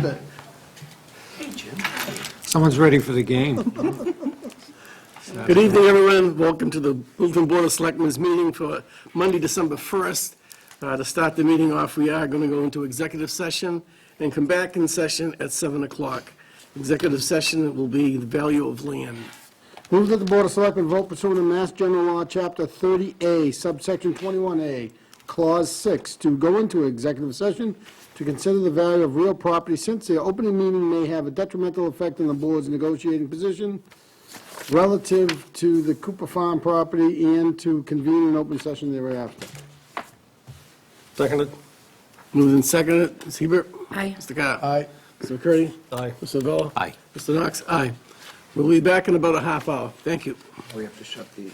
it. Hey, Jim. Someone's ready for the game. Good evening, everyone. Welcome to the Littleton Board of Selectmen's meeting for Monday, December 1st. To start the meeting off, we are going to go into executive session and come back in session at 7 o'clock. Executive session will be the value of land. Move that the Board of Selectmen vote pursuant to Mass General Law, Chapter 30A, subsection 21A, Clause 6, to go into executive session to consider the value of real property, since the opening meeting may have a detrimental effect on the board's negotiating position relative to the Cooper Farm property, and to convene an open session thereafter. Seconded? Moved and seconded. Ms. Hebert? Aye. Mr. Carr? Aye. Mr. McCurdy? Aye. Mr. Vella? Aye. Mr. Knox? Aye. We'll be back in about a half hour. Thank you. We have to shut the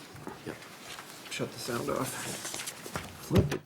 sound off. Flip it.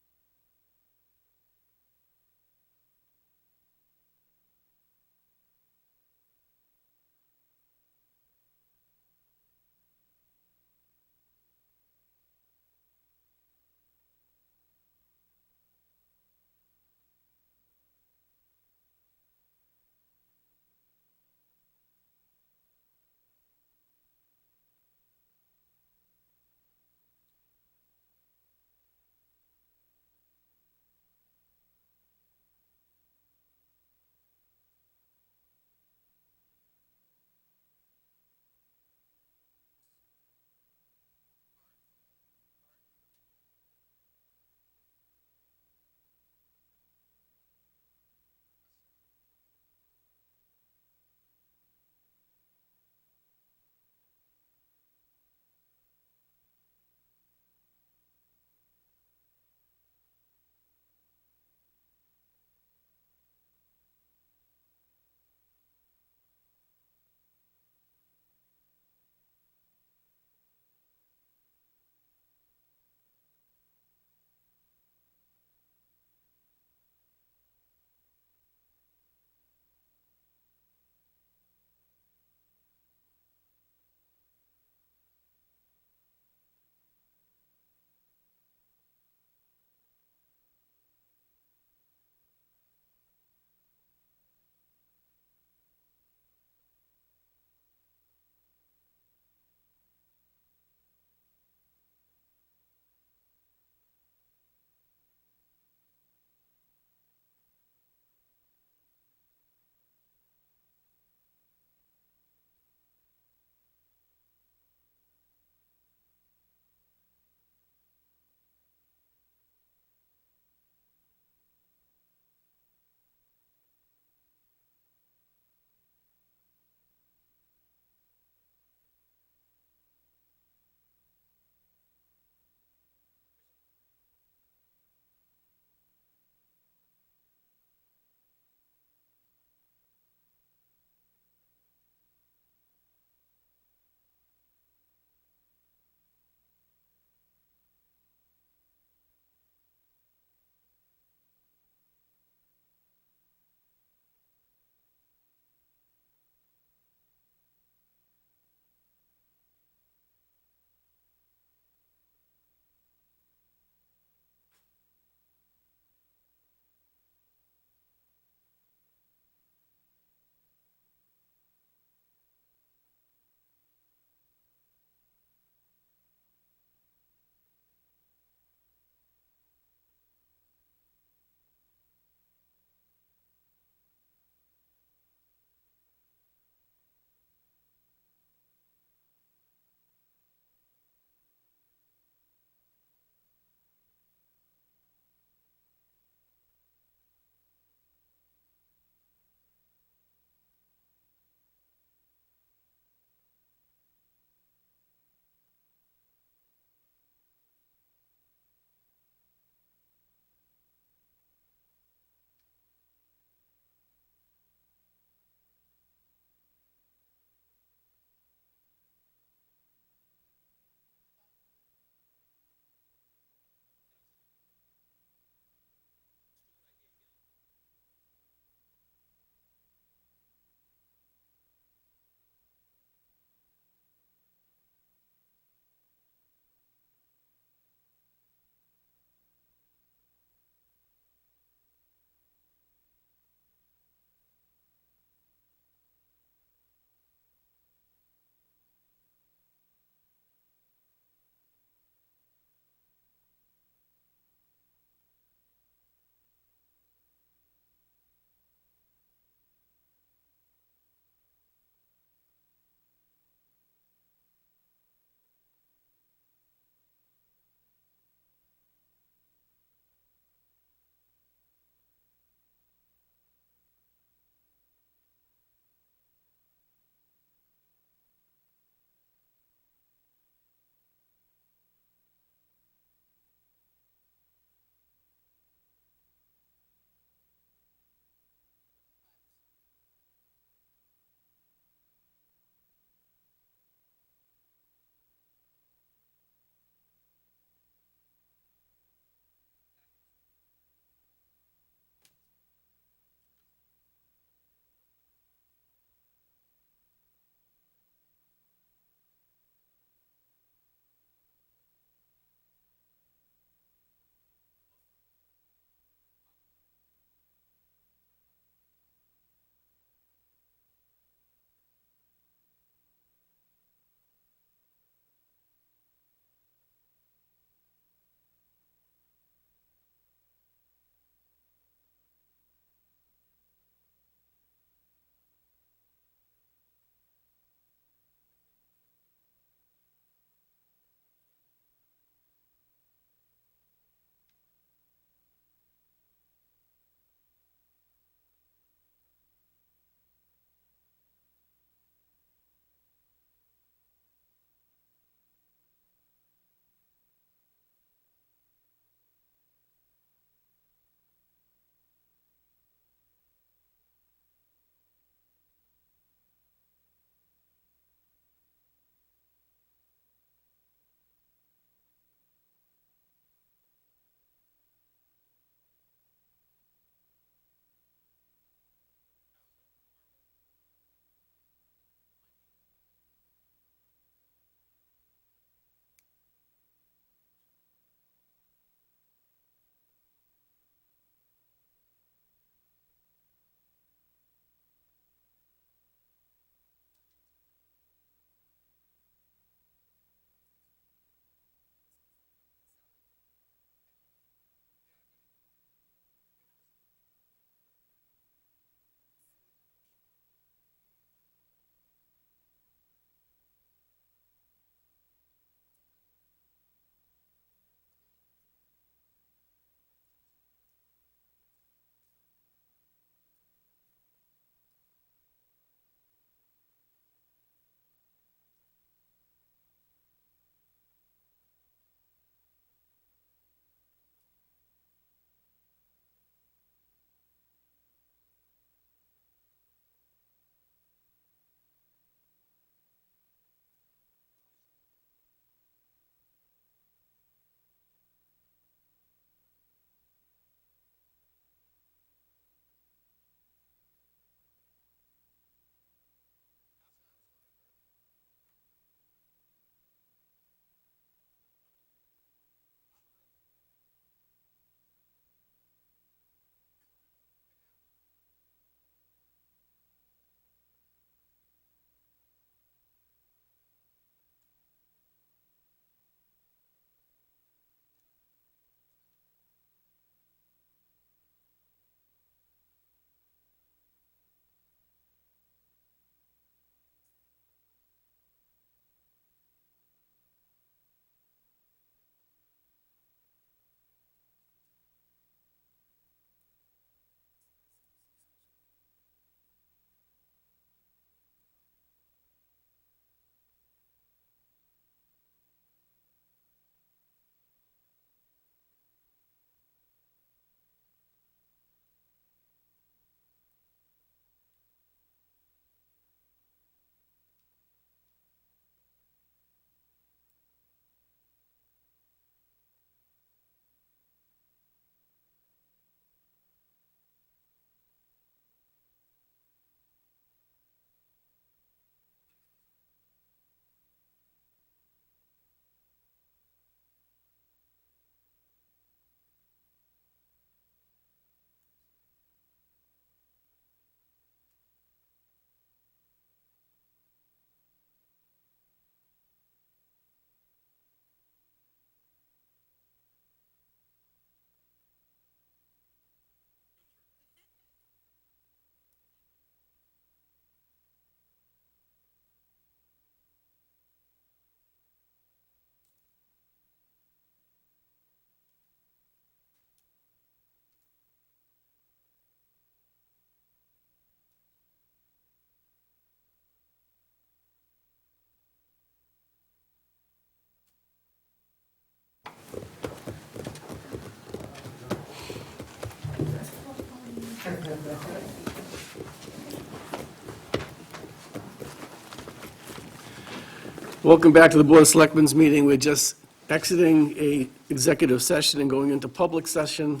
Welcome back to the Board of Selectmen's meeting. We're just exiting a executive session and going into public session.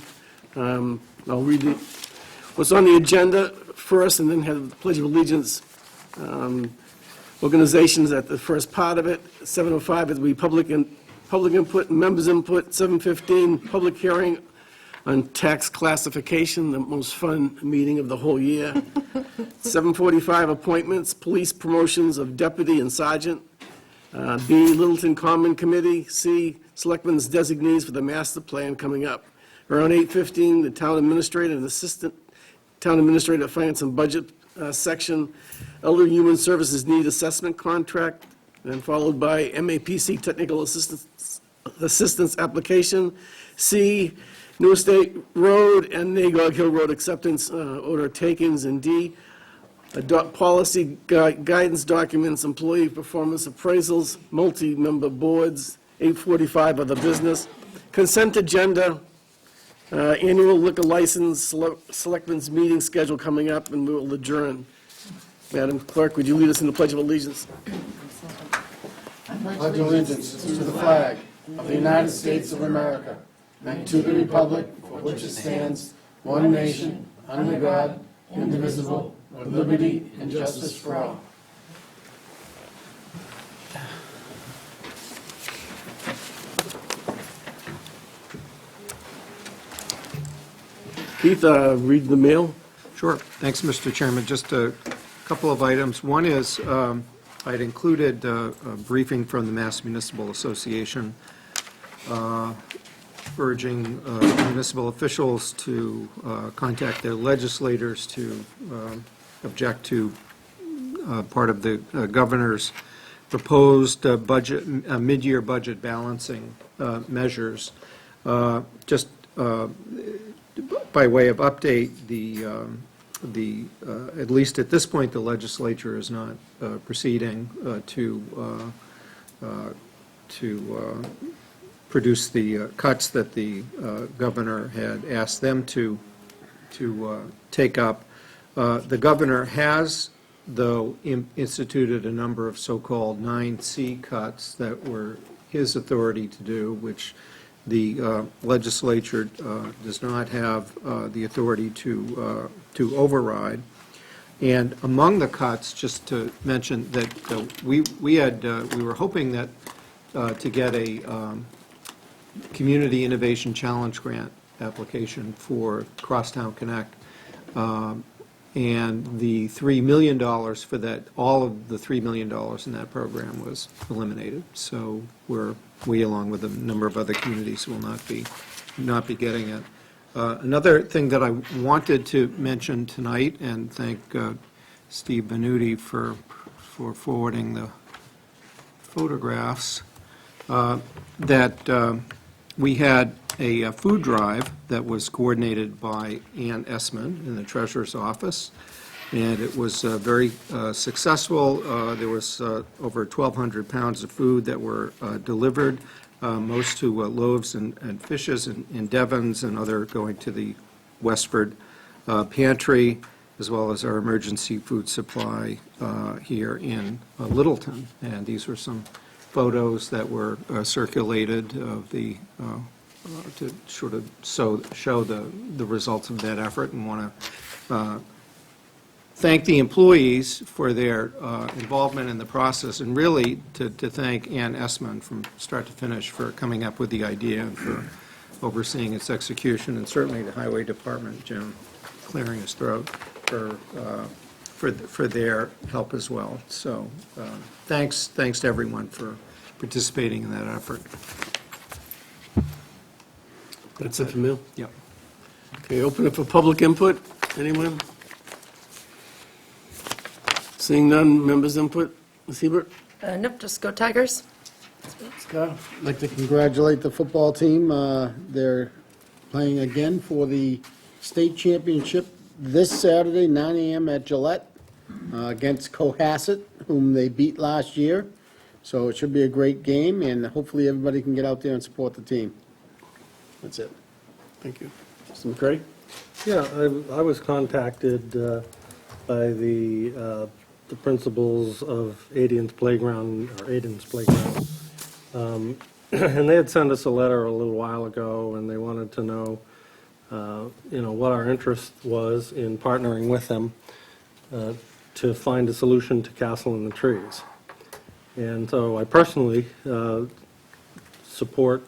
I'll read what's on the agenda first and then have the Pledge of Allegiance. Organizations at the first part of it. 7:05 is public input and members' input. 7:15, public hearing on tax classification, the most fun meeting of the whole year. 7:45, appointments, police promotions of deputy and sergeant. B, Littleton Common Committee. C, Selectmen's designees for the master plan coming up. Around 8:15, the town administrator and assistant town administrator, finance and budget section. Elder Human Services Need Assessment Contract, and followed by MAPC Technical Assistance Application. C, New Estate Road and Nagog Hill Road Acceptance Order Takings. And D, policy guidance documents, employee performance appraisals, multi-member boards. 8:45 of the business. Consent agenda, annual liquor license, selectmen's meeting schedule coming up, and we will adjourn. Madam Clerk, would you lead us in the Pledge of Allegiance? Pledge allegiance to the flag of the United States of America and to the republic for which it stands, one nation, under God, indivisible, with liberty and justice for all. Keith, read the mail. Sure. Thanks, Mr. Chairman. Just a couple of items. One is, I'd included a briefing from the Mass Municipal Association urging municipal officials to contact their legislators to object to part of the governor's proposed budget, mid-year budget balancing measures. Just by way of update, at least at this point, the legislature is not proceeding to produce the cuts that the governor had asked them to take up. The governor has, though, instituted a number of so-called 9C cuts that were his authority to do, which the legislature does not have the authority to override. And among the cuts, just to mention that we were hoping that to get a Community Innovation Challenge Grant application for Crosstown Connect, and the $3 million for that, all of the $3 million in that program was eliminated. So we, along with a number of other communities, will not be getting it. Another thing that I wanted to mention tonight, and thank Steve Benuti for forwarding the photographs, that we had a food drive that was coordinated by Ann Essman in the treasurer's office, and it was very successful. There was over 1,200 pounds of food that were delivered, most to Loaves and Fishes in Devon's, and other going to the Westford Pantry, as well as our emergency food supply here in Littleton. And these were some photos that were circulated of the to sort of show the results of that effort, and want to thank the employees for their involvement in the process, and really to thank Ann Essman from start to finish for coming up with the idea and for overseeing its execution, and certainly the Highway Department, Jim clearing his throat, for their help as well. So thanks to everyone for participating in that effort. That's it for me. Yep. Okay, open it for public input. Anyone? Seeing none, members' input. Ms. Hebert? Nope, just go Tigers. Scott? I'd like to congratulate the football team. They're playing again for the state championship this Saturday, 9 a.m. at Gillette, against Cohasset, whom they beat last year. So it should be a great game, and hopefully everybody can get out there and support the team. That's it. Thank you. Mr. McCurdy? Yeah, I was contacted by the principals of Aiden's Playground, and they had sent us a letter a little while ago, and they wanted to know, what our interest was in partnering with them to find a solution to Castle in the Trees. And so I personally support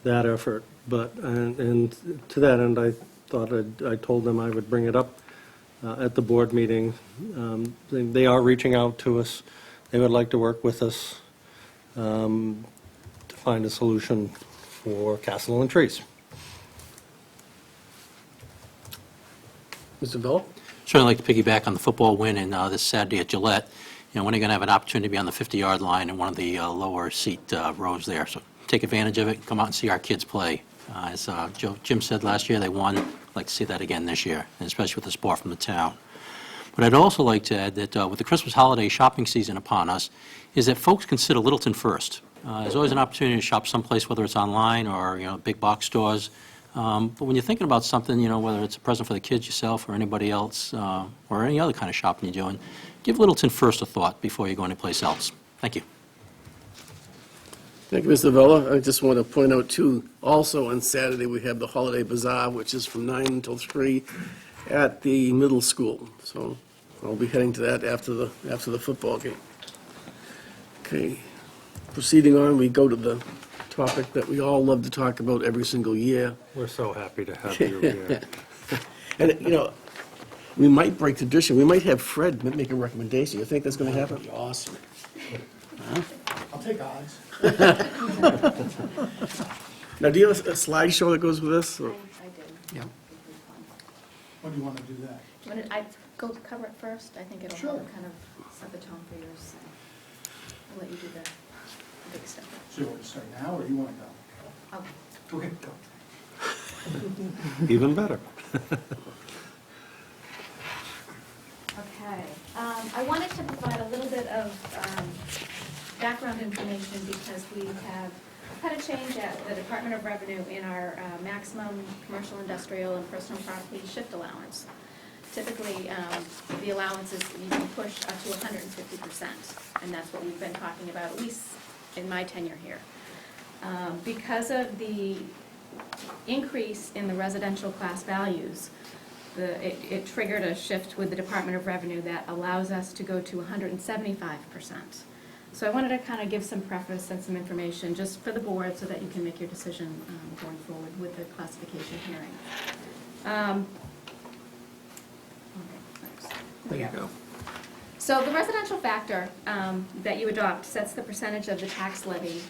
that effort, and to that end, I thought I told them I would bring it up at the board meeting. They are reaching out to us. They would like to work with us to find a solution for Castle and Trees. Mr. Vella? Certainly like to piggyback on the football win and this Saturday at Gillette. When are you going to have an opportunity to be on the 50-yard line in one of the lower seat rows there? So take advantage of it, come out and see our kids play. As Jim said last year, they won. I'd like to see that again this year, and especially with the support from the town. But I'd also like to add that with the Christmas holiday shopping season upon us, is that folks consider Littleton first. There's always an opportunity to shop someplace, whether it's online or big box stores. But when you're thinking about something, whether it's a present for the kids, yourself, or anybody else, or any other kind of shopping you're doing, give Littleton first a thought before you go anyplace else. Thank you. Thank you, Mr. Vella. I just want to point out, too, also on Saturday, we have the Holiday Bazaar, which is from 9 until 3 at the middle school. So I'll be heading to that after the football game. Okay. Proceeding on, we go to the topic that we all love to talk about every single year. We're so happy to have you here. And, we might break tradition. We might have Fred make a recommendation. You think that's going to happen? Awesome. I'll take odds. Now, do you have a slideshow that goes with this? or- I do. Yeah. When do you want to do that? I go cover it first? I think it'll Sure. help kind of set the tone for yours. I'll let you do the big stuff. So you want to start now, or you want to Oh, go? Okay, go. Even better. okay. I wanted to provide a little bit of background information because we have had a change at the Department of Revenue in our maximum commercial, industrial, and personal property shift allowance. Typically, the allowance is, you can push up to 150%, and that's what we've been talking about, at least in my tenure here. Because of the increase in the residential class values, it triggered a shift with the Department of Revenue that allows us to go to 175%. So I wanted to kind of give some preface and some information just for the board so that you can make your decision going forward with the classification hearing. Okay, thanks. There you go. So the residential factor that you adopt sets the percentage of the tax levy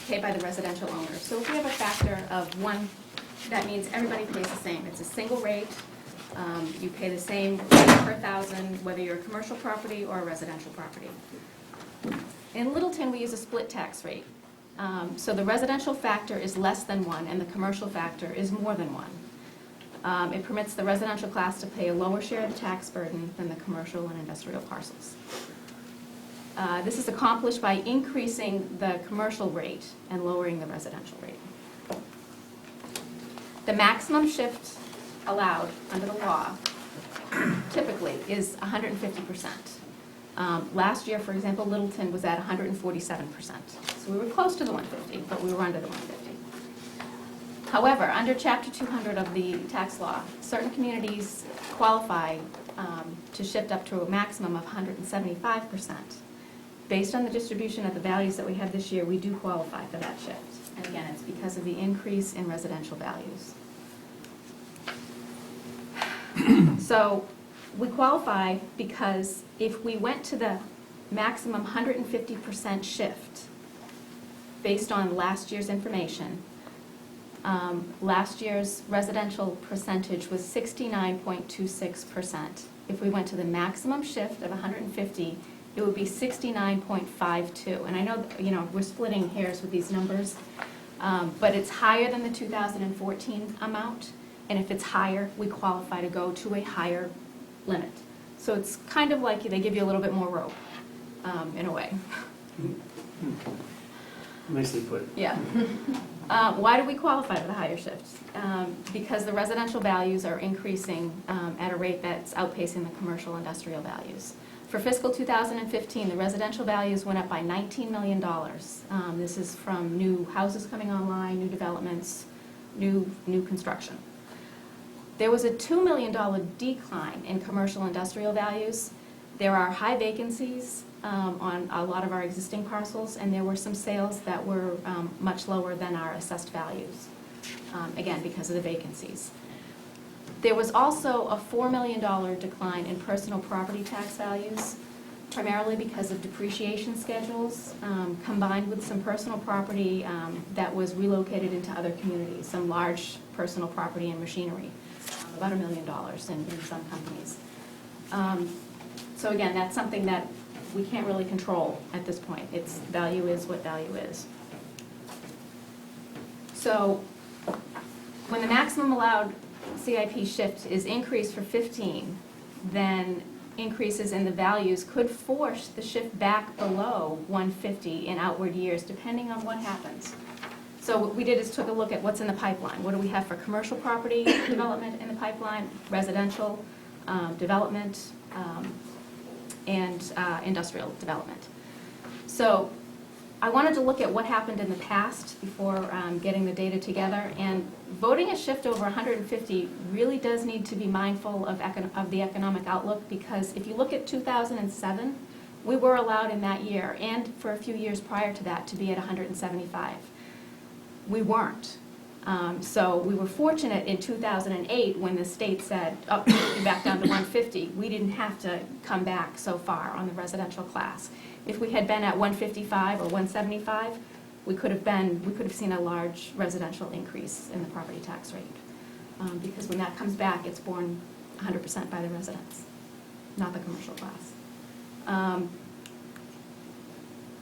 paid by the residential owner. So if we have a factor of 1, that means everybody pays the same. It's a single rate. You pay the same per thousand, whether you're a commercial property or a residential property. In Littleton, we use a split tax rate. So the residential factor is less than 1, and the commercial factor is more than 1. It permits the residential class to pay a lower share of the tax burden than the commercial and industrial parcels. This is accomplished by increasing the commercial rate and lowering the residential rate. The maximum shift allowed under the law typically is 150%. Last year, for example, Littleton was at 147%. So we were close to the 150, but we were under the 150. However, under Chapter 200 of the tax law, certain communities qualify to shift up to a maximum of 175%. Based on the distribution of the values that we have this year, we do qualify for that shift. And again, it's because of the increase in residential values. So we qualify because if we went to the maximum 150% shift based on last year's information, last year's residential percentage was 69.26%. If we went to the maximum shift of 150, it would be 69.52. And I know, we're splitting hairs with these numbers, but it's higher than the 2014 amount. And if it's higher, we qualify to go to a higher limit. So it's kind of like they give you a little bit more rope, in a way. Nicely put. Yeah. Why do we qualify for the higher shift? Because the residential values are increasing at a rate that's outpacing the commercial industrial values. For fiscal 2015, the residential values went up by $19 million. This is from new houses coming online, new developments, new construction. There was a $2 million decline in commercial industrial values. There are high vacancies on a lot of our existing parcels, and there were some sales that were much lower than our assessed values, again, because of the vacancies. There was also a $4 million decline in personal property tax values, primarily because of depreciation schedules, combined with some personal property that was relocated into other communities, some large personal property and machinery, about $1 million in some companies. So again, that's something that we can't really control at this point. Its value is what value is. So when the maximum allowed CIP shift is increased for 15, then increases in the values could force the shift back below 150 in outward years, depending on what happens. So what we did is took a look at what's in the pipeline. What do we have for commercial property development in the pipeline, residential development, and industrial development. So I wanted to look at what happened in the past before getting the data together, and voting a shift over 150 really does need to be mindful of the economic outlook, because if you look at 2007, we were allowed in that year, and for a few years prior to that, to be at 175. We weren't. So we were fortunate in 2008 when the state said, oh, you're back down to 150. We didn't have to come back so far on the residential class. If we had been at 155 or 175, we could have seen a large residential increase in the property tax rate. Because when that comes back, it's borne 100% by the residents, not the commercial class.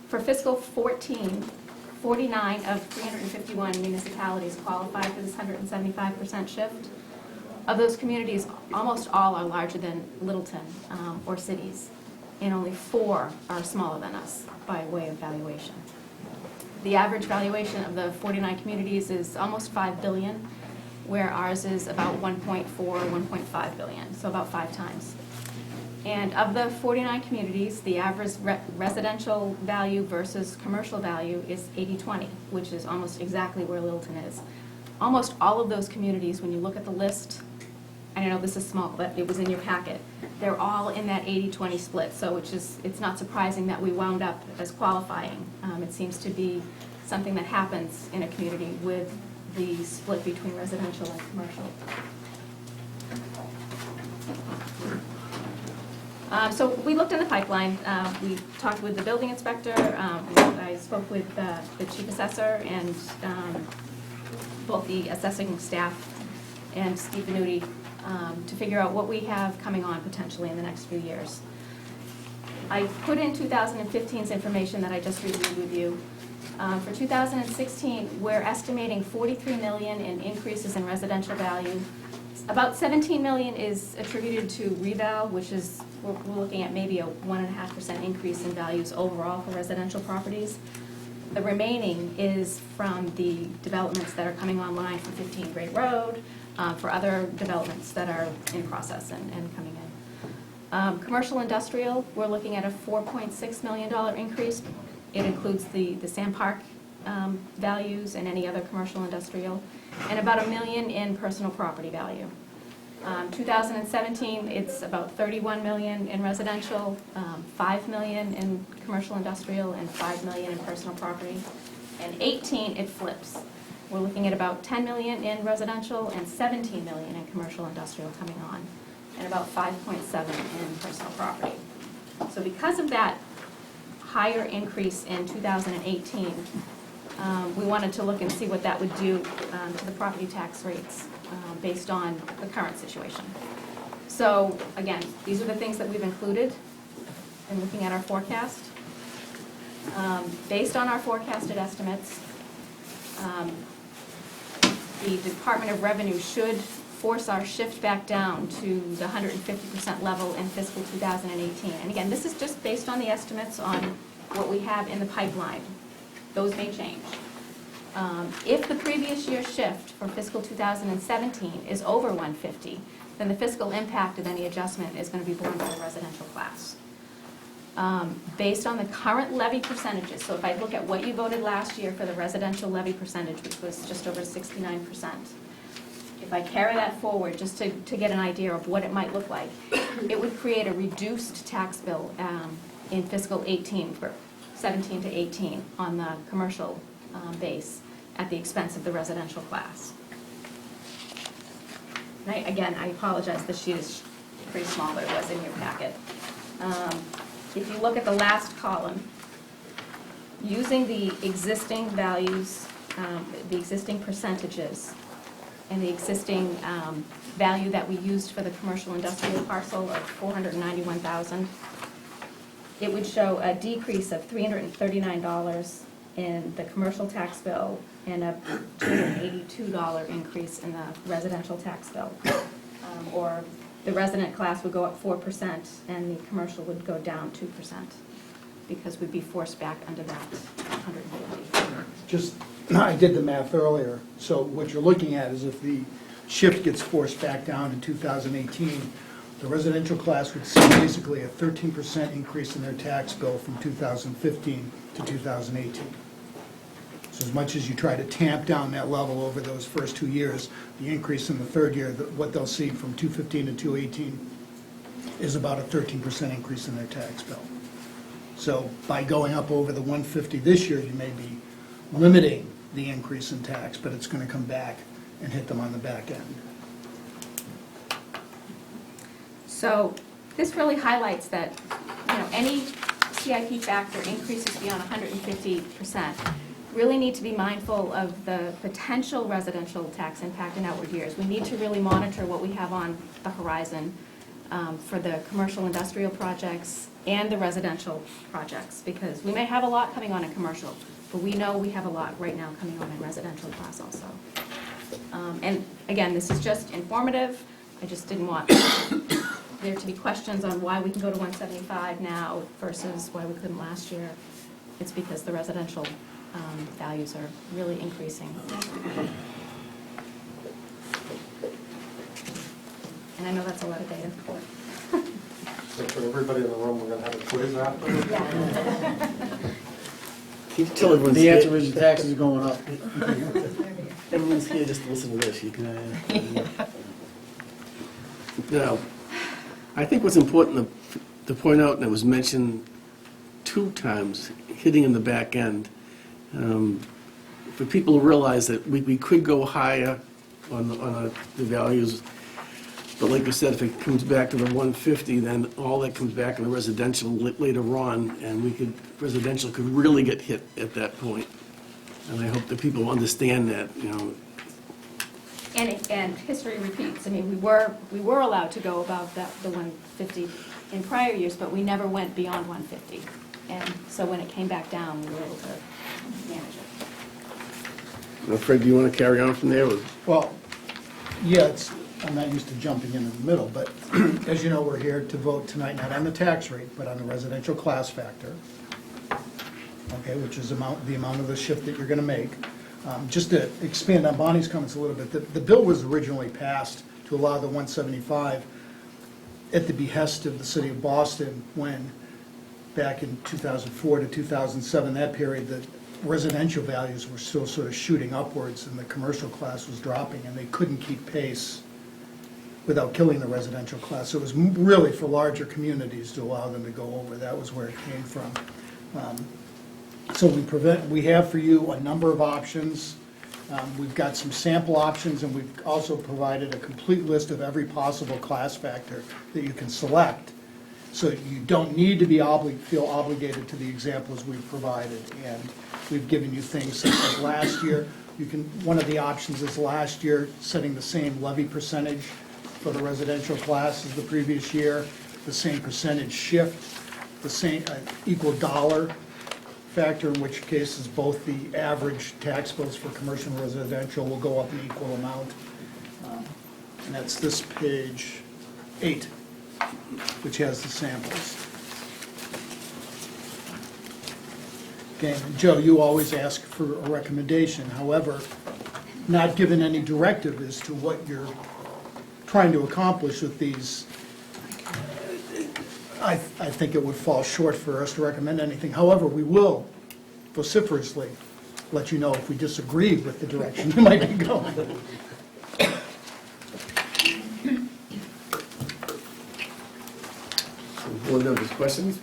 For fiscal 14, 49 of 351 municipalities qualified for this 175% shift. Of those communities, almost all are larger than Littleton or cities, and only 4 are smaller than us by way of valuation. The average valuation of the 49 communities is almost $5 billion, where ours is about 1.4, 1.5 billion, so about 5 times. And of the 49 communities, the average residential value versus commercial value is 80-20, which is almost exactly where Littleton is. Almost all of those communities, when you look at the list, and I know this is small, but it was in your packet, they're all in that 80-20 split, so it's not surprising that we wound up as qualifying. It seems to be something that happens in a community with the split between residential and commercial. So we looked in the pipeline. We talked with the building inspector. I spoke with the chief assessor and both the assessing staff and Steve Venuti to figure out what we have coming on potentially in the next few years. I put in 2015's information that I just reviewed with you. For 2016, we're estimating $43 million in increases in residential value. About $17 million is attributed to reval, which is, we're looking at maybe a 1.5% increase in values overall for residential properties. The remaining is from the developments that are coming online for 15 Great Road, for other developments that are in process and coming in. Commercial industrial, we're looking at a $4.6 million increase. It includes the Sand Park values and any other commercial industrial, and about $1 million in personal property value. 2017, it's about $31 million in residential, $5 million in commercial industrial, and $5 million in personal property. And 18, it flips. We're looking at about $10 million in residential and $17 million in commercial industrial coming on, and about $5.7 in personal property. So because of that higher increase in 2018, we wanted to look and see what that would do to the property tax rates based on the current situation. So again, these are the things that we've included in looking at our forecast. Based on our forecasted estimates, the Department of Revenue should force our shift back down to the 150% level in fiscal 2018. And again, this is just based on the estimates on what we have in the pipeline. Those may change. If the previous year's shift for fiscal 2017 is over 150, then the fiscal impact of any adjustment is going to be borne by the residential class. Based on the current levy percentages, so if I look at what you voted last year for the residential levy percentage, which was just over 69%, if I carry that forward, just to get an idea of what it might look like, it would create a reduced tax bill in fiscal 18, for 17 to 18, on the commercial base at the expense of the residential class. And again, I apologize, the sheet is pretty small, but it was in your packet. If you look at the last column, using the existing values, the existing percentages, and the existing value that we used for the commercial industrial parcel of 491,000, it would show a decrease of $339 in the commercial tax bill and a $282 increase in the residential tax bill. Or the resident class would go up 4% and the commercial would go down 2%, because we'd be forced back under that 150. Just, I did the math earlier, so what you're looking at is if the shift gets forced back down in 2018, the residential class would see basically a 13% increase in their tax bill from 2015 to 2018. So as much as you try to tamp down that level over those first 2 years, the increase in the third year, what they'll see from 2015 to 2018 is about a 13% increase in their tax bill. So by going up over the 150 this year, you may be limiting the increase in tax, but it's going to come back and hit them on the back end. So this really highlights that, any CIP factor increases beyond 150% really need to be mindful of the potential residential tax impact in outward years. We need to really monitor what we have on the horizon for the commercial industrial projects and the residential projects, because we may have a lot coming on in commercial, but we know we have a lot right now coming on in residential class also. And again, this is just informative. I just didn't want there to be questions on why we can go to 175 now versus why we couldn't last year. It's because the residential values are really increasing. And I know that's a lot of data. So for everybody in the room, we're gonna have a quiz after? Can you tell everyone's The answer here? is the taxes are going up. Everyone's here just to listen to this. You can. Now, I think what's important to point out, and it was mentioned 2 times, hitting in the back end, for people to realize that we could go higher on the values, but like you said, if it comes back to the 150, then all that comes back in the residential later on, and residential could really get hit at that point. And I hope that people understand that, And history repeats. I mean, we were allowed to go above the 150 in prior years, but we never went beyond 150. And so when it came back down, we were able to manage it. Fred, do you want to carry on from there? Well, yeah, I'm not used to jumping in the middle, but as you know, we're here to vote tonight not on the tax rate, but on the residential class factor, okay, which is the amount of the shift that you're going to make. Just to expand on Bonnie's comments a little bit, the bill was originally passed to allow the 175 at the behest of the city of Boston when, back in 2004 to 2007, that period, the residential values were still sort of shooting upwards and the commercial class was dropping, and they couldn't keep pace without killing the residential class. So it was really for larger communities to allow them to go over. That was where it came from. So we have for you a number of options. We've got some sample options, and we've also provided a complete list of every possible class factor that you can select. So you don't need to feel obligated to the examples we've provided. And we've given you things such as last year. One of the options is last year, setting the same levy percentage for the residential class as the previous year, the same percentage shift, the same equal dollar factor, in which case is both the average tax bills for commercial and residential will go up an equal amount. And that's this page 8, which has the samples. Okay, and Joe, you always ask for a recommendation, however, not given any directive as to what you're trying to accomplish with these, I think it would fall short for us to recommend anything. However, we will vociferously let you know if we disagree with the direction you might be going. Board members, questions?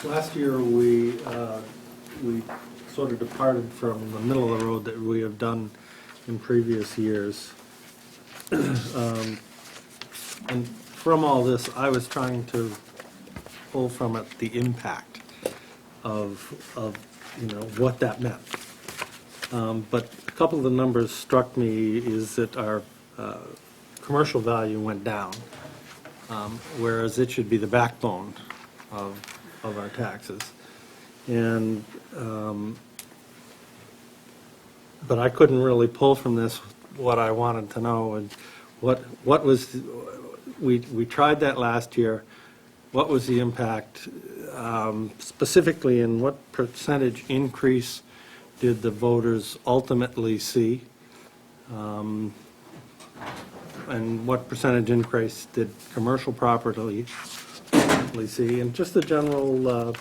Last year, we sort of departed from the middle of the road that we have done in previous years. And from all this, I was trying to pull from it the impact of what that meant. But a couple of the numbers struck me is that our commercial value went down, whereas it should be the backbone of our taxes. And, but I couldn't really pull from this what I wanted to know, and what was, we tried that last year. What was the impact, specifically, and what percentage increase did the voters ultimately see? And what percentage increase did commercial property see? And just a general,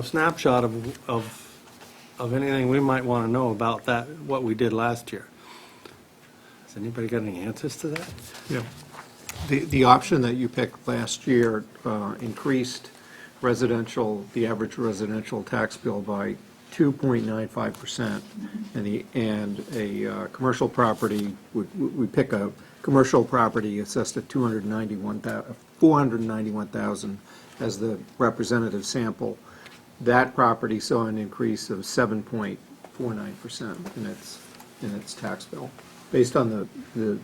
snapshot of anything we might want to know about that, what we did last year. Has anybody got any answers to that? Yeah. The option that you picked last year increased the average residential tax bill by 2.95%, and a commercial property, we pick a commercial property assessed at $491,000 as the representative sample. That property saw an increase of 7.49% in its tax bill, based on the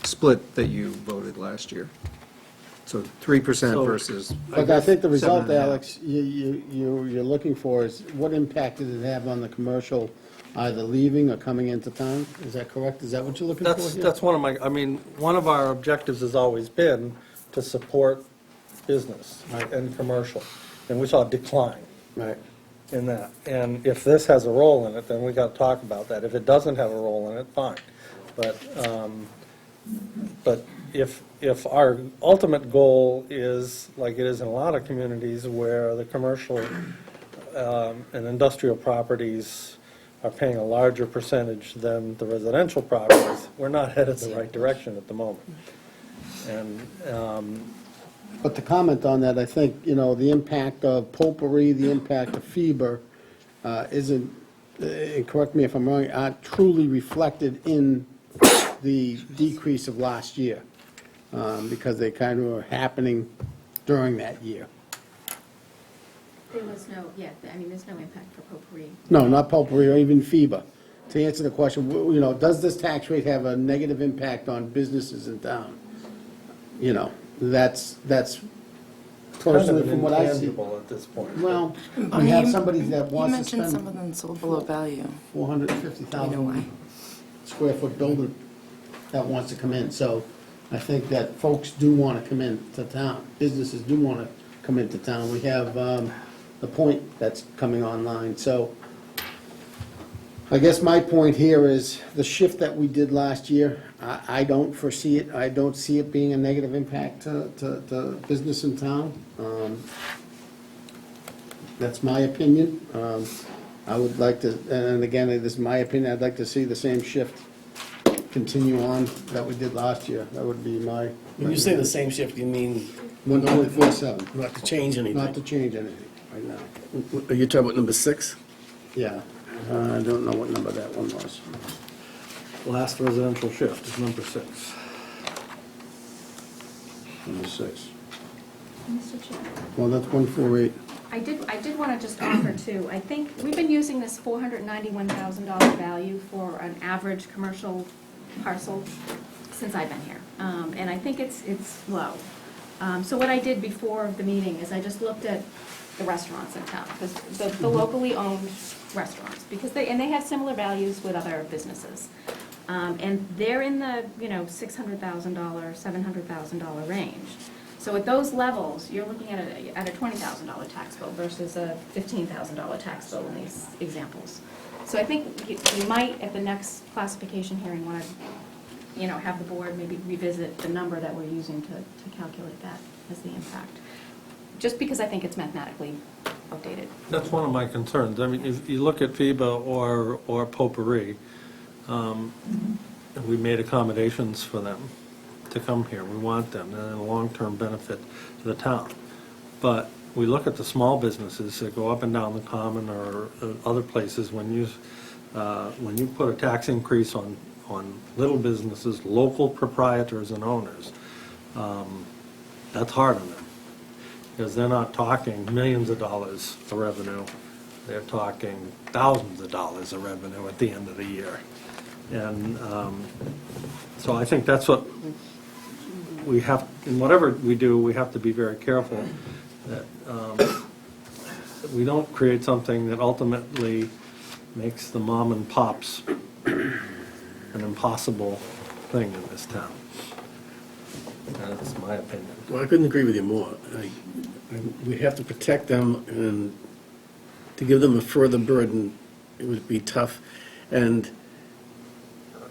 split that you voted last year. So 3% versus. But I think the result, 7.5. Alex, you're looking for is what impact did it have on the commercial, either leaving or coming into town? Is that correct? Is that what you're looking for here? That's one of our objectives has always been to support business and commercial, and we saw a decline Right. in that. And if this has a role in it, then we got to talk about that. If it doesn't have a role in it, fine. But if our ultimate goal is, like it is in a lot of communities, where the commercial and industrial properties are paying a larger percentage than the residential properties, we're not headed the right direction at the moment. And But to comment on that, I think, the impact of potpourri, the impact of FIBA isn't, and correct me if I'm wrong, aren't truly reflected in the decrease of last year, because they kind of were happening during that year. There was no, there's no impact for potpourri. No, not potpourri or even FIBA. To answer the question, does this tax rate have a negative impact on businesses in town? That's personally from what I see. intangible at this point. Well, we have somebody that You wants to mentioned some of spend them sold below value. I know why. 450,000 square foot building that wants to come in. So I think that folks do want to come into town. Businesses do want to come into town. We have the Point that's coming online. So I guess my point here is the shift that we did last year, I don't foresee it. I don't see it being a negative impact to business in town. That's my opinion. I would like to, and again, this is my opinion, I'd like to see the same shift continue on that we did last year. That would be my. When you say the same shift, you mean 1.47, not to change anything? not to change anything right now. Are you talking about number 6? Yeah, I don't know what number that one was. Last residential shift is number 6. Number 6. Mr. Chair, Well, that's 148. I did want to just offer too, I think we've been using this $491,000 value for an average commercial parcel since I've been here. And I think it's low. So what I did before the meeting is I just looked at the restaurants in town, because the locally owned restaurants, because they have similar values with other businesses. And they're in the, $600,000, $700,000 range. So at those levels, you're looking at a $20,000 tax bill versus a $15,000 tax bill in these examples. So I think you might, at the next classification hearing, want to, have the board maybe revisit the number that we're using to calculate that as the impact. Just because I think it's mathematically outdated. That's one of my concerns. I mean, if you look at FIBA or Potpourri, we made accommodations for them to come here. We want them, and a long-term benefit to the town. But we look at the small businesses that go up and down the common or other places, when you put a tax increase on little businesses, local proprietors and owners, that's hard on them. Because they're not talking millions of dollars of revenue, they're talking thousands of dollars of revenue at the end of the year. And so I think that's what we have, in whatever we do, we have to be very careful that we don't create something that ultimately makes the mom and pops an impossible thing in this town. That's my opinion. Well, I couldn't agree with you more. We have to protect them, and to give them a further burden, it would be tough. And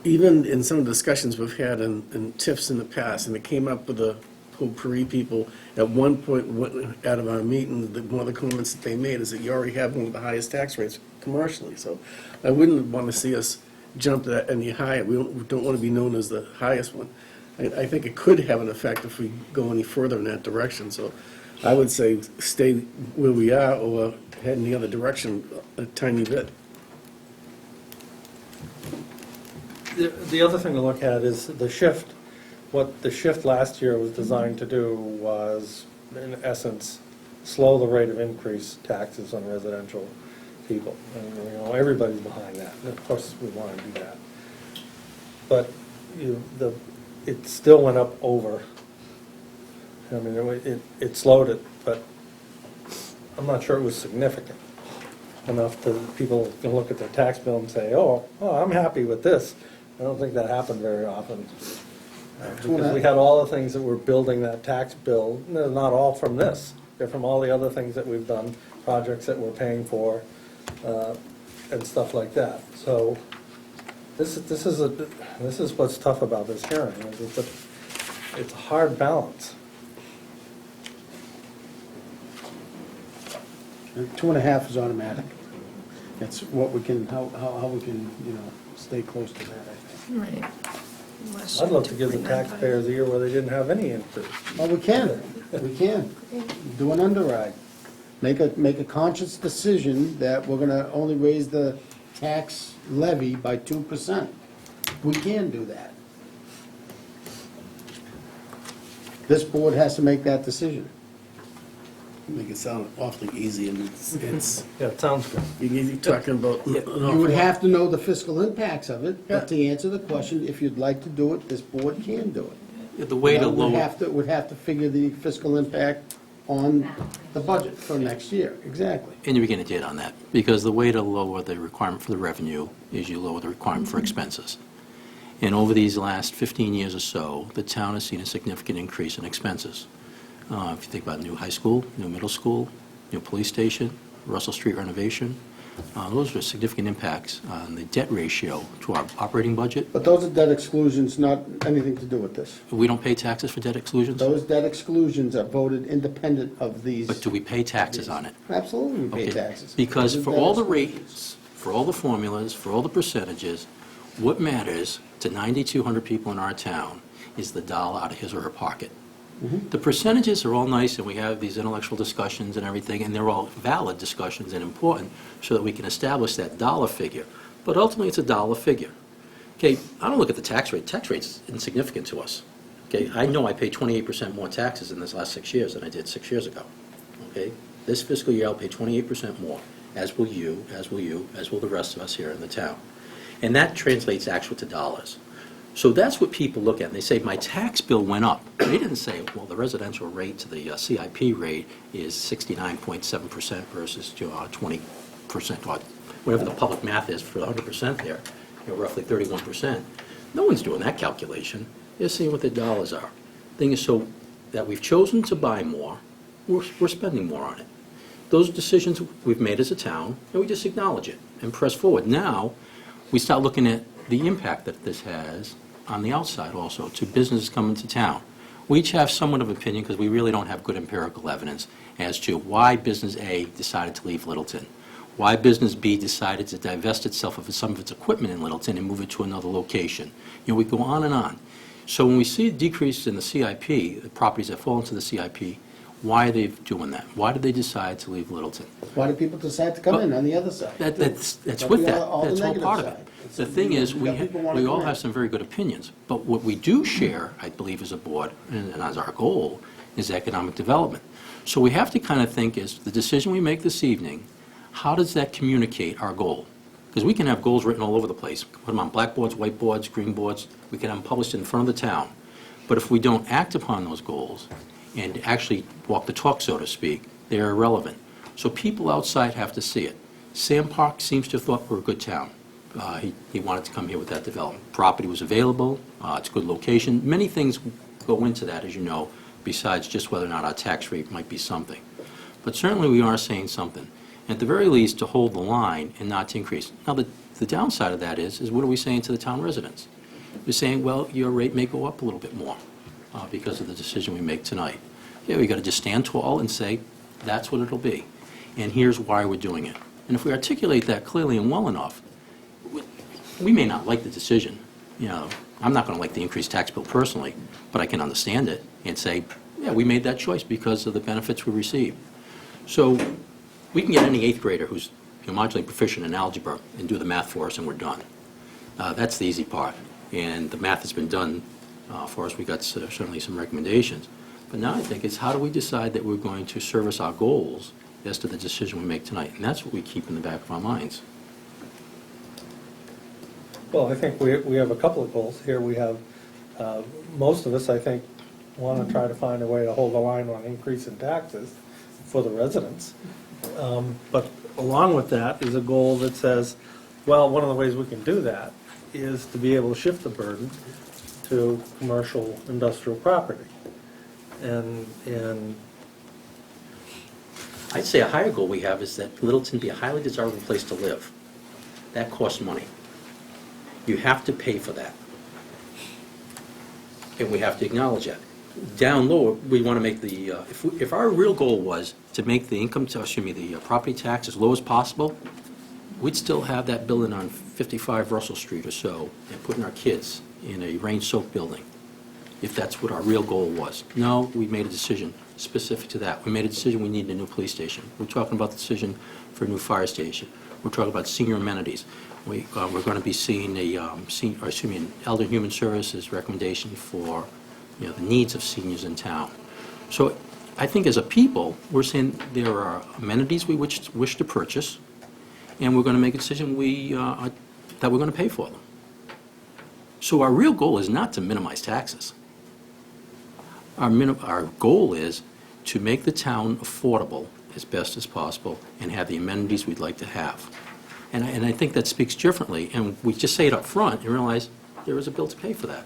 even in some of the discussions we've had in TIFs in the past, and it came up with the Potpourri people, at one point, out of our meeting, one of the comments that they made is that you already have one of the highest tax rates commercially. So I wouldn't want to see us jump that any higher. We don't want to be known as the highest one. I think it could have an effect if we go any further in that direction. So I would say stay where we are or head in the other direction a tiny bit. The other thing to look at is the shift. What the shift last year was designed to do was, in essence, slow the rate of increase taxes on residential people. And, everybody's behind that. And of course, we want to do that. But it still went up over. I mean, it slowed it, but I'm not sure it was significant enough that people can look at their tax bill and say, oh, I'm happy with this. I don't think that happened very often. Because we had all the things that were building that tax bill. They're not all from this. They're from all the other things that we've done, projects that we're paying for, and stuff like that. So this is what's tough about this hearing. It's a hard balance. 2.5 is automatic. That's what we can, how we can, stay close to that, I think. Right. I'd love to give the taxpayers a year where they didn't have any increase. Well, we can. Do an underride. Make a conscious decision that we're gonna only raise the tax levy by 2%. We can do that. This board has to make that decision. Make it sound awfully easy, and it's Yeah, it sounds good. you're talking about. You would have to know the fiscal impacts of it, but to answer the question, if you'd like to do it, this board can do it. The way to We'd lower, have to figure the fiscal impact on the budget for next year, exactly. and you begin to did on that, because the way to lower the requirement for the revenue is you lower the requirement for expenses. And over these last 15 years or so, the town has seen a significant increase in expenses. If you think about new high school, new middle school, new police station, Russell Street renovation, those are significant impacts on the debt ratio to our operating budget. But those are debt exclusions, not anything to do with this. We don't pay taxes for debt exclusions, Those debt exclusions are voted independent of these. but do we pay taxes on it? Absolutely, we pay Okay, taxes. because Those are for debt all the exclusions. rates, for all the formulas, for all the percentages, what matters to 9,200 people in our town is the dollar out of his or her pocket. The percentages are all nice, and we have these intellectual discussions and everything, and they're all valid discussions and important, so that we can establish that dollar figure. But ultimately, it's a dollar figure. Okay, I don't look at the tax rate. Tax rate's insignificant to us. Okay, I know I pay 28% more taxes in this last 6 years than I did 6 years ago. Okay, this fiscal year, I'll pay 28% more, as will you, as will you, as will the rest of us here in the town. And that translates actually to dollars. So that's what people look at, and they say, my tax bill went up. They didn't say, well, the residential rate to the CIP rate is 69.7% versus 20%, or whatever the public math is for 100% there, roughly 31%. No one's doing that calculation. They're seeing what their dollars are. Thing is, so that we've chosen to buy more, we're spending more on it. Those are decisions we've made as a town, and we just acknowledge it and press forward. Now, we start looking at the impact that this has on the outside also, to businesses coming to town. We each have somewhat of opinion, because we really don't have good empirical evidence as to why business A decided to leave Littleton, why business B decided to divest itself of some of its equipment in Littleton and move it to another location. You know, we go on and on. So when we see a decrease in the CIP, the properties that fall into the CIP, why are they doing that? Why did they decide to leave Littleton? Why do people decide to come in on the other side? That's That'd with be that. all the That's all negative part of side. it. The thing is, You got people wanna we come all in. have some very good opinions, but what we do share, I believe, as a board, and as our goal, is economic development. So we have to kind of think, is the decision we make this evening, how does that communicate our goal? Because we can have goals written all over the place, put them on blackboards, whiteboards, green boards, we can have them published in front of the town. But if we don't act upon those goals and actually walk the talk, so to speak, they're irrelevant. So people outside have to see it. Sam Park seems to have thought we're a good town. He wanted to come here with that development. Property was available, it's a good location. Many things go into that, as you know, besides just whether or not our tax rate might be something. But certainly we are saying something. At the very least, to hold the line and not to increase. Now, the downside of that is what are we saying to the town residents? We're saying, well, your rate may go up a little bit more because of the decision we make tonight. Yeah, we got to just stand tall and say, that's what it'll be. And here's why we're doing it. And if we articulate that clearly and well enough, we may not like the decision. You know, I'm not going to like the increased tax bill personally, but I can understand it and say, yeah, we made that choice because of the benefits we receive. So we can get any eighth grader who's marginally proficient in algebra and do the math for us, and we're done. That's the easy part. And the math has been done for us. We got certainly some recommendations. But now I think it's how do we decide that we're going to service our goals as to the decision we make tonight? And that's what we keep in the back of our minds. Well, I think we have a couple of goals here. We have, most of us, I think, want to try to find a way to hold the line on increase in taxes for the residents. But along with that is a goal that says, well, one of the ways we can do that is to be able to shift the burden to commercial industrial property. And I'd say a higher goal we have is that Littleton be a highly desirable place to live. That costs money. You have to pay for that. And we have to acknowledge that. Down lower, we want to make the, if our real goal was to make the the property tax as low as possible, we'd still have that building on 55 Russell Street or so, and putting our kids in a rain-soaked building, if that's what our real goal was. No, we made a decision specific to that. We made a decision we need a new police station. We're talking about the decision for a new fire station. We're talking about senior amenities. We're going to be seeing an Elder Human Services recommendation for the needs of seniors in town. So I think as a people, we're saying there are amenities we wish to purchase, and we're going to make a decision that we're going to pay for them. So our real goal is not to minimize taxes. Our goal is to make the town affordable as best as possible and have the amenities we'd like to have. And I think that speaks differently, and we just say it up front and realize there is a bill to pay for that.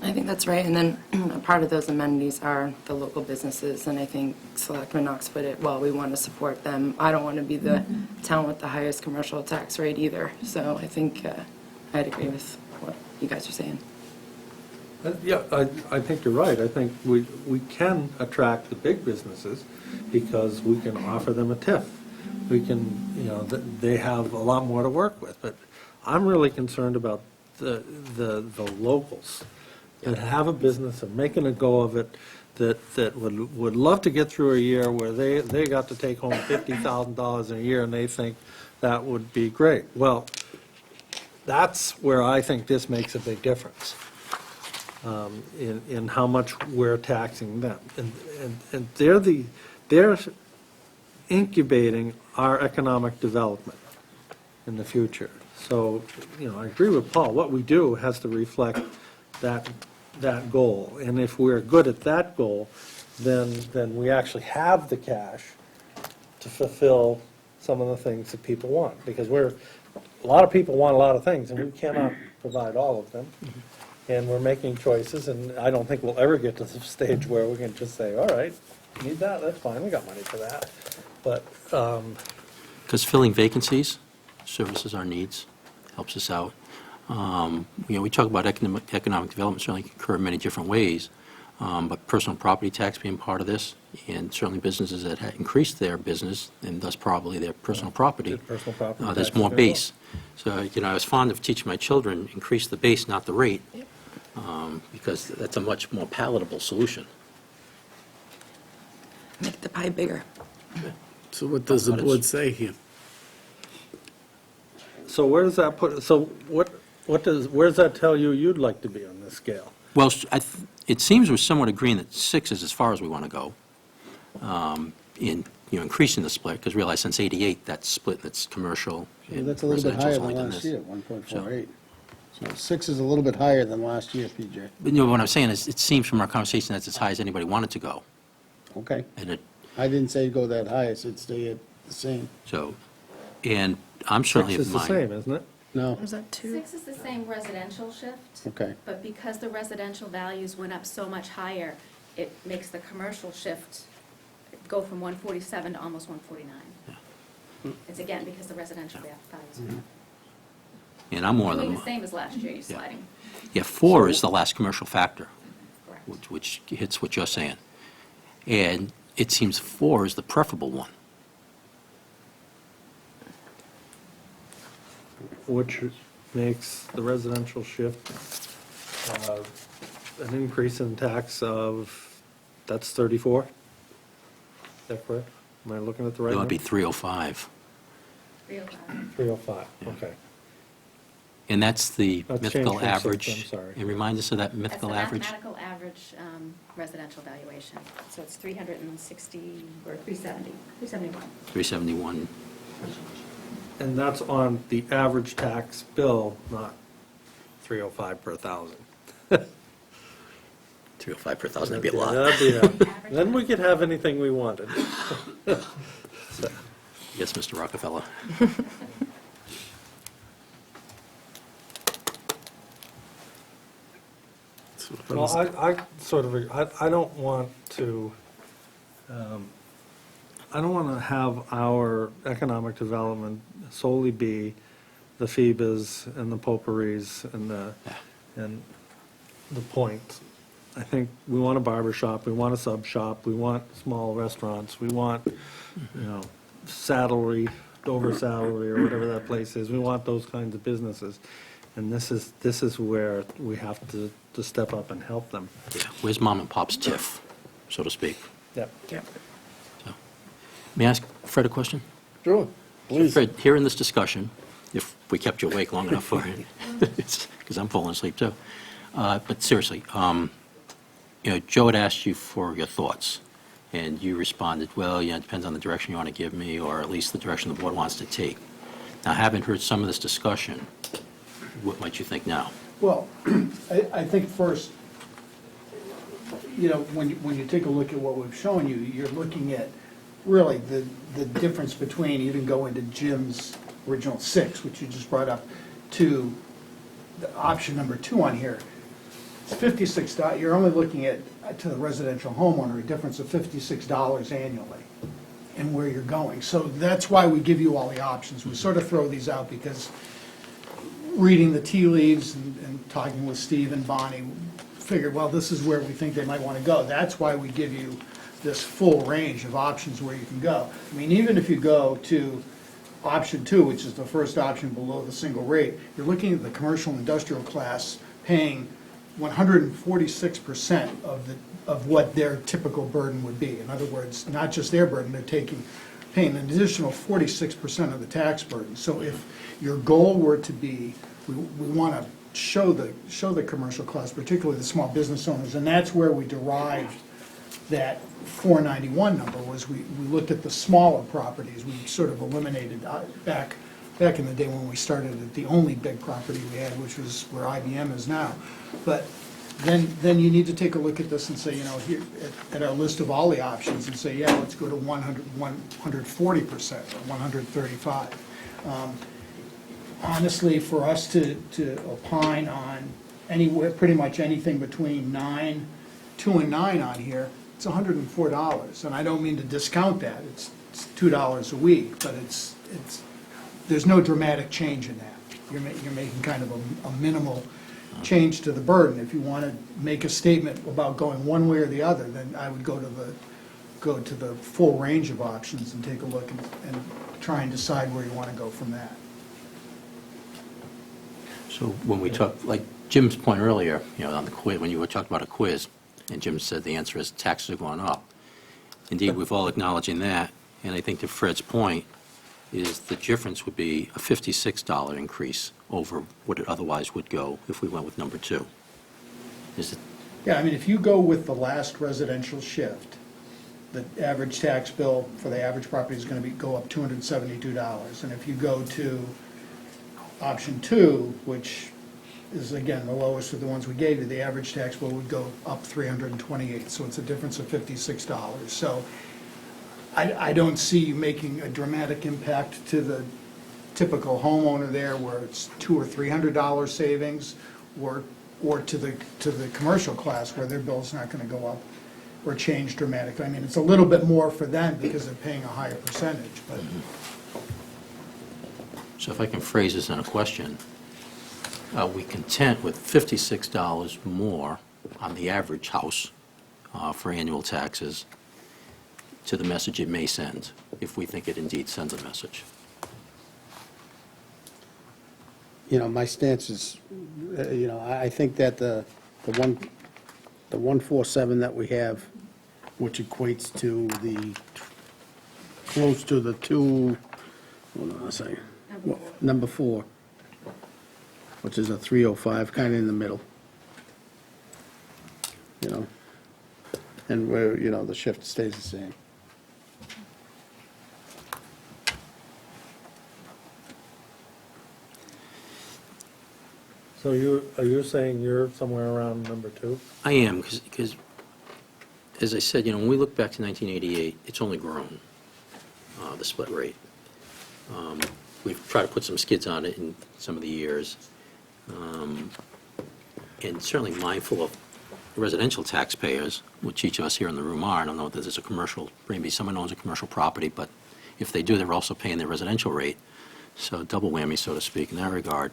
I think that's right, and then a part of those amenities are the local businesses, and I think Selectman Knox put it well, we want to support them. I don't want to be the town with the highest commercial tax rate either, so I think I'd agree with what you guys are saying. yeah, I think you're right. I think we can attract the big businesses because we can offer them a TIF. We can, they have a lot more to work with, but I'm really concerned about the locals that have a business and making a go of it, that would love to get through a year where they got to take home $50,000 a year and they think that would be great. Well, that's where I think this makes a big difference, in how much we're taxing them. And they're incubating our economic development in the future. So, I agree with Paul. What we do has to reflect that goal. And if we're good at that goal, then we actually have the cash to fulfill some of the things that people want. Because a lot of people want a lot of things, and we cannot provide all of them. and we're making choices, and I don't think we'll ever get to the stage where we can just say, all right, need that, that's fine, we got money for that. But, Because filling vacancies services our needs, helps us out. We talk about economic development certainly can occur in many different ways, but personal property tax being part of this, and certainly businesses that increased their business and thus probably their personal property, personal property tax there's is more gonna go up. base. So, I was fond of teaching my children, increase the base, not the rate, because that's a much more palatable solution. Make the pie bigger. So what does the board say here? so where does that put, so where does that tell you you'd like to be on this scale? Well, it seems we're somewhat agreeing that 6 is as far as we want to go in, increasing the split, because realize since '88, that's split, that's commercial Well, and that's a little bit residential's higher only than done last this. year, 1.48. So 6 is a little bit higher than last year, PJ. But, what I'm saying is, it seems from our conversation that's as high as anybody wanted to go. Okay. And I didn't say go that high, I said stay at the same. and I'm certainly Six of is the mind. same, isn't it? No, Is that 2? 6 is the same residential shift. okay. But because the residential values went up so much higher, it makes the commercial shift go from 147 to almost 149. It's again because the residential values went up. And I'm more Doing than, the same as last year, you're sliding. 4 is the last commercial factor, Correct. which hits what you're saying. And it seems 4 is the preferable one. Which makes the residential shift an increase in tax of, that's 34? Is that correct? Am I looking at the right It number? would be 305. 305. 305, okay. And that's the That's mythical changed from 6, average. I'm sorry. And remind us of that That's the mythical average. mathematical average residential valuation. So it's 360, or 370, 371. 371. And that's on the average tax bill, not 305 per thousand. 305 per thousand, that'd be a lot. That'd be then we could have anything we wanted. Yes, Mr. Rockefeller. Well, I sort of, I don't want to, I don't want to have our economic development solely be the FIBAs and the potpourris and the point. I think we want a barber shop, we want a sub shop, we want small restaurants, we want, Saddlery, Dover Saddlery, or whatever that place is, we want those kinds of businesses. And this is where we have to step up and help them. Yeah, where's mom and pop's tiff, so to speak? Yep. May I ask Fred a question? Sure, please. Fred, here in this discussion, if we kept you awake long enough for it, because I'm falling asleep too. But seriously, Joe had asked you for your thoughts, and you responded, well, it depends on the direction you want to give me, or at least the direction the board wants to take. Now, having heard some of this discussion, what might you think now? Well, I think first, when you take a look at what we've shown you, you're looking at really the difference between even going to Jim's original 6, which you just brought up, to the option number 2 on here. It's $56, you're only looking at, to the residential homeowner, a difference of $56 annually in where you're going. So that's why we give you all the options. We sort of throw these out because reading the tea leaves and talking with Steve and Bonnie, figured, well, this is where we think they might want to go. That's why we give you this full range of options where you can go. I mean, even if you go to option 2, which is the first option below the single rate, you're looking at the commercial industrial class paying 146% of what their typical burden would be. In other words, not just their burden, they're paying an additional 46% of the tax burden. So if your goal were to be, we want to show the commercial class, particularly the small business owners, and that's where we derived that 491 number, was we looked at the smaller properties. We sort of eliminated, back in the day when we started it, the only big property we had, which was where IBM is now. But then you need to take a look at this and say, here, at our list of all the options, and say, yeah, let's go to 140% or 135. Honestly, for us to opine on anywhere, pretty much anything between 2 and 9 on here, it's $104. And I don't mean to discount that, it's $2 a week, but there's no dramatic change in that. You're making kind of a minimal change to the burden. If you want to make a statement about going one way or the other, then I would go to the full range of options and take a look and try and decide where you want to go from that. So when we talk, like Jim's point earlier, on the quiz, when you were talking about a quiz, and Jim said the answer is taxes are going up. Indeed, we've all acknowledging that, and I think to Fred's point is the difference would be a $56 increase over what it otherwise would go if we went with number 2. Is it, Yeah, I mean, if you go with the last residential shift, the average tax bill for the average property is going to go up $272. And if you go to option 2, which is, again, the lowest of the ones we gave you, the average tax bill would go up $328. So it's a difference of $56. So I don't see you making a dramatic impact to the typical homeowner there where it's $200 or $300 savings, or to the commercial class where their bill's not going to go up or change dramatically. I mean, it's a little bit more for them because they're paying a higher percentage, but so if I can phrase this in a question, are we content with $56 more on the average house for annual taxes to the message it may send, if we think it indeed sends a message? My stance is, I think that the 147 that we have, which equates to close to the 2, hold on a second, number 4, which is a 305, kind of in the middle. And where, the shift stays the same. So are you saying you're somewhere around number 2? I am, because, as I said, when we look back to 1988, it's only grown, the split rate. We've tried to put some skids on it in some of the years, and certainly mindful of residential taxpayers, which each of us here in the room are. I don't know if there's a commercial, maybe someone owns a commercial property, but if they do, they're also paying their residential rate, so double whammy, so to speak, in that regard.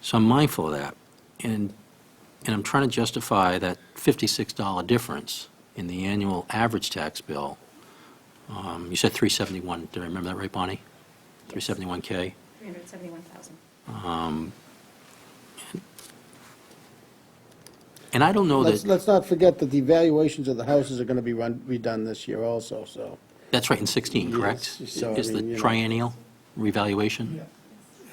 So I'm mindful of that, and I'm trying to justify that $56 difference in the annual average tax bill. You said 371, did I remember that right, Bonnie? 371K? 371,000. And I don't know that, Let's not forget that the evaluations of the houses are going to be redone this year also, so. that's right, in 16, correct? Yes, so, I Is the mean, triennial revaluation? yeah.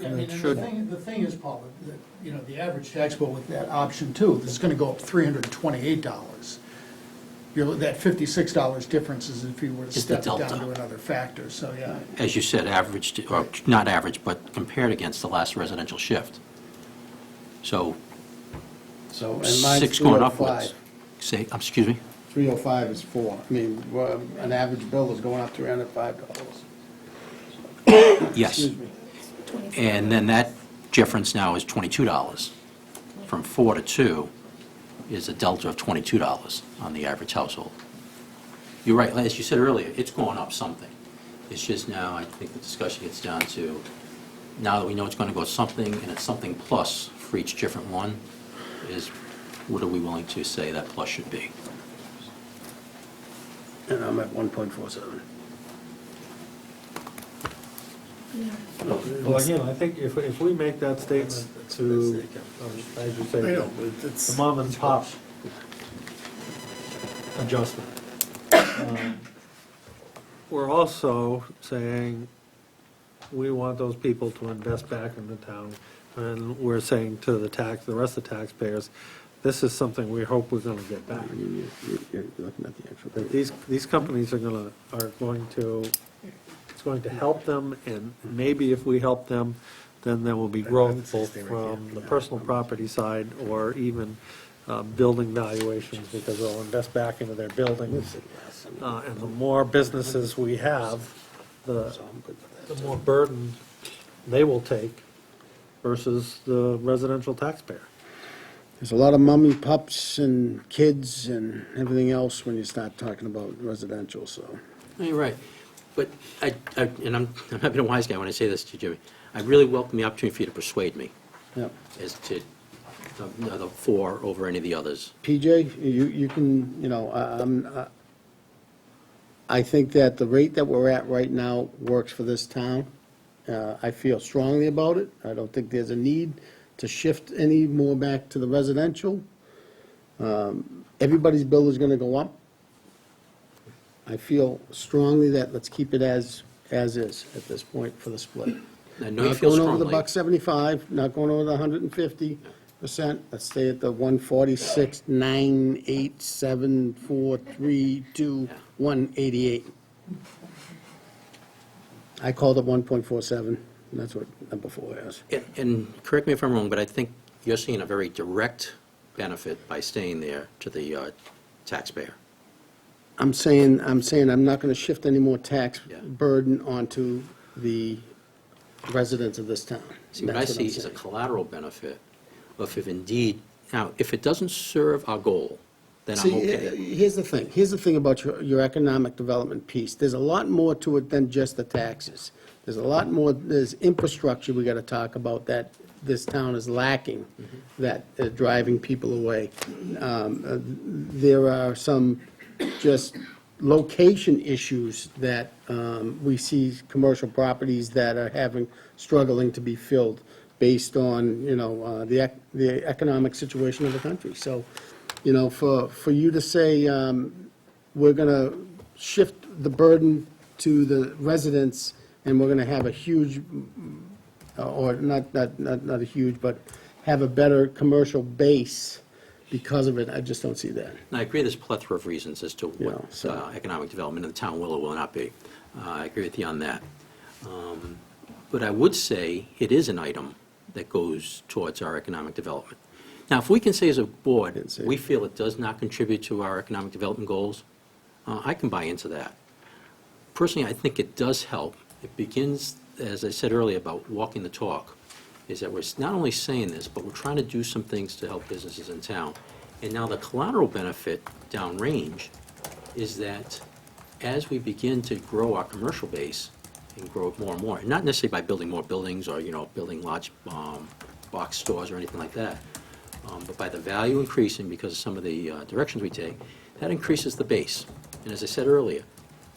I mean, and the thing is, Paul, that, the average tax bill with that option 2, this is going to go up $328. That $56 difference is if you were to Is the step it down delta. to another factor, so, yeah. As you said, averaged, or not average, but compared against the last residential shift. So So, and mine's 6 going 305. upwards. Say, excuse me? 305 is 4. I mean, an average bill is going up $305. Yes. Excuse me. And then that difference now is $22. From 4 to 2 is a delta of $22 on the average household. You're right, as you said earlier, it's going up something. It's just now, I think the discussion gets down to, now that we know it's going to go something, and it's something plus for each different one, is what are we willing to say that plus should be? And I'm at 1.47. Well, again, I think if we make that statement to, as you say, the mom and pop adjustment, we're also saying we want those people to invest back in the town, and we're saying to the rest of the taxpayers, this is something we hope we're gonna get back. You're looking at the actual. That these companies are going to, it's going to help them, and maybe if we help them, then there will be growth both from the personal property side or even building valuations, because they'll invest back into their buildings. And the more businesses we have, the more burden they will take versus the residential taxpayer. There's a lot of mummy pups and kids and everything else when you start talking about residential, so. No, you're right. But and I'm not being a wise guy when I say this to you, Jimmy. I really welcome the opportunity for you to persuade me Yeah. as to the 4 over any of the others. PJ, you can, I think that the rate that we're at right now works for this town. I feel strongly about it. I don't think there's a need to shift any more back to the residential. Everybody's bill is gonna go up. I feel strongly that let's keep it as is at this point for the split. I know you feel Not going over the strongly. $1.75, not going over the 150%. Let's stay at the 146, 9, 8, 7, 4, 3, 2, 188. I called it 1.47. That's what number 4 is. And correct me if I'm wrong, but I think you're seeing a very direct benefit by staying there to the taxpayer. I'm saying I'm not going to shift any more tax Yeah. burden onto the residents of this town. See, what I That's I'm see is a saying. collateral benefit of if indeed, now, if it doesn't serve our goal, then I'm See, okay. here's the thing. Here's the thing about your economic development piece. There's a lot more to it than just the taxes. There's a lot more, there's infrastructure we got to talk about that this town is lacking, that driving people away. There are some just location issues that we see commercial properties that are struggling to be filled based on, the economic situation of the country. So, for you to say, we're going to shift the burden to the residents and we're going to have a huge, or not a huge, but have a better commercial base because of it, I just don't see that. And I agree there's a plethora of reasons as to Yeah, what so- economic development in the town will or will not be. I agree with you on that. But I would say it is an item that goes towards our economic development. Now, if we can say as a board, Didn't say. we feel it does not contribute to our economic development goals, I can buy into that. Personally, I think it does help. It begins, as I said earlier, about walking the talk, is that we're not only saying this, but we're trying to do some things to help businesses in town. And now the collateral benefit downrange is that as we begin to grow our commercial base and grow it more and more, and not necessarily by building more buildings or, building large box stores or anything like that, but by the value increasing because of some of the directions we take, that increases the base. And as I said earlier,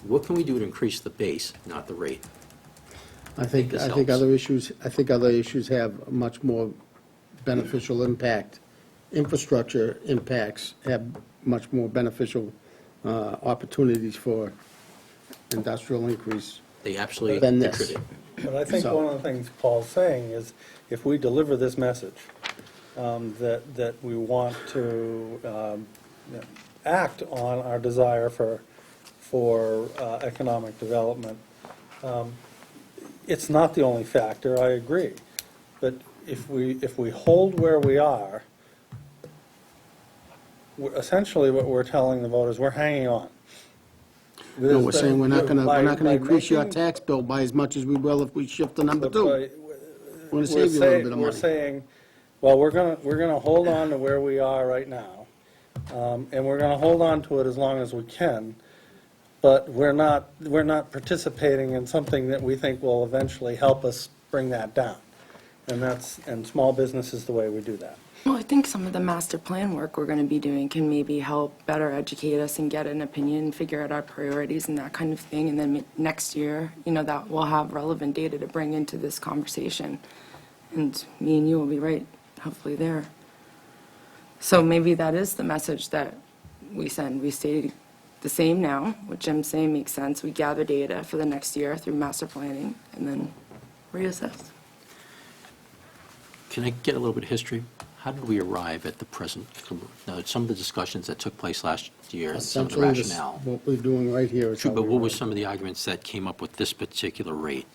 what can we do to increase the base, not the rate? I think this helps. other issues have much more beneficial impact. Infrastructure impacts have much more beneficial opportunities for industrial increase They absolutely than this. contribute. But I think So- one of the things Paul's saying is, if we deliver this message, that we want to act on our desire for economic development, it's not the only factor, I agree. But if we hold where we are, essentially what we're telling the voters, we're hanging on. No, we're saying we're not gonna By increase your making- tax bill by as much as we will if we shift to number but 2. by- We're gonna save you a little bit of We're money. saying, well, we're gonna hold on to where we are right now, and we're gonna hold on to it as long as we can, but we're not participating in something that we think will eventually help us bring that down. And small business is the way we do that. Well, I think some of the master plan work we're going to be doing can maybe help better educate us and get an opinion, figure out our priorities and that kind of thing. And then next year, that we'll have relevant data to bring into this conversation. And me and you will be right, hopefully there. So maybe that is the message that we send. We stay the same now. What Jim's saying makes sense. We gather data for the next year through master planning and then reassess. Can I get a little bit of history? How did we arrive at the present, now, some of the discussions that took place last year and some of the Essentially, rationale? what we're doing right here is True, how but we what were run it. some of the arguments that came up with this particular rate?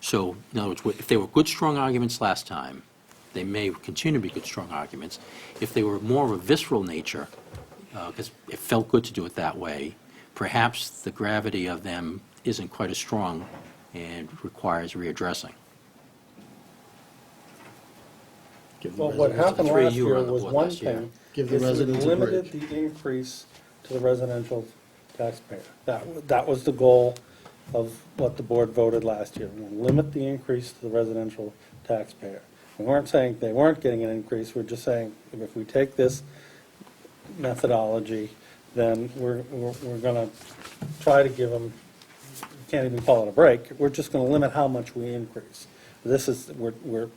So, in other words, if they were good, strong arguments last time, they may continue to be good, strong arguments. If they were more of a visceral nature, because it felt good to do it that way, perhaps the gravity of them isn't quite as strong and requires readdressing. Well, what happened Three of last you were year on the was board one last year. thing. Give the is we residents a break. limited the increase to the residential taxpayer. That was the goal of what the board voted last year. We'll limit the increase to the residential taxpayer. We weren't saying they weren't getting an increase, we're just saying if we take this methodology, then we're gonna try to give them, can't even call it a break, we're just gonna limit how much we increase. This is, we're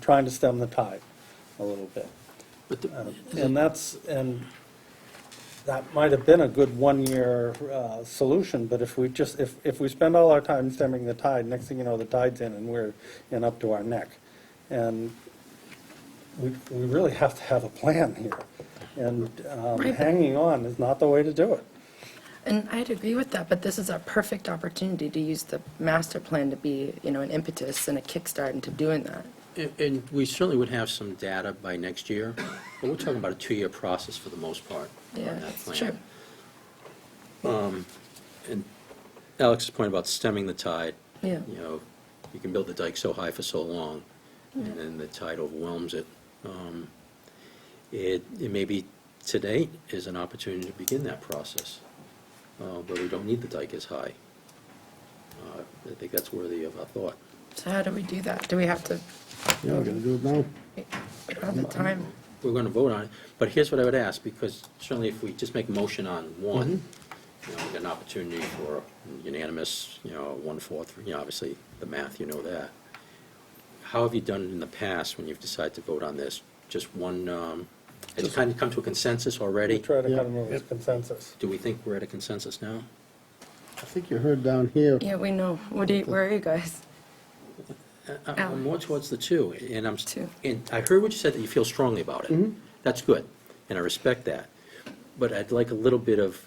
trying to stem the tide a little bit. But the- And that might have been a good one-year solution, but if we just, if we spend all our time stemming the tide, next thing you know, the tide's in and we're in up to our neck. And we really have to have a plan here. And Right. hanging on is not the way to do it. And I'd agree with that, but this is our perfect opportunity to use the master plan to be, an impetus and a kickstart into doing that. And we certainly would have some data by next year, but we're talking about a 2-year process for the most part. on Yeah, that that's plan. true. And Alex's point about stemming the tide, Yeah. You can build the dike so high for so long, and then the tide overwhelms it. It may be today is an opportunity to begin that process, where we don't need the dike as high. I think that's worthy of a thought. So how do we do that? Do we have to, Yeah, we're gonna do it now. we don't have the time? We're going to vote on it, but here's what I would ask, because certainly if we just make a motion on one, we get an opportunity for unanimous, 1/4, obviously the math, that. How have you done it in the past when you've decided to vote on this? Just one, has it kind of come to a consensus We already? try to kind of move with consensus. Do we think we're at a consensus now? I think you heard down here, Yeah, we know. Where are you guys? I'm more towards the two, and Two. and I heard what you said, that you feel strongly about it. That's good, and I respect that. But I'd like a little bit of,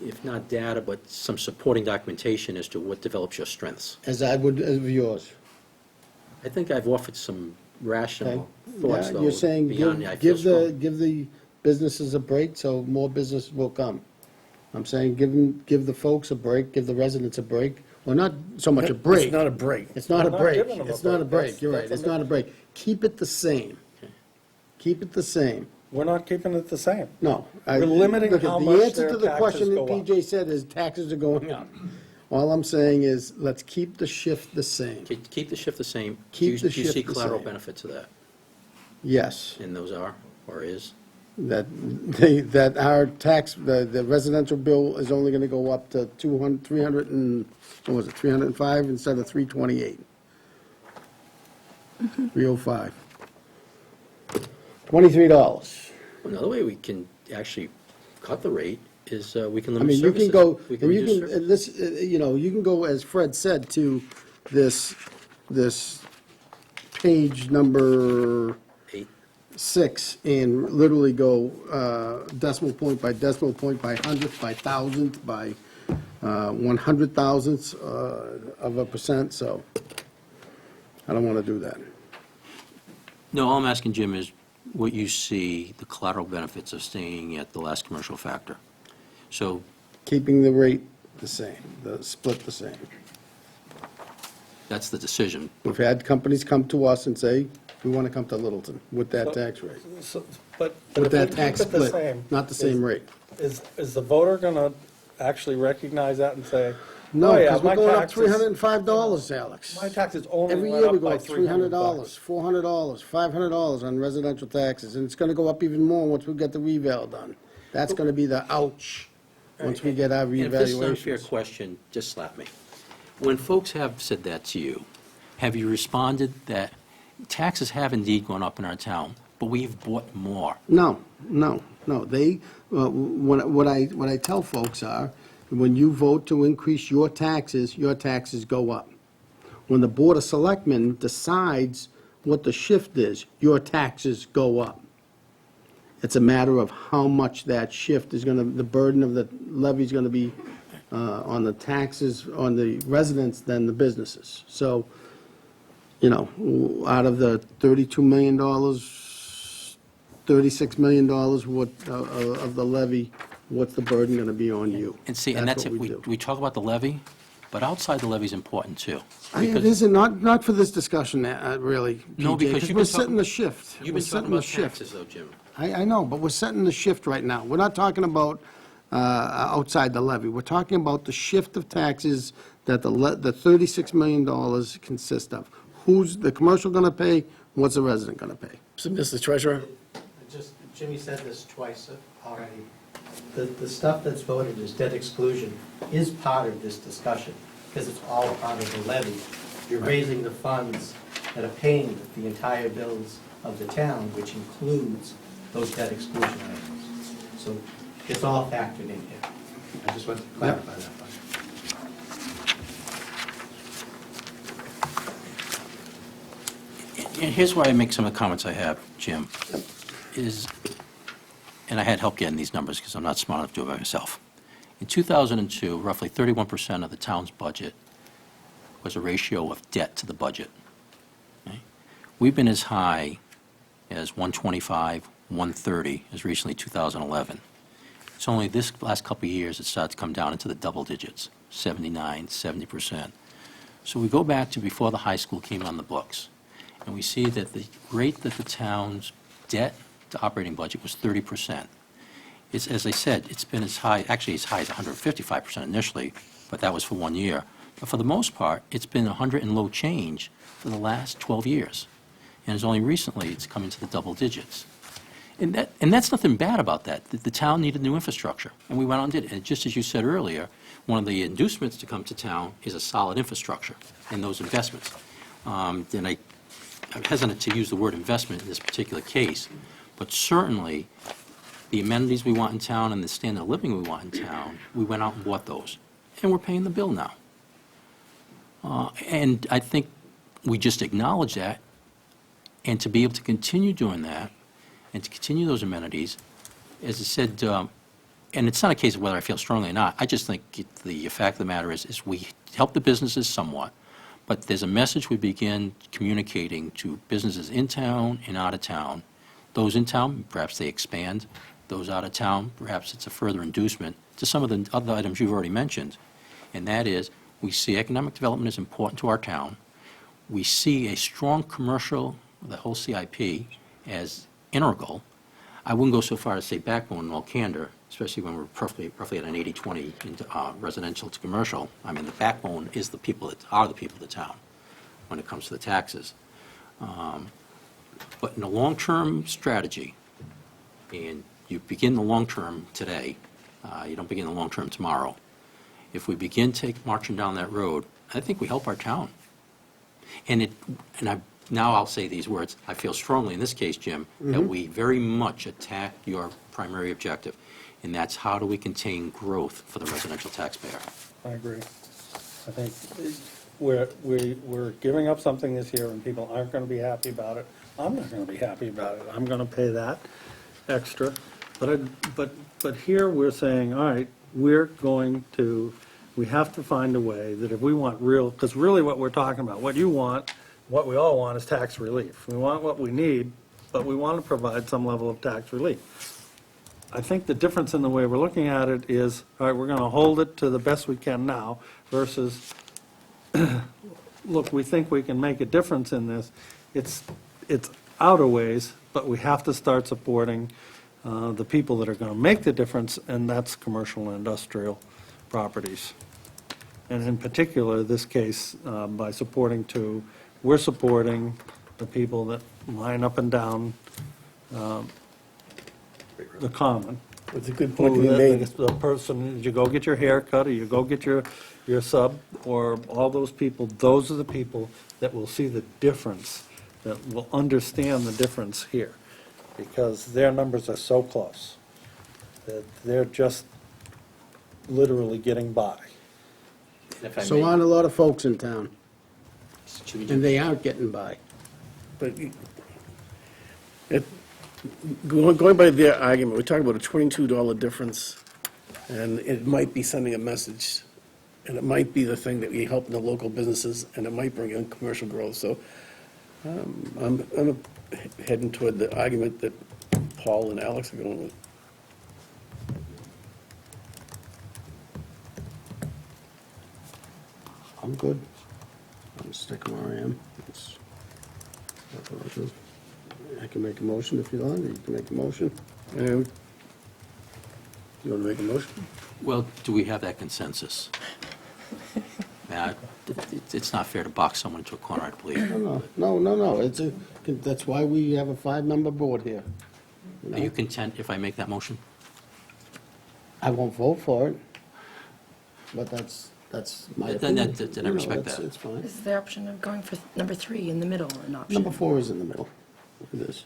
if not data, but some supporting documentation as to what develops your strengths. as I would of yours. I think I've offered some Okay? rational thoughts, Yeah, though, you're saying beyond the I feel give the, strong. give the businesses a break so more business will come. I'm saying give the folks a break, give the residents a break. Well, not so much a break. It's not a break. It's not a We're not break. giving them a It's not a break. break. You're right. That's It's not a break. Keep it the same. Keep it the same. We're not keeping it the same. No. We're limiting look, how the much answer their to the question taxes that go up. PJ said is taxes are going up. All I'm saying is, let's keep the shift the same. Keep the shift the same. Keep the Do you see shift the collateral same. benefit to that? Yes, And those are, or is? that our tax, the residential bill is only gonna go up to 300 and, what was it, 305 instead of 328. 305. $23. Another way we can actually cut the rate is we can I limit mean, you services. can go, We and you reduce can, services. you can go, as Fred said, to this page number 8. 6 and literally go decimal point by hundredth, by thousandth, by 100,000ths of a percent, so I don't want to do that. No, all I'm asking, Jim, is what you see, the collateral benefits of staying at the last commercial factor. So, Keeping the rate the same, the split the same. that's the decision. We've had companies come to us and say, we want to come to Littleton with that tax rate, But with if that we tax keep it the split, same, not the same rate. Is the voter gonna actually recognize that and say, No, oh yeah, because we're my going up taxes, $305, Alex. my taxes only Every went year we up go by up $300, $300. $400, $500 on residential taxes, and it's gonna go up even more once we get the reval done. That's gonna be the ouch, once we get our And if this is an unfair revaluations. question, just slap me. When folks have said that to you, have you responded that taxes have indeed gone up in our town, but we've bought more? No, they, what I tell folks are, when you vote to increase your taxes go up. When the Board of Selectmen decides what the shift is, your taxes go up. It's a matter of how much that shift is gonna, the burden of the levy is gonna be on the taxes, on the residents than the businesses. So, out of the $32 million, $36 million of the levy, what's the burden gonna be on you? And see, and that's it, what we do. talk about the levy, But outside the levy is important, too. It Because- isn't, not for this discussion, really, No, PJ, because you've we're been setting talking- the shift. You've We're been talking setting the about shift. taxes, though, Jim. I know, but we're setting the shift right now. We're not talking about outside the levy. We're talking about the shift of taxes that the $36 million consists of. Who's the commercial going to pay? What's the resident going to pay? So, Mr. Treasurer? Just, Jimmy said this twice already. The stuff that's voted as debt exclusion is part of this discussion, because it's all part of the levy. You're raising the funds that are paying the entire bills of the town, which includes those debt exclusion items. So it's all factored in here. I just want to clarify that part. And here's why I make some of the comments I have, Jim, is, and I had help getting these numbers because I'm not smart enough to do it by myself. In 2002, roughly 31% of the town's budget was a ratio of debt to the budget. Okay? We've been as high as 125, 130 as recently 2011. It's only this last couple of years it started to come down into the double digits, 79, 70%. So we go back to before the high school came on the books, and we see that the rate that the town's debt to operating budget was 30%. It's, as I said, it's been as high, actually as high as 155% initially, but that was for 1 year. But for the most part, it's been 100 and low change for the last 12 years. And it's only recently it's come into the double digits. And that's nothing bad about that. The town needed new infrastructure, and we went on and did it. And just as you said earlier, one of the inducements to come to town is a solid infrastructure and those investments. I'm hesitant to use the word investment in this particular case, but certainly the amenities we want in town and the standard of living we want in town, we went out and bought those, and we're paying the bill now. And I think we just acknowledge that, and to be able to continue doing that, and to continue those amenities, as I said, and it's not a case of whether I feel strongly or not, I just think the fact of the matter is we help the businesses somewhat, but there's a message we begin communicating to businesses in town and out of town. Those in town, perhaps they expand. Those out of town, perhaps it's a further inducement to some of the other items you've already mentioned, and that is we see economic development is important to our town. We see a strong commercial, the whole CIP, as integral. I wouldn't go so far as say backbone in all candor, especially when we're roughly at an 80-20 residential to commercial. I mean, the backbone is the people that are the people of the town when it comes to the taxes. But in a long-term strategy, and you begin the long-term today, you don't begin the long-term tomorrow. If we begin marching down that road, I think we help our town. Now I'll say these words. I feel strongly in this case, Jim, that we very much attack your primary objective, and that's how do we contain growth for the residential taxpayer. I agree. I think we're giving up something this year, and people aren't going to be happy about it. I'm not going to be happy about it. I'm going to pay that extra. But here we're saying, all right, we have to find a way that if we want real, because really what we're talking about, what you want, what we all want is tax relief. We want what we need, but we want to provide some level of tax relief. I think the difference in the way we're looking at it is, all right, we're going to hold it to the best we can now versus, look, we think we can make a difference in this. It's out of ways, but we have to start supporting the people that are going to make the difference, and that's commercial and industrial properties. And in particular, this case, by we're supporting the people that line up and down the common. It's a good point to be made. The person, you go get your hair cut, or you go get your sub, or all those people, those are the people that will see the difference, that will understand the difference here, because their numbers are so close, that they're just literally getting by. If I So may, aren't a lot of folks in town, Jimmy, and they aren't getting by. But going by their argument, we're talking about a $22 difference, and it might be sending a message, and it might be the thing that we help the local businesses, and it might bring in commercial growth. So I'm heading toward the argument that Paul and Alex are going with. I'm good. I'm sticking where I am. It's- that's what I'll do. I can make a motion if you want, or you can make a motion. And You want to make a motion? Well, do we have that consensus? It's not fair to box someone into a corner, I believe. No, that's why we have a 5-member board here. Are you content if I make that motion? I won't vote for it, but that's my Then- opinion. then I respect That's- that. It's fine. Is there option of going for number 3 in the middle, an option? Number 4 is in the middle. Look at this.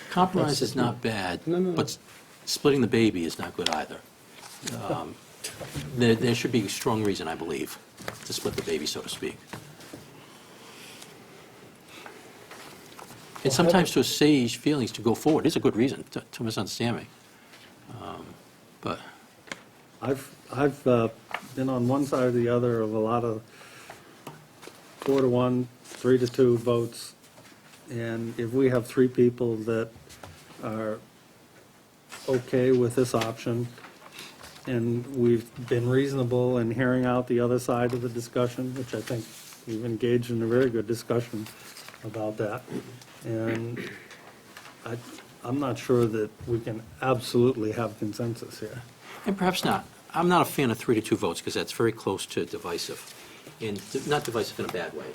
Compromise is not bad, No. but splitting the baby is not good either. There should be a strong reason, I believe, to split the baby, so to speak. And sometimes to assuage feelings to go forward is a good reason, to misunderstand me. But I've been on one side or the other of a lot of 4-1, 3-2 votes, and if we have 3 people that are okay with this option, and we've been reasonable in hearing out the other side of the discussion, which I think we've engaged in a very good discussion about that, and I'm not sure that we can absolutely have consensus here. And perhaps not. I'm not a fan of 3-2 votes, because that's very close to divisive, and not divisive in a bad way.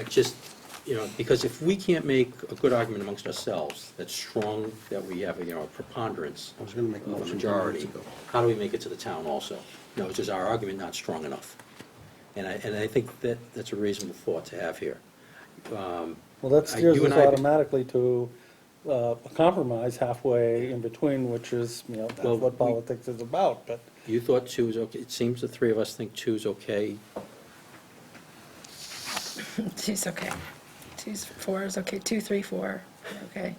Just, because if we can't make a good argument amongst ourselves that's strong, that we have, a preponderance I was gonna make a of a motion majority, 2 minutes ago. how do we make it to the town also? No, it's just our argument not strong enough. And I think that's a reasonable thought to have here. Well, that steers You us and I- automatically to a compromise halfway in between, which is, that's Well, what politics is about, but You thought 2 is okay. It seems the 3 of us think 2 is okay. 2's okay. 4 is okay. 2, 3, 4, okay.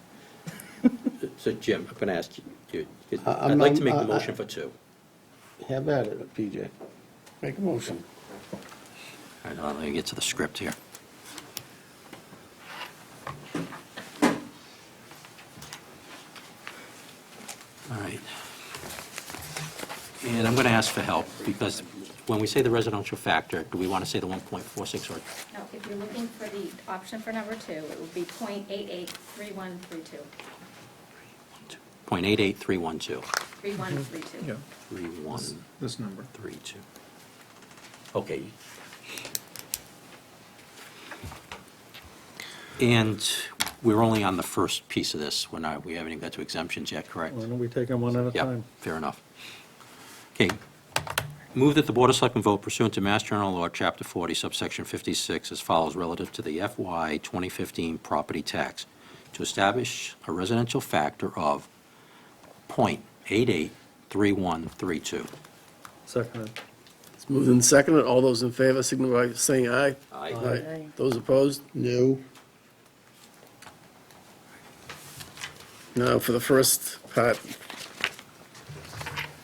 So Jim, I'm going to ask you, I'm I'd like not- to make the motion for 2. Have at it, PJ. Make a motion. All right, let me get to the script here. All right. And I'm going to ask for help, because when we say the residential factor, do we want to say the 1.46 or? No, if you're looking for the option for number 2, it would be .883132. 0.88312. 3132. Yeah, 3132. this number. Okay. And we're only on the first piece of this. We haven't even got to exemptions yet, correct? why don't we take them one at a Yeah, time? fair enough. Okay. Move that the Board of Selectmen vote pursuant to Mass General Law, Chapter 40, subsection 56, as follows relative to the FY 2015 property tax, to establish a residential factor of .883132. Second. It's moved and seconded. All those in favor signify by saying aye. Aye. Aye. Those opposed? No. Now, for the first part,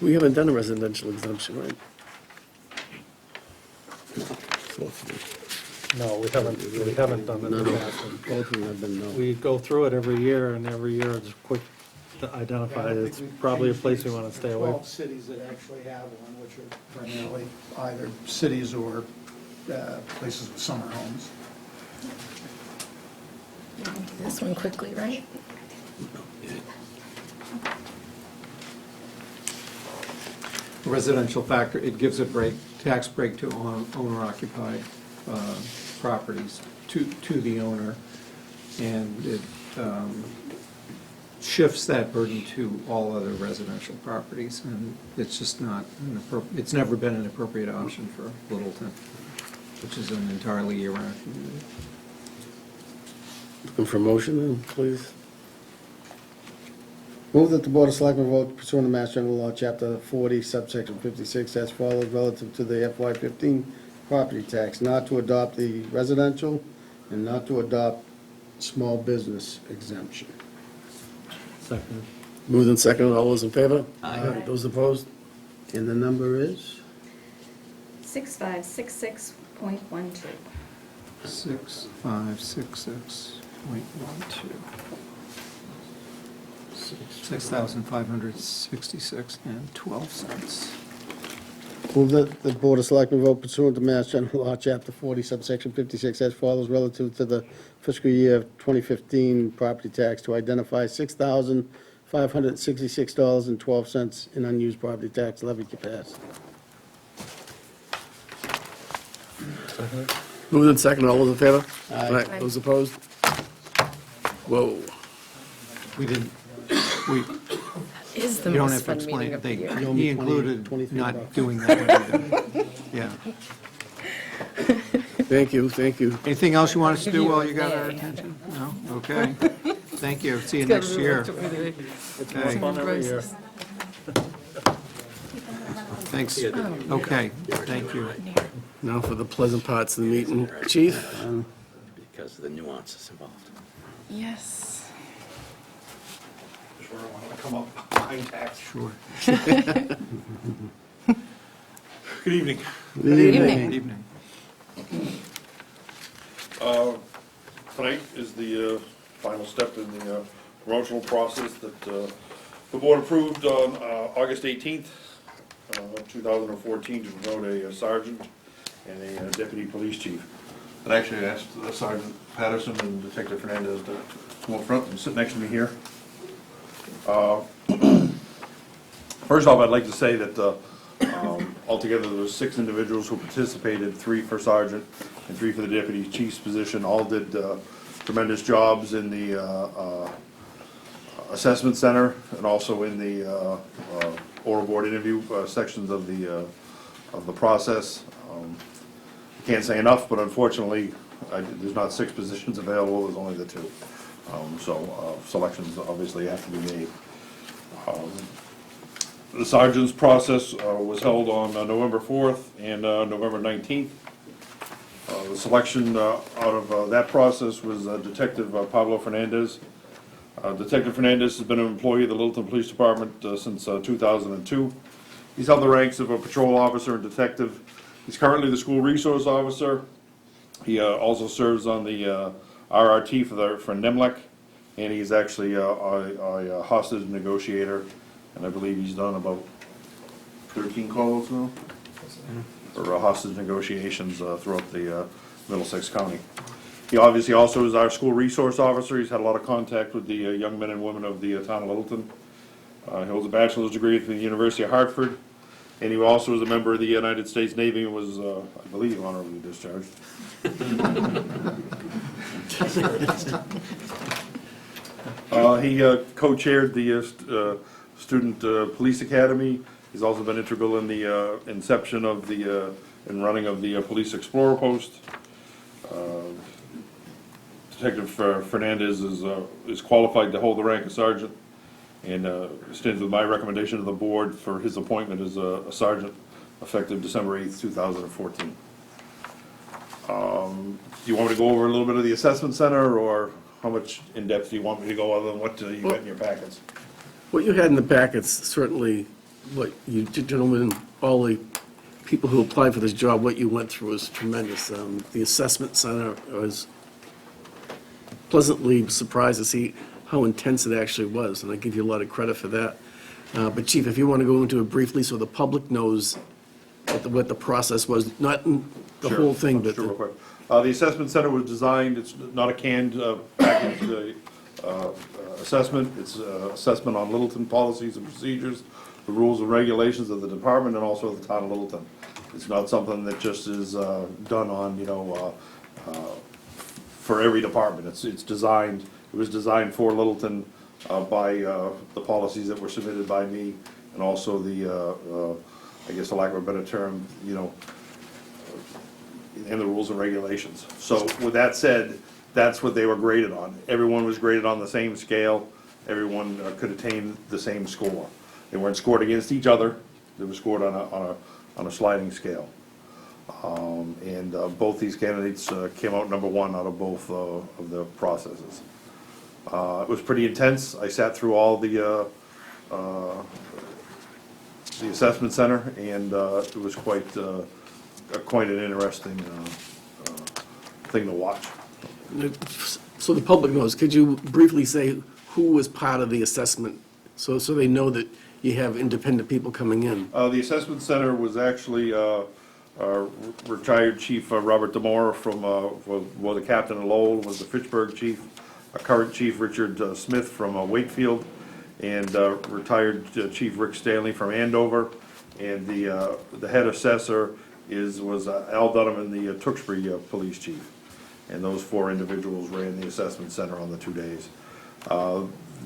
we haven't done a residential exemption, right? No, we haven't done it in the past. Both of them have been no. We go through it every year, and every year it's quick to identify it's probably a place we want to stay away. 12 cities that actually have one, which are primarily either cities or places with summer homes. We can do this one quickly, right? Residential factor, it gives a tax break to owner-occupied properties, to the owner, and it shifts that burden to all other residential properties, and it's just not, it's never been an appropriate option for Littleton, which is an entirely year-round community. Looking for a motion, then, please. Move that the Board of Selectmen vote pursuant to Mass General Law, Chapter 40, subsection 56, as follows relative to the FY 15 property tax, not to adopt the residential and not to adopt small business exemption. Second. Moved and seconded. All those in favor? Aye. Those opposed? And the number is? 6566.12. 6566.12. 6,566 and 12 cents. Move that the Board of Selectmen vote pursuant to Mass General Law, Chapter 40, subsection 56, as follows relative to the fiscal year 2015 property tax to identify $6,566.12 in unused property tax levy capacity. Moved and second, all those in favor? Aye. Those opposed? Whoa. We didn't, we, Is the you don't most have to fun explain. meeting of the They- year. owe me He included 23 not bucks. doing that one either. Yeah. Thank you, thank you. Anything else you want us to Give do you while a you got our day. attention? No? Okay. Thank you. See you next year. Okay. Thanks. Okay, thank you. Now for the pleasant parts of the meeting. Chief? Because of the nuances involved. Yes. Sure, I want to come up behind tax. Sure. Good evening. Good evening. Good evening. Tonight is the final step in the promotional process that the board approved on August 18th, 2014, to promote a sergeant and a deputy police chief. And actually asked Sergeant Patterson and Detective Fernandez to come up front and sit next to me here. First off, I'd like to say that altogether there were 6 individuals who participated, 3 for sergeant and 3 for the deputy chief's position. All did tremendous jobs in the assessment center and also in the oral board interview sections of the process. Can't say enough, but unfortunately, there's not 6 positions available, there's only the 2. So selections obviously have to be made. The sergeant's process was held on November 4th and November 19th. The selection out of that process was Detective Pablo Fernandez. Detective Fernandez has been an employee of the Littleton Police Department since 2002. He's held the ranks of a patrol officer and detective. He's currently the school resource officer. He also serves on the RRT for NEMLEC, and he's actually a hostage negotiator, and I believe he's done about 13 calls now for hostage negotiations throughout the Middlesex County. He obviously also is our school resource officer. He's had a lot of contact with the young men and women of the town of Littleton. He holds a bachelor's degree from the University of Hartford, and he also is a member of the United States Navy and was, I believe, honorably discharged. He co-chaired the Student Police Academy. He's also been integral in the inception of the, and running of the Police Explorer Post. Detective Fernandez is qualified to hold the rank of sergeant, and stands with my recommendation to the board for his appointment as a sergeant effective December 8th, 2014. Do you want me to go over a little bit of the assessment center, or how much in depth do you want me to go other than what you got in your packets? What you had in the packets, certainly, what you gentlemen, all the people who applied for this job, what you went through was tremendous. The assessment center, I was pleasantly surprised to see how intense it actually was, and I give you a lot of credit for that. But Chief, if you want to go into it briefly so the public knows what the process was, not in the Sure. whole thing, but Sure, real quick. The assessment center was designed, it's not a canned package assessment, it's assessment on Littleton policies and procedures, the rules and regulations of the department, and also the town of Littleton. It's not something that just is done on, for every department. It's designed, it was designed for Littleton by the policies that were submitted by me, and also the, I guess for lack of a better term, and the rules and regulations. So with that said, that's what they were graded on. Everyone was graded on the same scale. Everyone could attain the same score. They weren't scored against each other. They were scored on a sliding scale. And both these candidates came out number 1 out of both of the processes. It was pretty intense. I sat through all the assessment center, and it was quite an interesting thing to watch. so the public knows, could you briefly say who was part of the assessment? So they know that you have independent people coming in? The assessment center was actually retired Chief Robert Demore from, was the captain of Lowell, was the Fitchburg chief, current Chief Richard Smith from Wakefield, and retired Chief Rick Stanley from Andover, and the head assessor was Al Dunham and the Tewksbury police chief. And those 4 individuals ran the assessment center on the 2 days.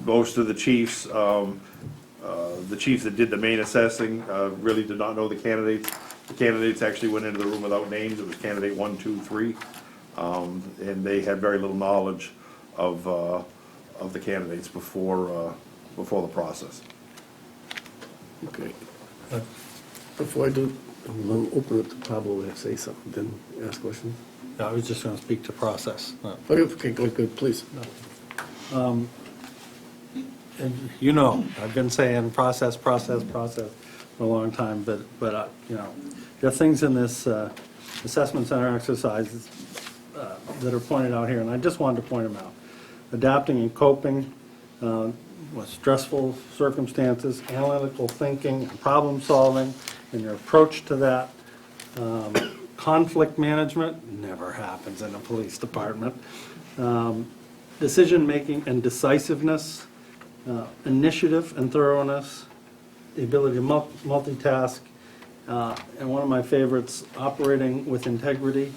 Most of the chiefs that did the main assessing really did not know the candidates. The candidates actually went into the room without names. It was candidate 1, 2, 3. And they had very little knowledge of the candidates before the process. Okay. Before I do, I'm going to open it to Pablo to say something, then ask questions. I was just going to speak to process. Okay, good, please. And you know, I've been saying process for a long time, but you know, there are things in this assessment center exercise that are pointed out here, and I just wanted to point them out. Adapting and coping with stressful circumstances, analytical thinking, problem solving, and your approach to that. Conflict management never happens in a police department. Decision-making and decisiveness, initiative and thoroughness, the ability to multitask, and one of my favorites, operating with integrity,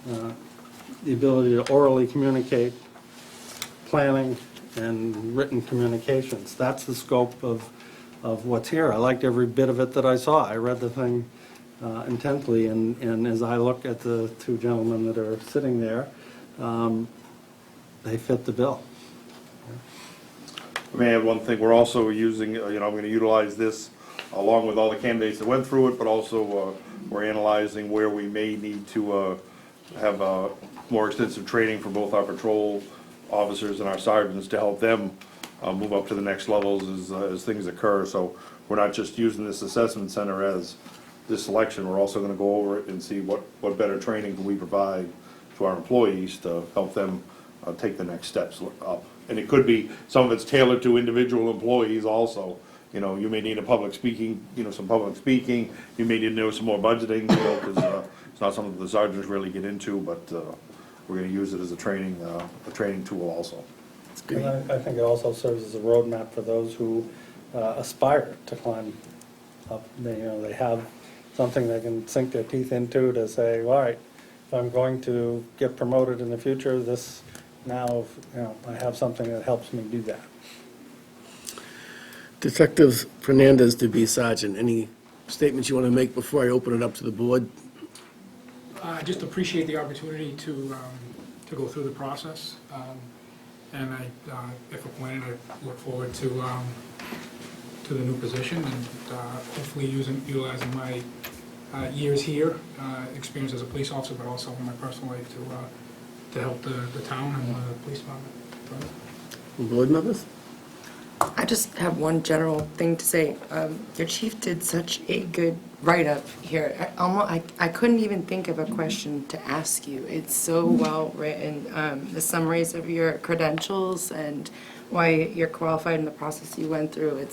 the ability to orally communicate, planning, and written communications. That's the scope of what's here. I liked every bit of it that I saw. I read the thing intently, and as I look at the 2 gentlemen that are sitting there, they fit the bill. I may add one thing, we're also using, I'm going to utilize this along with all the candidates that went through it, but also we're analyzing where we may need to have more extensive training for both our patrol officers and our sergeants to help them move up to the next levels as things occur. So we're not just using this assessment center as this selection, we're also going to go over it and see what better training can we provide to our employees to help them take the next steps up. And it could be, some of it's tailored to individual employees also. You know, you may need some public speaking, you may need to know some more budgeting, because it's not something the sergeants really get into, but we're gonna use it as a training tool also. And I think it also serves as a roadmap for those who aspire to climb up. They have something they can sink their teeth into to say, all right, if I'm going to get promoted in the future, I have something that helps me do that. Detective Fernandez to be sergeant. Any statements you want to make before I open it up to the board? I just appreciate the opportunity to go through the process. And if appointed, I look forward to the new position, and hopefully utilizing my years here, experience as a police officer, but also in my personal life to help the town and the police department. Board members? I just have one general thing to say. Your chief did such a good write-up here. I couldn't even think of a question to ask you. It's so well written. The summaries of your credentials and why you're qualified in the process you went through. I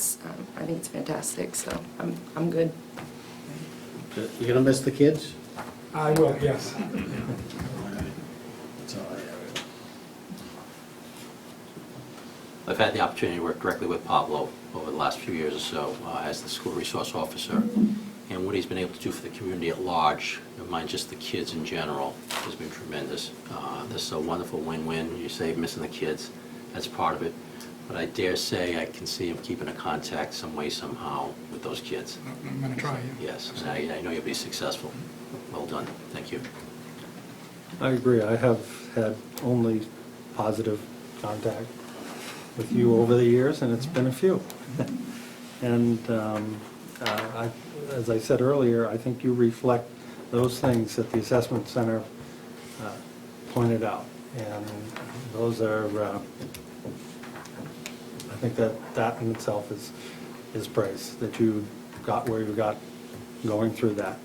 think it's fantastic. So I'm good. You gonna miss the kids? I will, yes. That's all I have. I've had the opportunity to work directly with Pablo over the last few years or so as the school resource officer. And what he's been able to do for the community at large, never mind just the kids in general, has been tremendous. This is a wonderful win-win. You say missing the kids, that's part of it. But I dare say I can see him keeping a contact some way, somehow with those kids. I'm going to try, yeah. Yes, and I know you'll be successful. Well done. Thank you. I agree. I have had only positive contact with you over the years, and it's been a few. And as I said earlier, I think you reflect those things that the assessment center pointed out. And those are, I think that in itself is praise, that you got where you got going through that.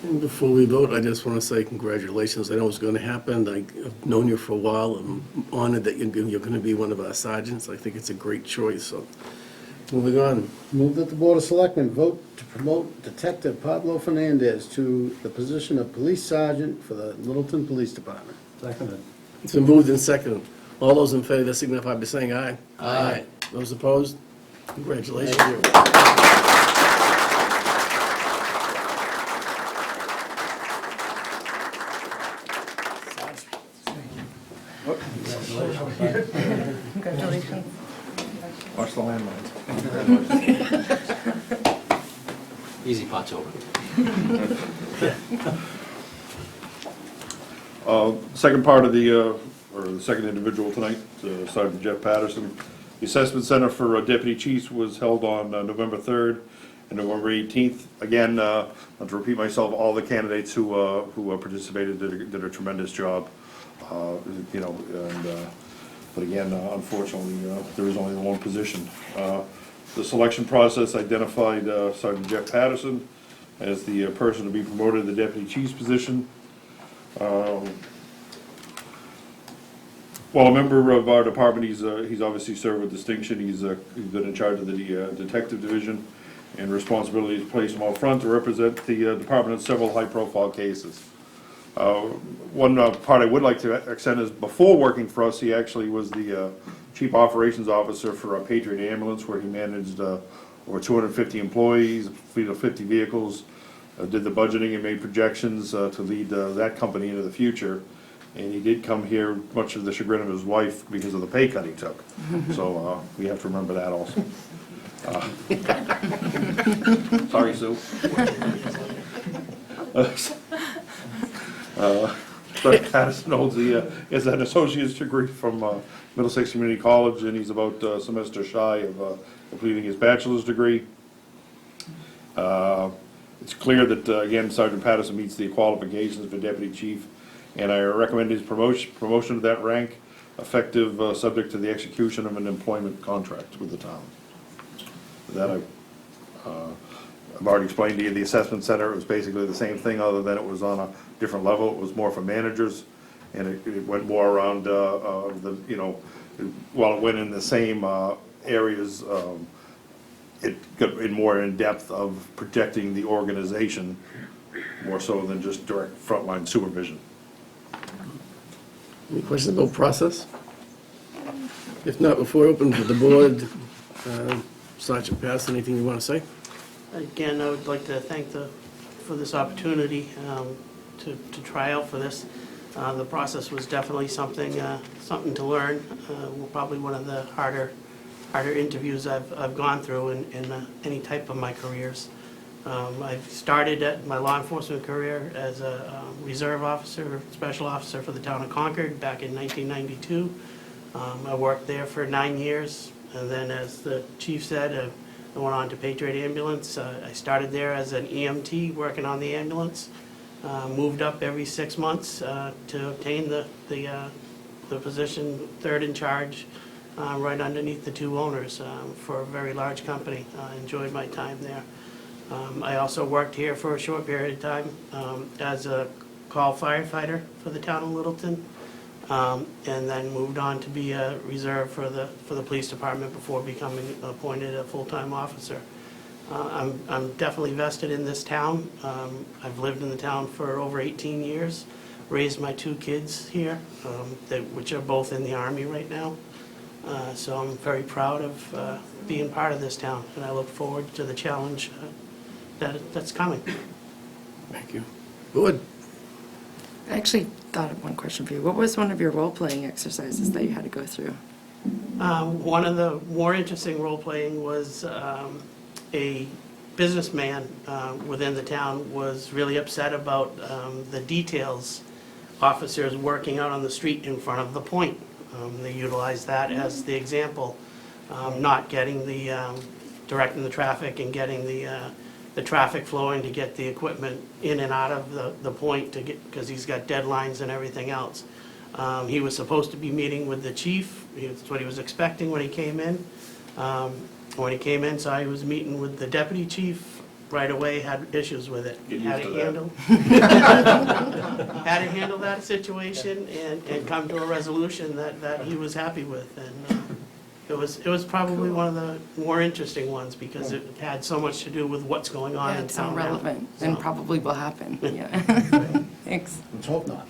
And before we vote, I just want to say congratulations. I know it's going to happen. I've known you for a while. I'm honored that you're going to be one of our sergeants. I think it's a great choice, so. Moving on. Move that the Board of Selectmen vote to promote Detective Pablo Fernandez to the position of Police Sergeant for the Littleton Police Department. Seconded. It's been moved and seconded. All those in favor signify by saying aye. Aye. Those opposed? Congratulations. Congratulations. Watch the landmines. Easy pot's over. Second part of the second individual tonight, Sergeant Jeff Patterson. The assessment center for deputy chiefs was held on November 3rd and November 18th. Again, not to repeat myself, all the candidates who participated did a tremendous job. But again, unfortunately, there is only the one position. The selection process identified Sergeant Jeff Patterson as the person to be promoted to the deputy chief's position. While a member of our department, he's obviously served with distinction. He's been in charge of the detective division, and responsibilities placed him out front to represent the department in several high-profile cases. One part I would like to extend is, before working for us, he actually was the Chief Operations Officer for Patriot Ambulance, where he managed over 250 employees, a fleet of 50 vehicles, did the budgeting and made projections to lead that company into the future. And he did come here, much to the chagrin of his wife, because of the pay cut he took. So we have to remember that also. Sorry, Sue. Dr. Patterson holds has an associate's degree from Middlesex Community College, and he's about a semester shy of completing his bachelor's degree. It's clear that, again, Sergeant Patterson meets the qualifications for deputy chief, and I recommend his promotion to that rank, effective subject to the execution of an employment contract with the town. That I've already explained to you, the assessment center, it was basically the same thing, other than it was on a different level. It was more for managers, and it went more around while it went in the same areas, it got more in depth of protecting the organization, more so than just direct frontline supervision. Any questions about process? If not, before I open to the board, Sergeant Patterson, anything you want to say? Again, I would like to thank for this opportunity to try out for this. The process was definitely something to learn. Probably one of the harder interviews I've gone through in any type of my careers. I started at my law enforcement career as a reserve officer, special officer for the town of Concord back in 1992. I worked there for 9 years, and then, as the chief said, I went on to Patriot Ambulance. I started there as an EMT working on the ambulance. Moved up every 6 months to obtain the position third in charge, right underneath the two owners for a very large company. I enjoyed my time there. I also worked here for a short period of time as a call firefighter for the town of Littleton, and then moved on to be a reserve for the police department before becoming appointed a full-time officer. I'm definitely vested in this town. I've lived in the town for over 18 years, raised my 2 kids here, which are both in the Army right now. So I'm very proud of being part of this town, and I look forward to the challenge that's coming. Thank you. Good. I actually thought of one question for you. What was one of your role-playing exercises that you had to go through? One of the more interesting role-playing was a businessman within the town was really upset about the details officers working out on the street in front of the point. They utilized that as the example, not getting directing the traffic and getting the traffic flowing to get the equipment in and out of the point because he's got deadlines and everything else. He was supposed to be meeting with the chief. That's what he was expecting when he came in. When he came in, so he was meeting with the deputy chief, right away had issues with it. Get Had used to to that. handle, had to handle that situation and come to a resolution that he was happy with. And it was probably one of the more interesting ones because it had so much to do with what's going on Yeah, in it's so town now. relevant and So- probably will happen, yeah. Thanks. Let's hope not.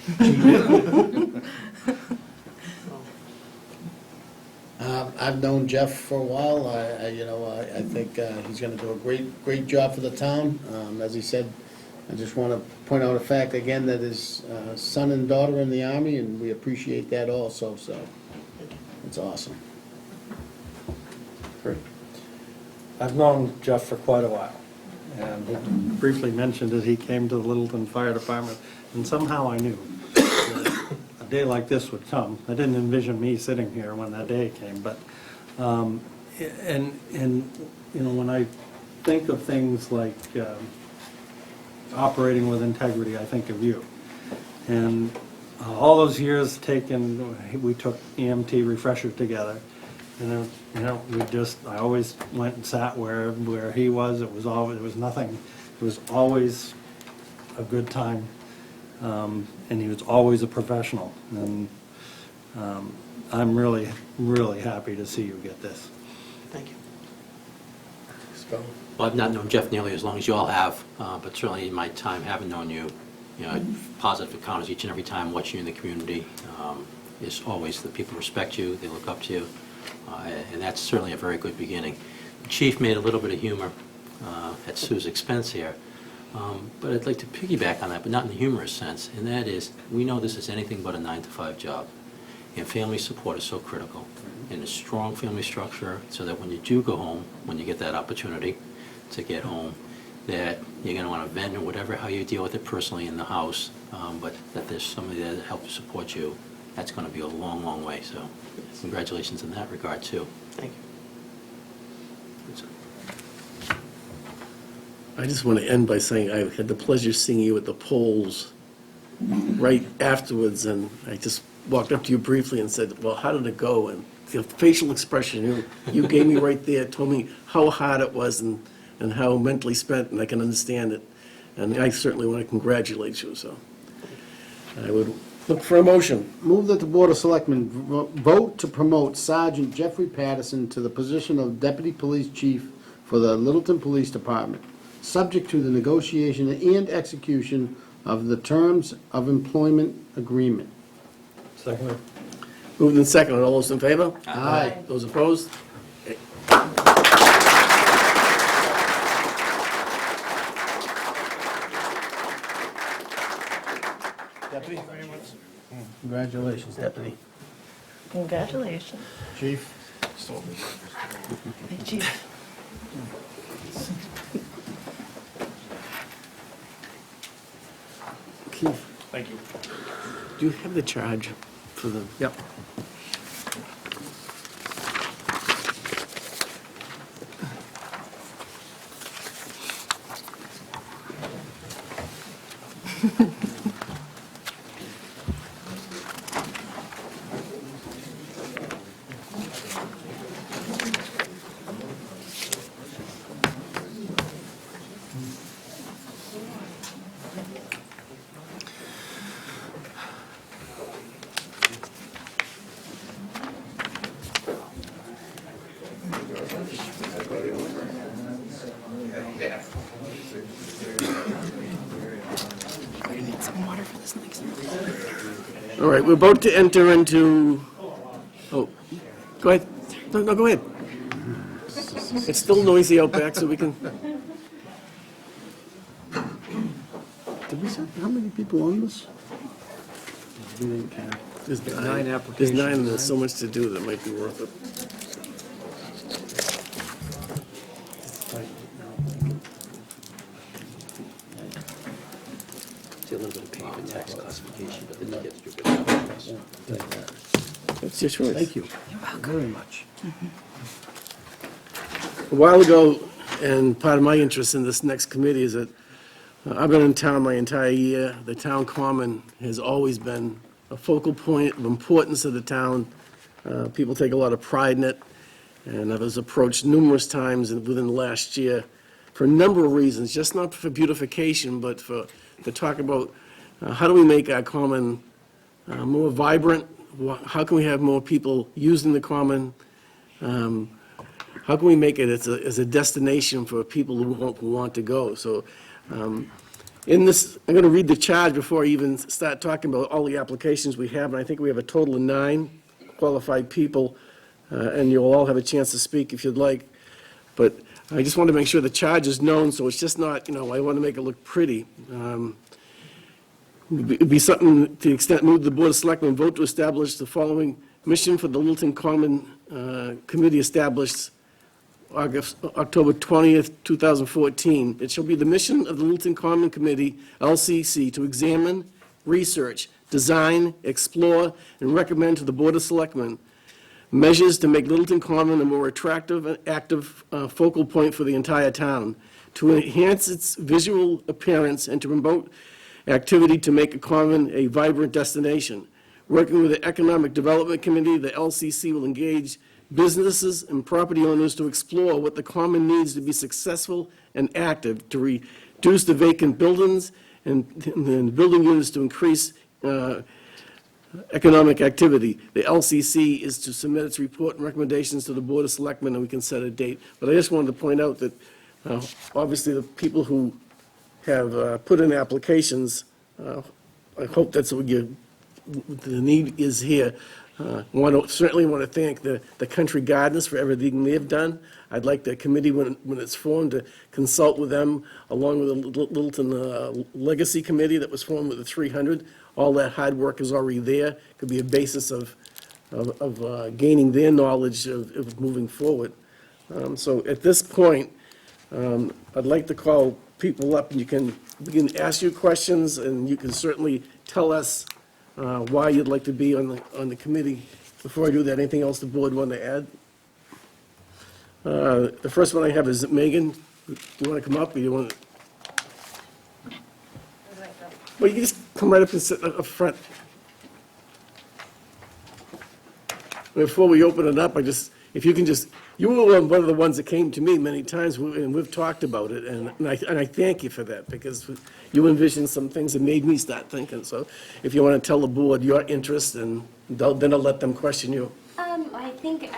I've known Jeff for a while. I think he's going to do a great job for the town. As he said, I just want to point out a fact again that his son and daughter are in the Army, and we appreciate that also, so it's awesome. Great. I've known Jeff for quite a while, and he briefly mentioned that he came to the Littleton Fire Department, and somehow I knew that a day like this would come. I didn't envision me sitting here when that day came, but, when I think of things like operating with integrity, I think of you. And all those years taken, we took EMT refreshers together. And I always went and sat where he was. It was nothing. It was always a good time, and he was always a professional. And I'm really, really happy to see you get this. Thank you. Well, I've not known Jeff nearly as long as you all have, but certainly in my time having known you, positive encounters each and every time watching you in the community. Is always that people respect you, they look up to you, and that's certainly a very good beginning. The chief made a little bit of humor at Sue's expense here, but I'd like to piggyback on that, but not in the humorous sense, and that is, we know this is anything but a 9-to-5 job, and family support is so critical, and a strong family structure so that when you do go home, when you get that opportunity to get home, that you're going to want to vent or whatever, how you deal with it personally in the house, but that there's somebody there to help support you. That's going to be a long, long way, so congratulations in that regard, too. Thank you. I just want to end by saying I had the pleasure of seeing you at the polls right afterwards, and I just walked up to you briefly and said, well, how did it go? And the facial expression you gave me right there told me how hard it was and how mentally spent, and I can understand it. And I certainly want to congratulate you, so I would look for a motion. Move that the Board of Selectmen vote to promote Sergeant Jeffrey Patterson to the position of Deputy Police Chief for the Littleton Police Department, subject to the negotiation and execution of the terms of employment agreement. Second. Moved and seconded. All those in favor? Aye. Those opposed? Okay. Deputy? Congratulations, Deputy. Congratulations. Chief? Hey, Chief. Keith, Thank you. do you have the charge for the? Yep. We're gonna need some water for this next one. All right, we're about to enter into, oh, go ahead. No, go ahead. It's still noisy out back, so we can, Did we say how many people on this? We didn't count. there's Nine nine. There's applications, nine, and there's right? so much to do that might be worth it. See a little bit of paying for tax classification, but then you get your It's your choice. Thank you very much. A while ago, and part of my interest in this next committee is that I've been in town my entire year. The town common has always been a focal point of importance of the town. People take a lot of pride in it, and I was approached numerous times within the last year for a number of reasons, just not for beautification, but to talk about how do we make our common more vibrant? How can we have more people using the common? How can we make it as a destination for people who want to go? So in this, I'm going to read the charge before I even start talking about all the applications we have, and I think we have a total of 9 qualified people, and you'll all have a chance to speak if you'd like. But I just want to make sure the charge is known, so it's just not, I want to make it look pretty. It'd be something to the extent move the Board of Selectmen vote to establish the following mission for the Littleton Common Committee established October 20th, 2014. It shall be the mission of the Littleton Common Committee, LCC, to examine, research, design, explore, and recommend to the Board of Selectmen measures to make Littleton Common a more attractive and active focal point for the entire town, to enhance its visual appearance and to promote activity to make a common a vibrant destination. Working with the Economic Development Committee, the LCC will engage businesses and property owners to explore what the common needs to be successful and active, to reduce the vacant buildings and building units to increase economic activity. The LCC is to submit its report and recommendations to the Board of Selectmen, and we can set a date. But I just wanted to point out that, obviously, the people who have put in applications, I hope that's what the need is here. Certainly want to thank the Country Gardens for everything they've done. I'd like the committee, when it's formed, to consult with them, along with the Littleton Legacy Committee that was formed with the 300. All that hard work is already there. Could be a basis of gaining their knowledge of moving forward. So at this point, I'd like to call people up, and we can ask you questions, and you can certainly tell us why you'd like to be on the committee. Before I do that, anything else the board want to add? The first one I have is Megan. Do you want to come up, or you want to? Well, you can just come right up and sit up front. Before we open it up, if you can just, you were one of the ones that came to me many times, and we've talked about it, and I thank you for that, because you envisioned some things that made me start thinking. So if you want to tell the board your interest, and then I'll let them question you. I think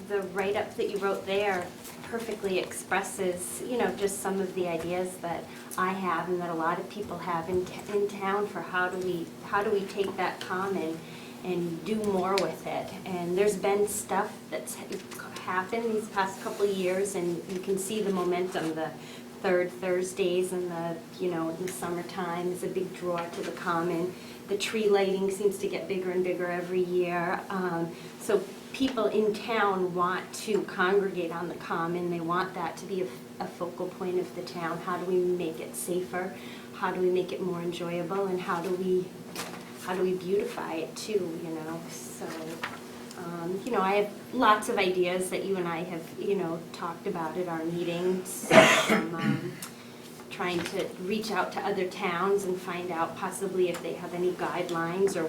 the write-up that you wrote there perfectly expresses, just some of the ideas that I have and that a lot of people have in town for how do we take that common and do more with it. And there's been stuff that's happened these past couple of years, and you can see the momentum. The third Thursdays in the summertime is a big draw to the common. The tree lighting seems to get bigger and bigger every year. So people in town want to congregate on the common. They want that to be a focal point of the town. How do we make it safer? How do we make it more enjoyable? And how do we beautify it too, So, I have lots of ideas that you and I have, talked about at our meetings. Trying to reach out to other towns and find out possibly if they have any guidelines or,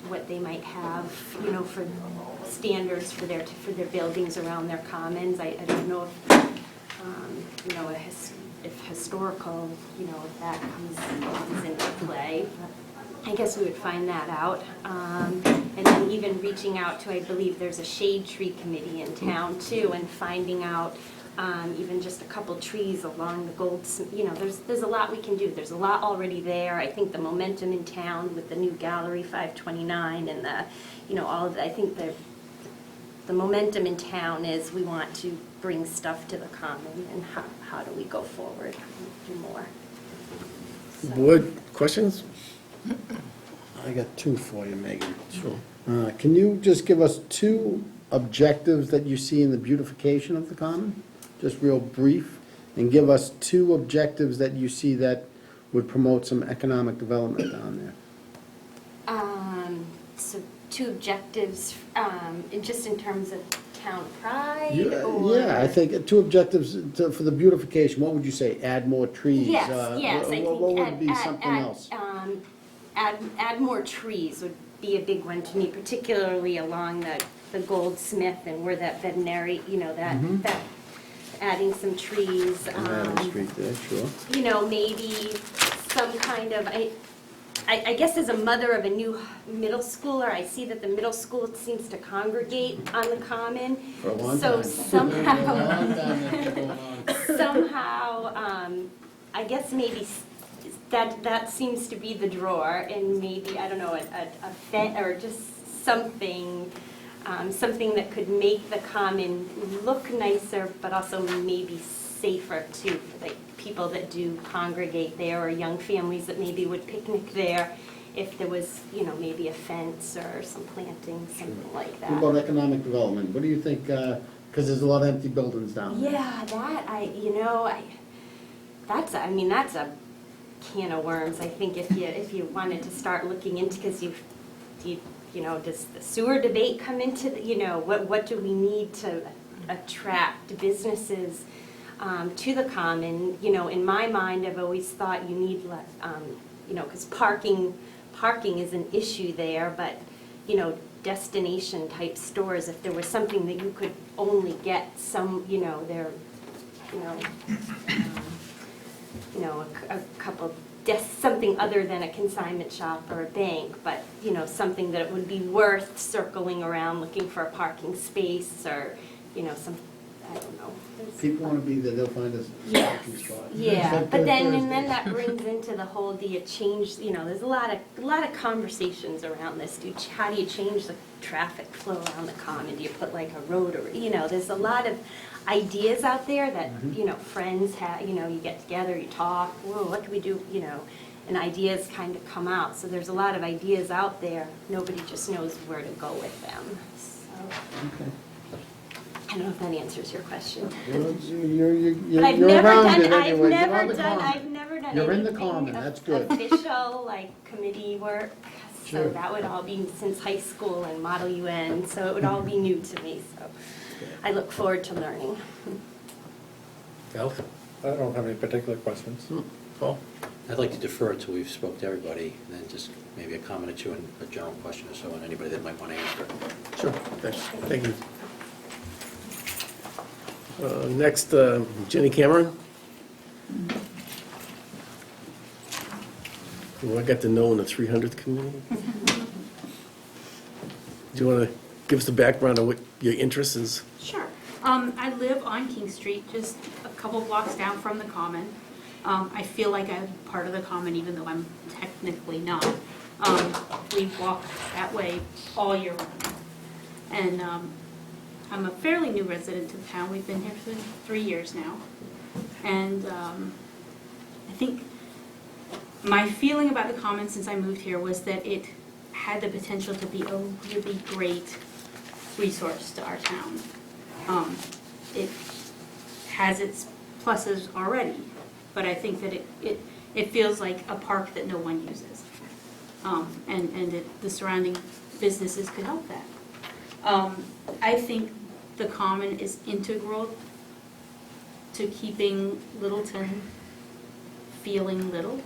what they might have, for standards for their buildings around their commons. I don't know if historical, if that comes into play. I guess we would find that out. And then even reaching out to, I believe there's a shade tree committee in town too, and finding out even just a couple trees along the there's a lot we can do. There's a lot already there. I think the momentum in town with the new Gallery 529 and all of that, I think the momentum in town is we want to bring stuff to the common, and how do we go forward and do more. Board questions? I got 2 for you, Megan. Sure. Can you just give us 2 objectives that you see in the beautification of the common? Just real brief, and give us 2 objectives that you see that would promote some economic development down there. So 2 objectives, just in terms of town pride? Yeah, I think 2 objectives for the beautification. What would you say? Add more trees? Yes, I think what would be something else? Add more trees would be a big one to me, particularly along the Goldsmith and where that veterinary, that adding some trees. Madam Street there, sure. You know, maybe some kind of, I guess as a mother of a new middle schooler, I see that the middle school seems to congregate on the common. For a long So time. somehow, I guess maybe that seems to be the drawer, and maybe, I don't know, a fence, or just something, something that could make the common look nicer, but also maybe safer too, for like people that do congregate there, or young families that maybe would picnic there, if there was, you know, maybe a fence or some planting, something like What that. about economic development? What do you think, because there's a lot of empty buildings down there. Yeah, that's a can of worms, I think, if you wanted to start looking into, because does the sewer debate come into, what do we need to attract businesses to the common? In my mind, I've always thought you need, because parking is an issue there, but, destination type stores, if there was something that you could only get some, a couple, something other than a consignment shop or a bank, but, something that it would be worth circling around looking for a parking space, or, some, I don't know. People want to be there, they'll find us a parking spot. Yeah, but then, and then Thursdays. that brings into the whole, do you change, there's a lot of conversations around this. How do you change the traffic flow around the common? Do you put like a road, or, there's a lot of ideas out there that, friends have, you get together, you talk, whoa, what can we do, and ideas kind of come out. So there's a lot of ideas out there. Nobody just knows where to go with them. So. Okay. I don't know if that answers your question. You're But I've you're never around done, it anyway. You're on the common. I've never done You're in the anything common, that's good. official, like committee work. Sure. So that would all be since high school and Model UN, so it would all be new to me, so I look forward to learning. Al? I don't have any particular questions. Paul? I'd like to defer until we've spoke to everybody, and then just maybe a comment or two and a general question or so, and anybody that might want to answer. Sure, thanks. Thank you. Next, Jenny Cameron. Who I got to know in the 300th community. Do you want to give us the background of what your interest is? Sure. I live on King Street, just a couple blocks down from the Common. I feel like I'm part of the Common, even though I'm technically not. We walk that way all year round. And I'm a fairly new resident of town. We've been here for 3 years now. And I think my feeling about the Common since I moved here was that it had the potential to be a really great resource to our town. It has its pluses already, but I think that it feels like a park that no one uses. And the surrounding businesses could help that. I think the Common is integral to keeping Littleton feeling little.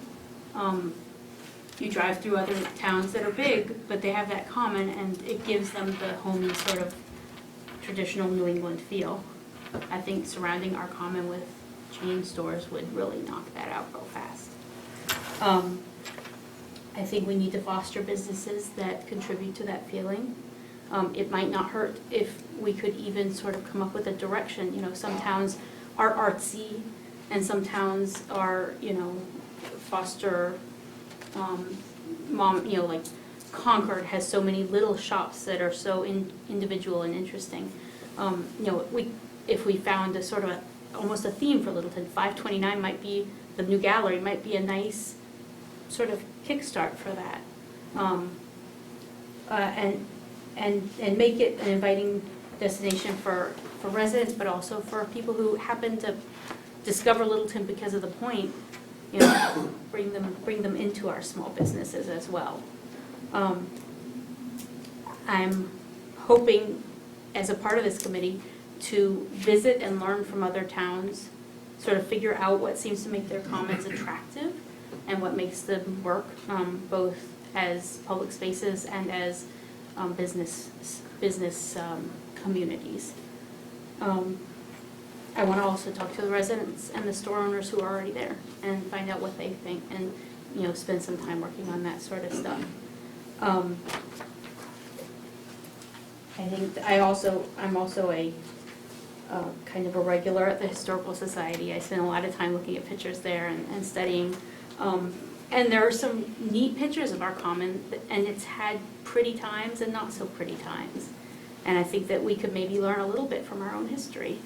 You drive through other towns that are big, but they have that Common, and it gives them the homey sort of traditional New England feel. I think surrounding our Common with chain stores would really knock that out real fast. I think we need to foster businesses that contribute to that feeling. It might not hurt if we could even sort of come up with a direction. Some towns are artsy, and some towns are, foster like Concord has so many little shops that are so individual and interesting. If we found a sort of almost a theme for Littleton, 529 might be, the new gallery might be a nice sort of kickstart for that. And make it an inviting destination for residents, but also for people who happen to discover Littleton because of the Point. Bring them into our small businesses as well. I'm hoping, as a part of this committee, to visit and learn from other towns, sort of figure out what seems to make their commons attractive and what makes them work, both as public spaces and as business communities. I want to also talk to the residents and the store owners who are already there and find out what they think and, spend some time working on that sort of stuff. I think I'm also a kind of a regular at the Historical Society. I spend a lot of time looking at pictures there and studying. And there are some neat pictures of our common, and it's had pretty times and not so pretty times. And I think that we could maybe learn a little bit from our own history.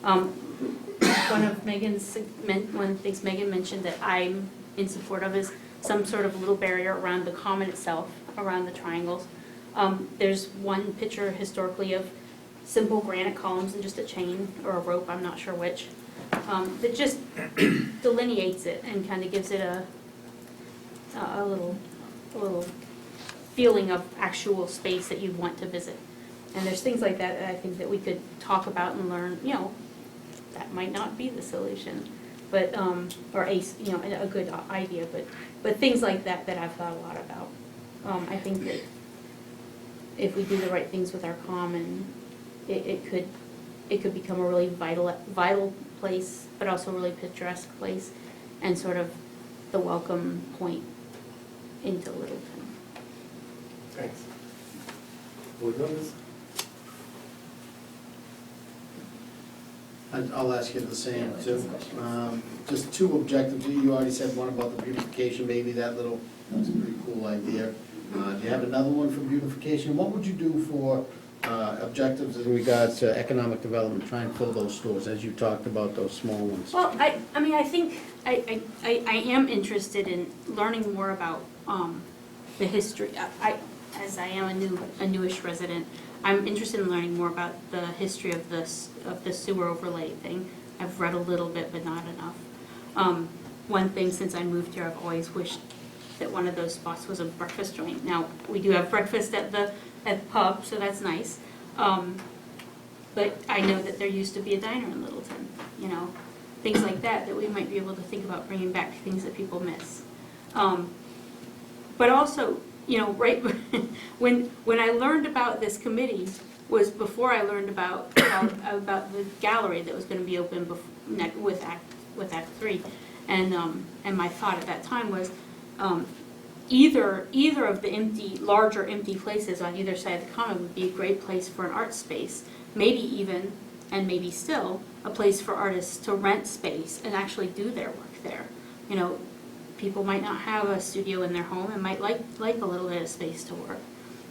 One of the things Megan mentioned that I'm in support of is some sort of little barrier around the common itself, around the triangles. There's one picture historically of simple granite columns and just a chain or a rope, I'm not sure which, that just delineates it and kind of gives it a little feeling of actual space that you'd want to visit. And there's things like that I think that we could talk about and learn, that might not be the solution, but, or a good idea, but things like that I've thought a lot about. I think that if we do the right things with our common, it could become a really vital place, but also a really picturesque place, and sort of the welcome point into Littleton. Thanks. Board members? I'll ask you the same, too. Just two objectives. You already said one about the beautification, maybe that's a pretty cool idea. Do you have another one for beautification? What would you do for objectives in regards to economic development, try and fill those stores, as you talked about those small ones? Well, I think I am interested in learning more about the history. As I am a newish resident, I'm interested in learning more about the history of the sewer overlay thing. I've read a little bit, but not enough. One thing since I moved here, I've always wished that one of those spots was a breakfast joint. Now, we do have breakfast at the pub, so that's nice. But I know that there used to be a diner in Littleton, things like that we might be able to think about bringing back, things that people miss. But also, right when I learned about this committee was before I learned about the gallery that was going to be open with Act 3, and my thought at that time was either of the larger empty places on either side of the common would be a great place for an art space, maybe even and maybe still a place for artists to rent space and actually do their work there. People might not have a studio in their home and might like a little bit of space to work.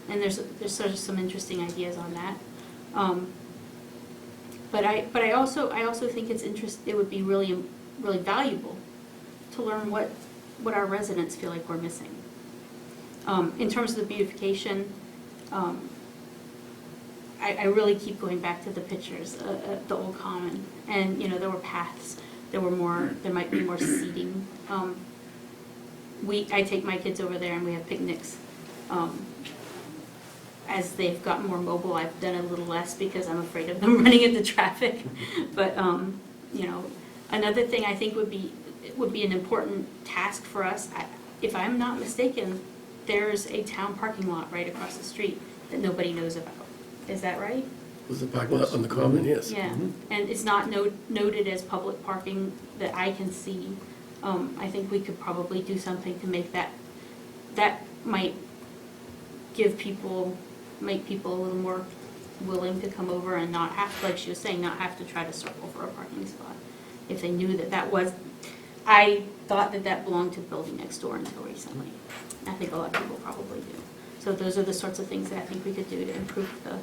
And there's sort of some interesting ideas on that. But I also think it would be really valuable to learn what our residents feel like we're missing. In terms of the beautification, I really keep going back to the pictures, the old common, and there were paths, there might be more seating. I take my kids over there and we have picnics. As they've gotten more mobile, I've done a little less because I'm afraid of them running into traffic. But another thing I think would be an important task for us. If I'm not mistaken, there's a town parking lot right across the street that nobody knows about. Is that right? Was the parking lot on the common? Yes. Yeah, and it's not noted as public parking that I can see. I think we could probably do something to make that might make people a little more willing to come over and not have to, like she was saying, not have to try to circle for a parking spot. If they knew that was, I thought that belonged to the building next door until recently. I think a lot of people probably do. So those are the sorts of things that I think we could do to improve the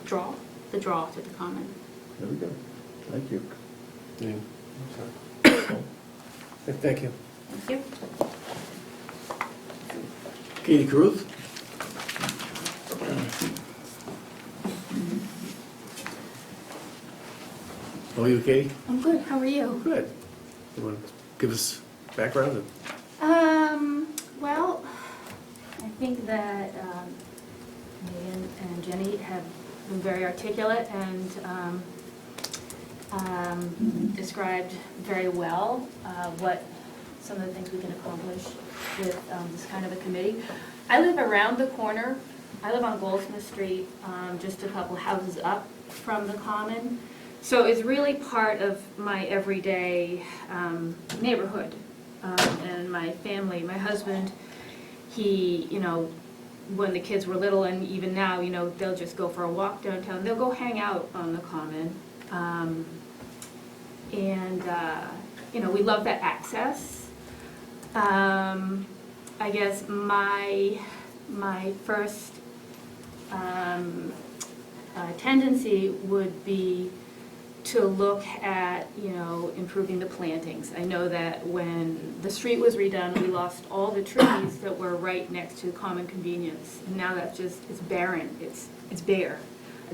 draw to the common. There we go. Thank you. Yeah. Thank you. Thank you. Katie Caruth? How are you, Katie? I'm good. How are you? Good. You want to give us background? Well, I think that Megan and Jenny have been very articulate and described very well what some of the things we can accomplish with this kind of a committee. I live around the corner. I live on Goldsmith Street, just a couple houses up from the common. So it's really part of my everyday neighborhood. And my family, my husband, he, when the kids were little and even now, they'll just go for a walk downtown. They'll go hang out on the common. We love that access. I guess my first tendency would be to look at, improving the plantings. I know that when the street was redone, we lost all the trees that were right next to common convenience. And now that's just, it's barren, it's bare.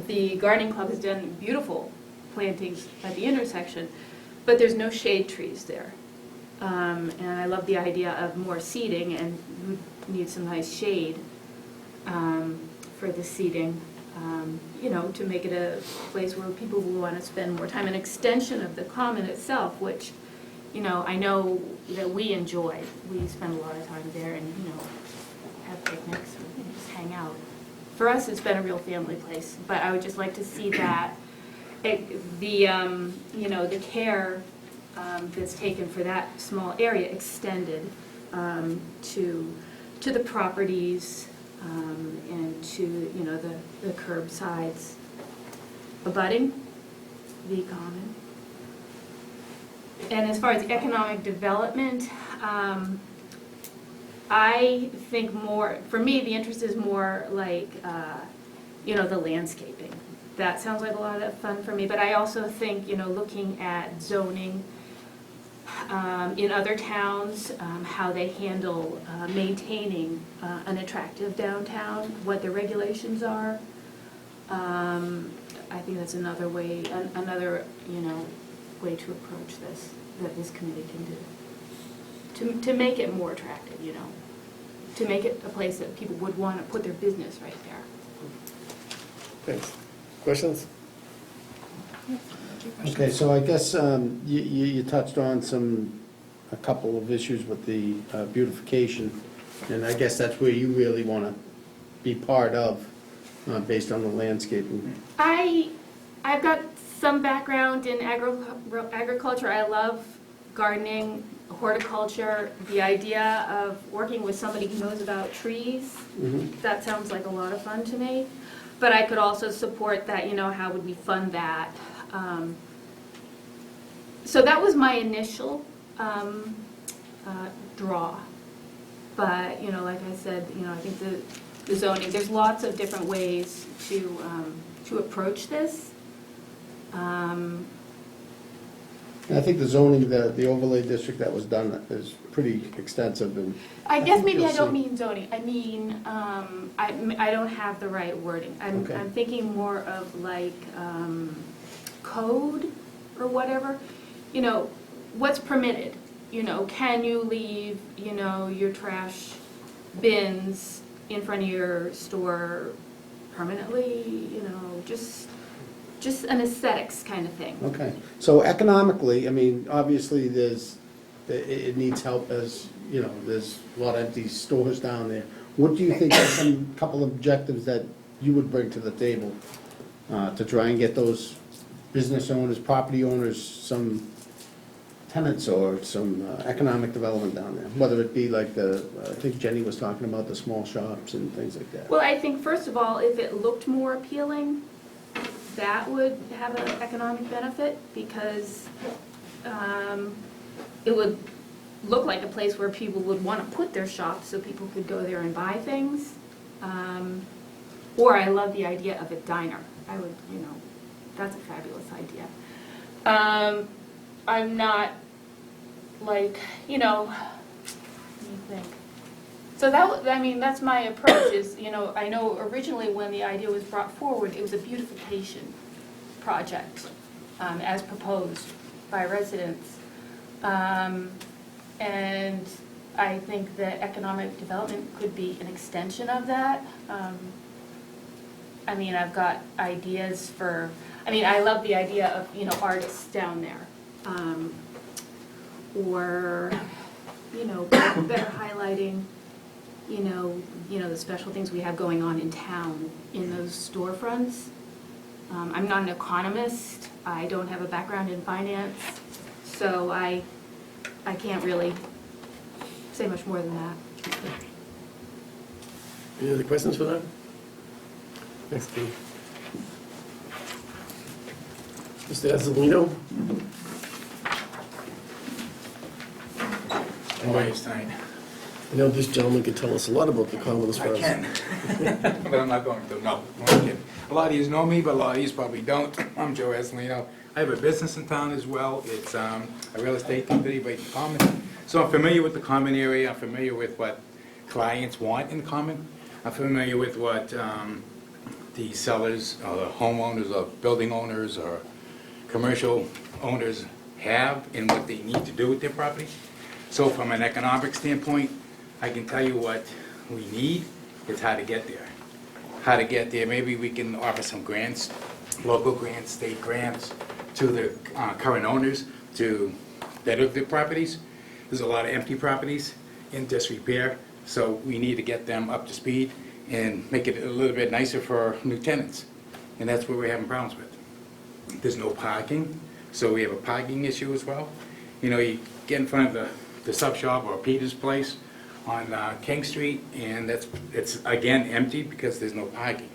The gardening club has done beautiful plantings at the intersection, but there's no shade trees there. And I love the idea of more seating, and we need some nice shade for the seating. To make it a place where people will want to spend more time, an extension of the common itself, which, I know that we enjoy. We spend a lot of time there and, have picnics, and just hang out. For us, it's been a real family place, but I would just like to see that, the care that's taken for that small area extended to the properties, and to, the curbsides abutting the common. And as far as economic development, I think more, for me, the interest is more like, the landscaping. That sounds like a lot of fun for me, but I also think, looking at zoning in other towns, how they handle maintaining an attractive downtown, what the regulations are. I think that's another way, way to approach this, that this committee can do. To make it more attractive, to make it a place that people would want to put their business right there. Thanks. Questions? Okay, so I guess you touched on a couple of issues with the beautification, and I guess that's where you really want to be part of, based on the landscaping. I've got some background in agriculture. I love gardening, horticulture, the idea of working with somebody who knows about trees. That sounds like a lot of fun to me. But I could also support that, how would we fund that? So that was my initial draw. But, like I said, I think the zoning, there's lots of different ways to approach this. And I think the zoning, the overlay district that was done is pretty extensive. And I guess maybe you'll I don't see. mean zoning. I mean, I don't have the right wording. Okay. I'm thinking more of like code or whatever. What's permitted? Can you leave, your trash bins in front of your store permanently? Just an aesthetics kind of thing. Okay, so economically, I mean, obviously, it needs help, as, there's a lot of empty stores down there. What do you think are some couple of objectives that you would bring to the table to try and get those business owners, property owners, some tenants or some economic development down there? Whether it be like I think Jenny was talking about the small shops and things like that. Well, I think, first of all, if it looked more appealing, that would have an economic benefit, because it would look like a place where people would want to put their shops so people could go there and buy things. Or I love the idea of a diner. I would, that's a fabulous idea. I'm not like, let me think. So that's my approach is, I know originally when the idea was brought forward, it was a beautification project as proposed by residents. And I think that economic development could be an extension of that. I've got ideas for, I love the idea of, artists down there. Or, better highlighting the special things we have going on in town in those storefronts. I'm not an economist, I don't have a background in finance, so I can't really say much more than that. Any other questions for that? Thanks, Steve. Mr. Azzolino? I know this gentleman can tell us a lot about the Common as far I as... can, but I'm not going to, no, I'm not kidding. A lot of you know me, but a lot of you probably don't. I'm Joe Esselino. I have a business in town as well. It's a real estate company based in Common. So I'm familiar with the Common area, I'm familiar with what clients want in Common. I'm familiar with what the sellers, or the homeowners, or building owners, or commercial owners have and what they need to do with their property. So from an economic standpoint, I can tell you what we need, it's how to get there. How to get there, maybe we can offer some grants, local grants, state grants, to the current owners to better their properties. There's a lot of empty properties in disrepair, so we need to get them up to speed and make it a little bit nicer for new tenants. And that's where we're having problems with. There's no parking, so we have a parking issue as well. You know, you get in front of the sub shop or Peter's Place on King Street, and it's again empty because there's no parking.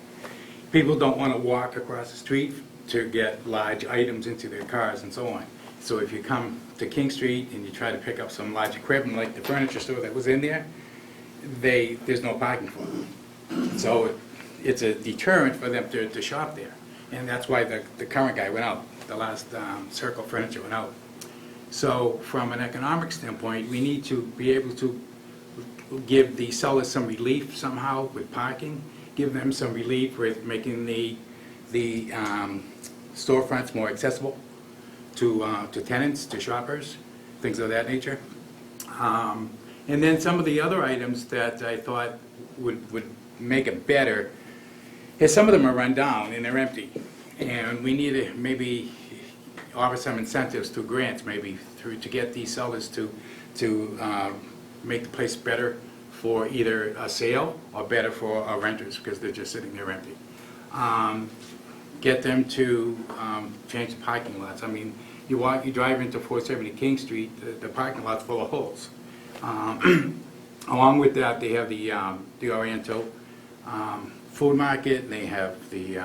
People don't want to walk across the street to get large items into their cars and so on. So if you come to King Street and you try to pick up some large equipment like the furniture store that was in there, there's no parking for them. So it's a deterrent for them to shop there. And that's why the current guy went out, the last Circle Furniture went out. So from an economic standpoint, we need to be able to give the sellers some relief somehow with parking, give them some relief with making the storefronts more accessible to tenants, to shoppers, things of that nature. And then some of the other items that I thought would make it better is some of them are run down and they're empty. And we need to maybe offer some incentives through grants, maybe to get these sellers to make the place better for either a sale or better for our renters because they're just sitting there empty. Get them to change the parking lots. I mean, you drive into 470 King Street, the parking lot's full of holes. Along with that, they have the Oriental food market, and they have the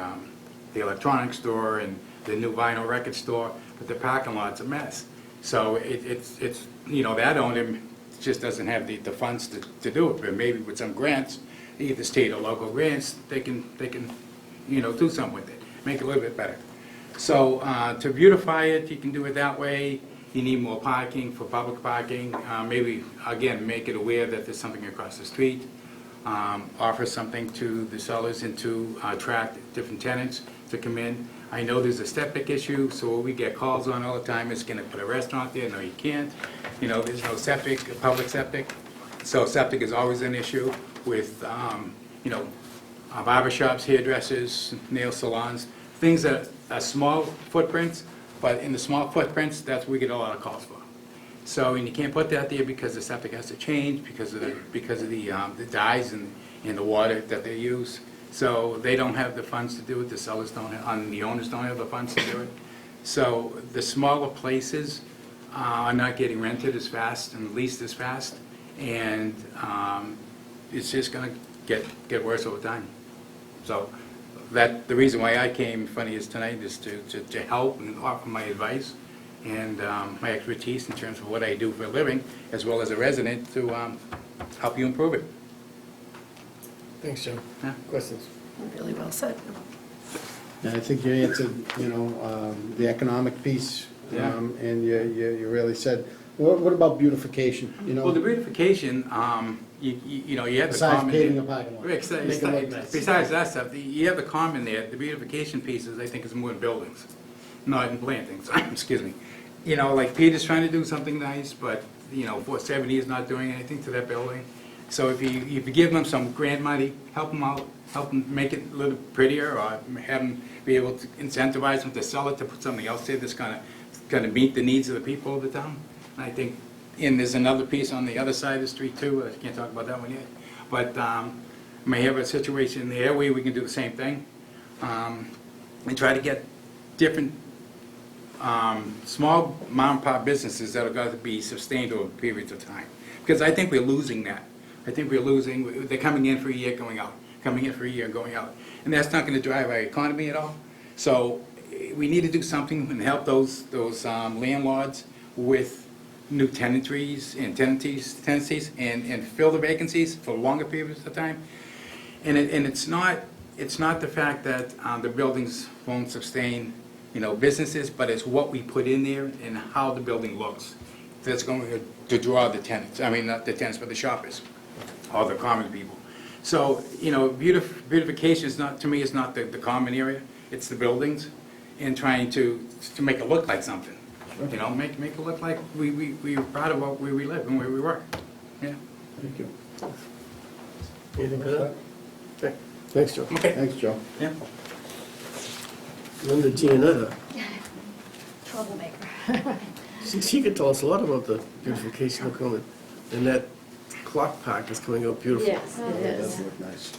electronics store and the new vinyl record store, but the parking lot's a mess. So it's you know, that owner just doesn't have the funds to do it, but maybe with some grants, either state or local grants, they can you know, do something with it, make it a little bit better. So to beautify it, you can do it that way. You need more parking for public parking. Maybe, again, make it aware that there's something across the street. Offer something to the sellers and to attract different tenants to come in. I know there's a septic issue, so what we get calls on all the time is, can I put a restaurant there? No, you can't. You know, there's no septic, public septic. So septic is always an issue with, you know, barber shops, hairdressers, nail salons, things that are small footprints, but in the small footprints, that's what we get a lot of calls for. So, and you can't put that there because the septic has to change, because of the dyes and the water that they use. So they don't have the funds to do it, the sellers don't have, the owners don't have the funds to do it. So the smaller places are not getting rented as fast and leased as fast, and it's just gonna get worse over time. So the reason why I came in front of you tonight is to help and offer my advice and my expertise in terms of what I do for a living, as well as a resident, to help you improve it. Thanks, Joe. Yeah. Questions? Really well said. And I think you answered, you know, the economic piece, Yeah. and you really said, what about beautification, you know? Well, the beautification, you know, you have the Besides common. paving a parking lot. Besides Make it look nice. besides that stuff, you have the common there, the beautification pieces, I think, is more in buildings, not in plantings, excuse me. You know, like Peter's trying to do something nice, but, you know, 470 is not doing anything to that building. So if you give them some grant money, help them out, help them make it a little prettier, or have them be able to incentivize them to sell it, to put something else there that's gonna meet the needs of the people of the town. And I think, and there's another piece on the other side of the street too, I can't talk about that one yet. But may have a situation there where we can do the same thing. and try to get different small mom and pop businesses that are going to be sustained over periods of time. Because I think we're losing that. I think we're losing, they're coming in for a year, going out, coming in for a year, going out. And that's not going to drive our economy at all. So we need to do something and help those landlords with new tenancies and fill the vacancies for longer periods of time. And it's not the fact that the buildings won't sustain, businesses, but it's what we put in there and how the building looks that's going to draw the tenants. I mean, not the tenants, but the shoppers, all the common people. So, beautification is not, to me, is not the common area. It's the buildings and trying to make it look like something. Make it look like we're proud of where we live and where we work. Yeah. Thank you. Anything for that? Okay. Thanks, Joe. Okay. Thanks, Joe. Yeah. Linda Gianetta, Troublemaker. she could tell us a lot about the beautification of Coleman. And that clock park is coming out beautiful. Yes, it That is. does look nice.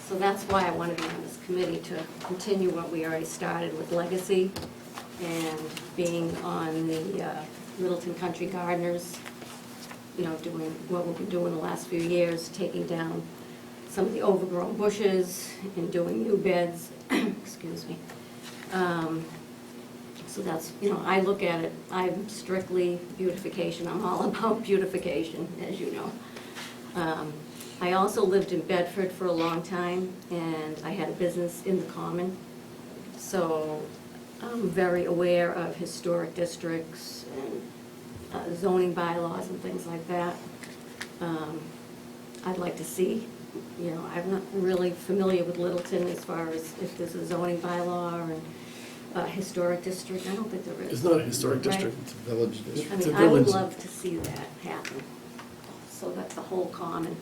So that's why I want to be on this committee, to continue what we already started with Legacy and being on the Littleton Country Gardeners, doing what we've been doing the last few years, taking down some of the overgrown bushes and doing new beds, excuse me. So that's, I look at it, I'm strictly beautification, I'm all about beautification, as you know. I also lived in Bedford for a long time, and I had a business in the Common, so I'm very aware of historic districts and zoning bylaws and things like that. I'd like to see, I'm not really familiar with Littleton as far as if there's a zoning bylaw or a historic district. I don't think there is. It's not a historic Right? district, it's a village I district. It's a mean, I would village. love to see that happen, so that the whole Common,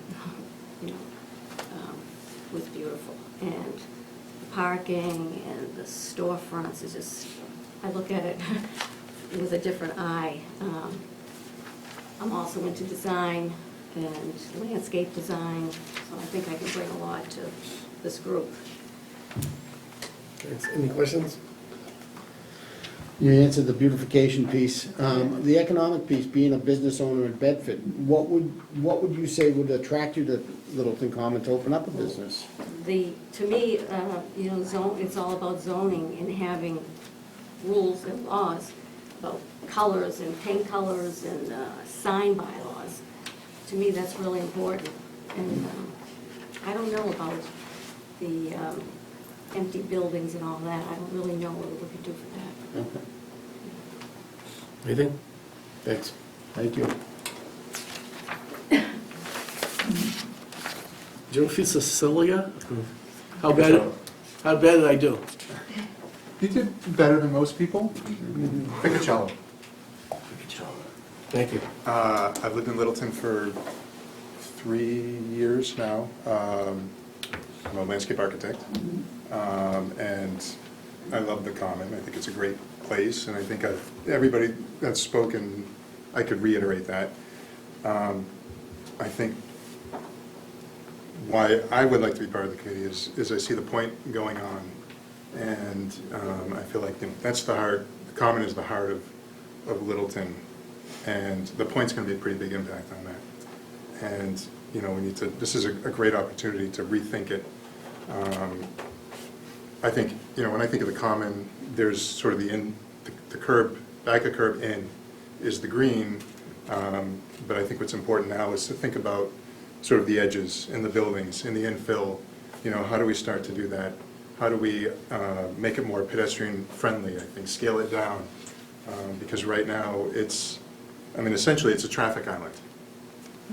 was beautiful. And the parking and the storefronts is just, I look at it with a different eye. I'm also into design and landscape design, so I think I can bring a lot to this group. Thanks. Any questions? You answered the beautification piece. The economic piece, being a business owner in Bedford, what would you say would attract you to Littleton Common to open up a business? To me, it's all about zoning and having rules and laws about colors and paint colors and sign bylaws. To me, that's really important. And I don't know about the empty buildings and all that. I don't really know what we could do for that. Okay. Anything? Thanks. Thank you. Joe Cecilia? How bad did I do? You did better than most people. Pick a cello. Thank you. I've lived in Littleton for 3 years now. I'm a landscape architect. And I love the Common. I think it's a great place, and I think everybody that's spoken, I could reiterate that. I think why I would like to be part of the committee is I see the point going on, and I feel like that's the heart. The Common is the heart of Littleton, and the point's going to be a pretty big impact on that. And we need to. This is a great opportunity to rethink it. I think when I think of the Common, there's sort of the curb, back a curb in is the green, but I think what's important now is to think about sort of the edges in the buildings, in the infill. How do we start to do that? How do we make it more pedestrian friendly? I think scale it down, because right now essentially it's a traffic island,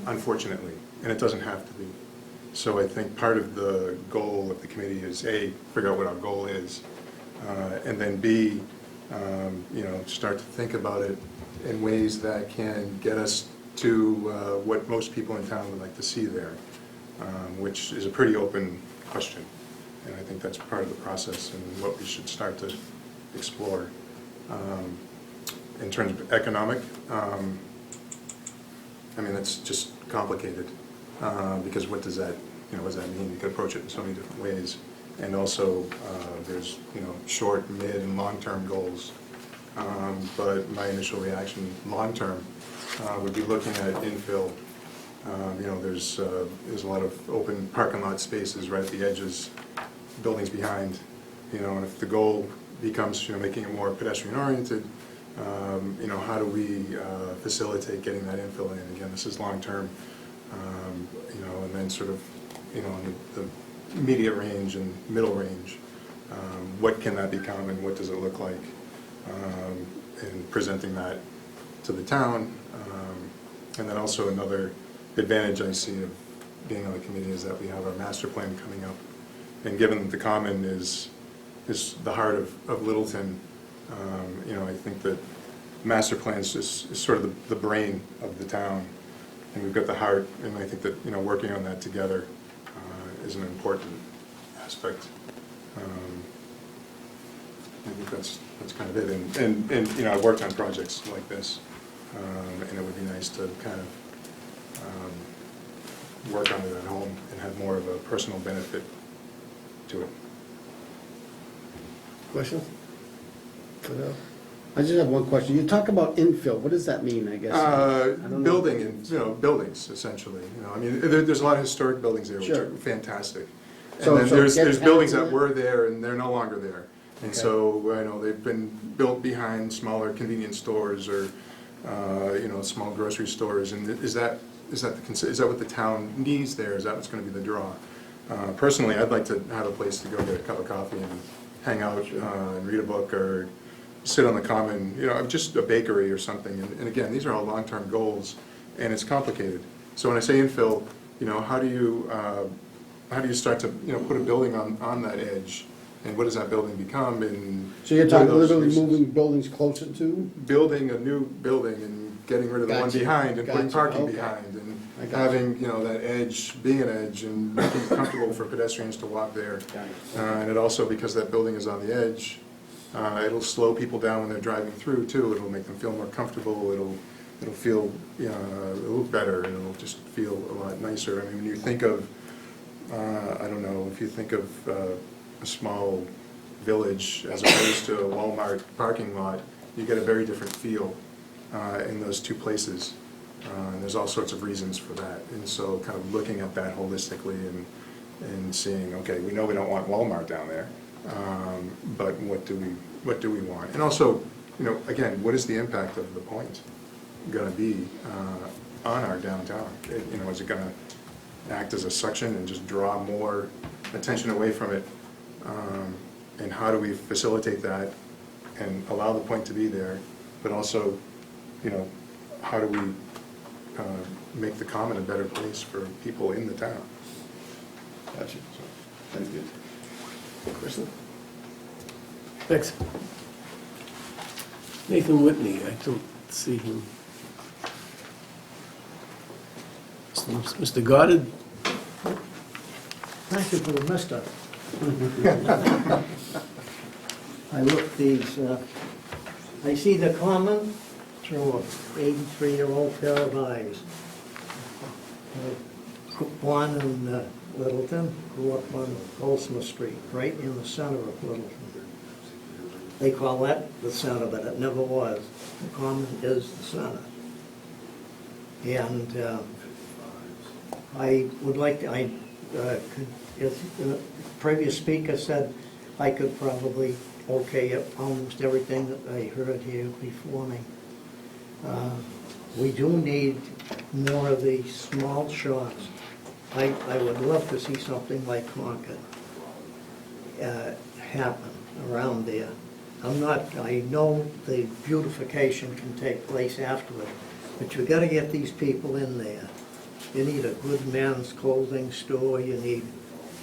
unfortunately, and it doesn't have to be. So I think part of the goal of the committee is A, figure out what our goal is, and then B, start to think about it in ways that can get us to what most people in town would like to see there, which is a pretty open question. And I think that's part of the process and what we should start to explore. In terms of economic, that's just complicated, because what does that mean? You can approach it in so many different ways. And also, there's, short, mid, and long-term goals. But my initial reaction, long-term, would be looking at infill. There's a lot of open parking lot spaces right at the edges, buildings behind, and if the goal becomes, making it more pedestrian-oriented, how do we facilitate getting that infill in? Again, this is long-term, and then sort of, in the immediate range and middle range, what can that become and what does it look like? And presenting that to the town. And then also another advantage I see of being on the committee is that we have our master plan coming up. And given that the common is the heart of Littleton, I think that master plan is sort of the brain of the town. And we've got the heart, and I think that, working on that together is an important aspect. I think that's kind of it. And I've worked on projects like this, and it would be nice to kind of work on it at home and have more of a personal benefit to it. Questions? I just have one question. You talk about infill. What does that mean, I guess? I don't know. Building and, buildings, essentially. There's a lot of historic buildings there, which Sure. are fantastic. And So then there's get buildings past that were there and they're no longer there. And Okay. so, they've been built behind smaller convenience stores or, small grocery stores. And is that what the town needs there? Is that what's going to be the draw? Personally, I'd like to have a place to go get a cup of coffee and hang out and read a book or sit on the common, just a bakery or something. And again, these are all long-term goals, and it's complicated. So when I say infill, how do you start to, put a building on that edge? And what does that building become? And So you're what are talking those literally spaces? moving buildings closer to? Building a new building and getting rid of the one Gotcha. behind and putting Gotcha. parking Okay. behind I and gotcha. having, that edge, being an edge and making it comfortable for pedestrians to walk there. And it also, because that building is on the edge, it'll slow people down when they're driving through too. It'll make them feel more comfortable. It'll feel, it'll look better, and it'll just feel a lot nicer. I mean, when you think of, I don't know, if you think of a small village as opposed to a Walmart parking lot, you get a very different feel in those two places. And there's all sorts of reasons for that. And so kind of looking at that holistically and seeing, okay, we know we don't want Walmart down there, but what do we want? And also, again, what is the impact of the point going to be on our downtown? Is it going to act as a suction and just draw more attention away from it? And how do we facilitate that and allow the point to be there, but also, how do we make the common a better place for people in the town? Gotcha. That's good. Kristen? Thanks. Nathan Whitney, I don't see him. Mr. Goddard? Thank you for the mister. I look these, I see the common through an 83-year-old pair of eyes. Born in Littleton, grew up on Goldsmith Street, right in the center of Littleton. They call that the center, but it never was. The common is the center. And I would like to, if the previous speaker said I could probably okay almost everything that I heard here before me. We do need more of these small shops. I would love to see something like Concord happen around there. I know the beautification can take place afterward, but you gotta get these people in there. You need a good men's clothing store, you need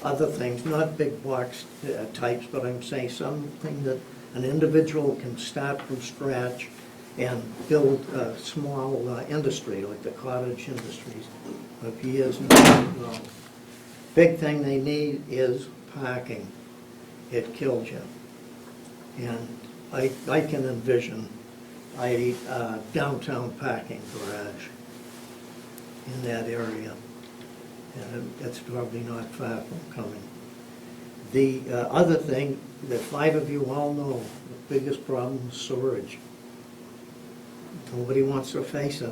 other things, not big box types, but I'm saying something that an individual can start from scratch and build a small industry, like the cottage industries of years and years ago. Big thing they need is parking. It kills you. And I can envision a downtown parking garage in that area. And it's probably not far from coming. The other thing that 5 of you all know, the biggest problem is sewerage. Nobody wants to face it,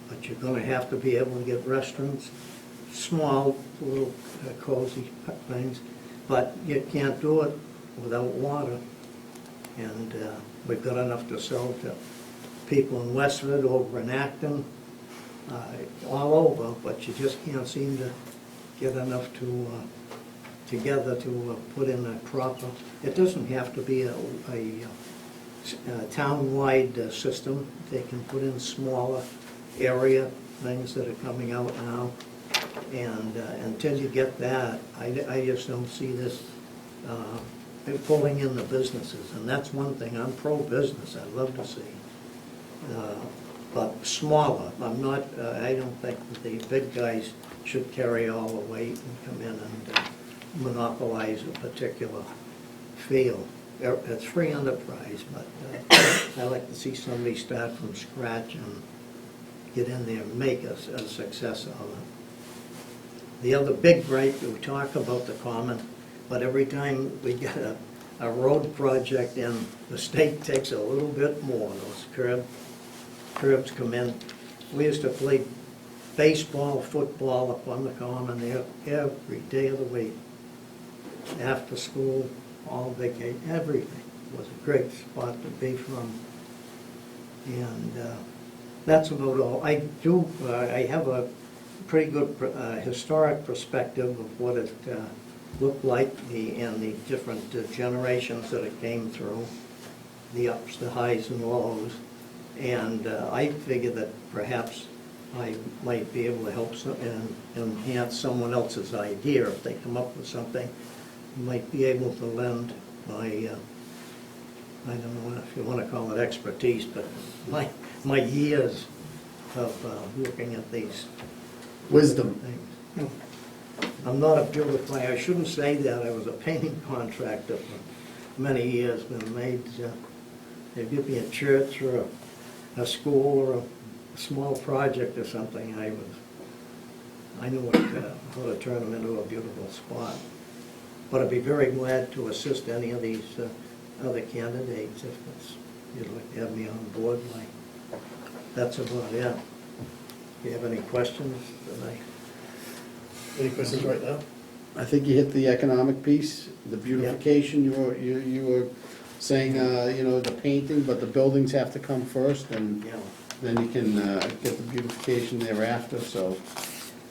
but you're gonna have to be able to get restrooms, small, little cozy things, but you can't do it without water. And we've got enough to sell to people in Westford, over in Acton, all over, but you just can't seem to get enough together to put in a proper, it doesn't have to be a town-wide system. They can put in smaller area things that are coming out now. And until you get that, I just don't see this pulling in the businesses. And that's one thing, I'm pro-business, I'd love to see. But smaller, I'm not, I don't think that the big guys should carry all the weight and come in and monopolize a particular field. It's free enterprise, but I like to see somebody start from scratch and get in there and make a success of it. The other big gripe, we talk about the common, but every time we get a road project in, the state takes a little bit more. Those curbs come in. We used to play baseball, football up on the common there every day of the week. After school, all vacation, everything. It was a great spot to be from. And that's about all. I have a pretty good historic perspective of what it looked like and the different generations that it came through, the ups, the highs and lows. And I figure that perhaps I might be able to help and enhance someone else's idea. If they come up with something, might be able to lend my, I don't know if you want to call it expertise, but my years of looking at these Wisdom. things. I'm not a beautifier. I shouldn't say that. I was a painting contractor for many years. Been made, they give me a church or a school or a small project or something. I knew how to turn them into a beautiful spot. But I'd be very glad to assist any of these other candidates if you'd like to have me on board. That's about it. Do you have any questions tonight? Any questions right now? I think you hit the economic piece, the beautification. You were saying, the painting, but the buildings have to come first, and then you can get the beautification thereafter, so.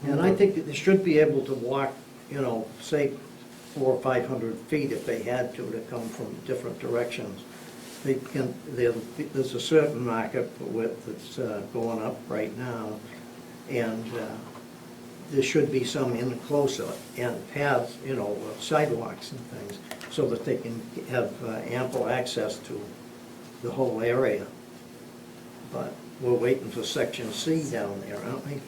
And I think that they should be able to walk, say 400 or 500 feet if they had to come from different directions. There's a certain market for width that's going up right now, and there should be some in closer and paths, sidewalks and things, so that they can have ample access to the whole area. But we're waiting for Section C down there, aren't we?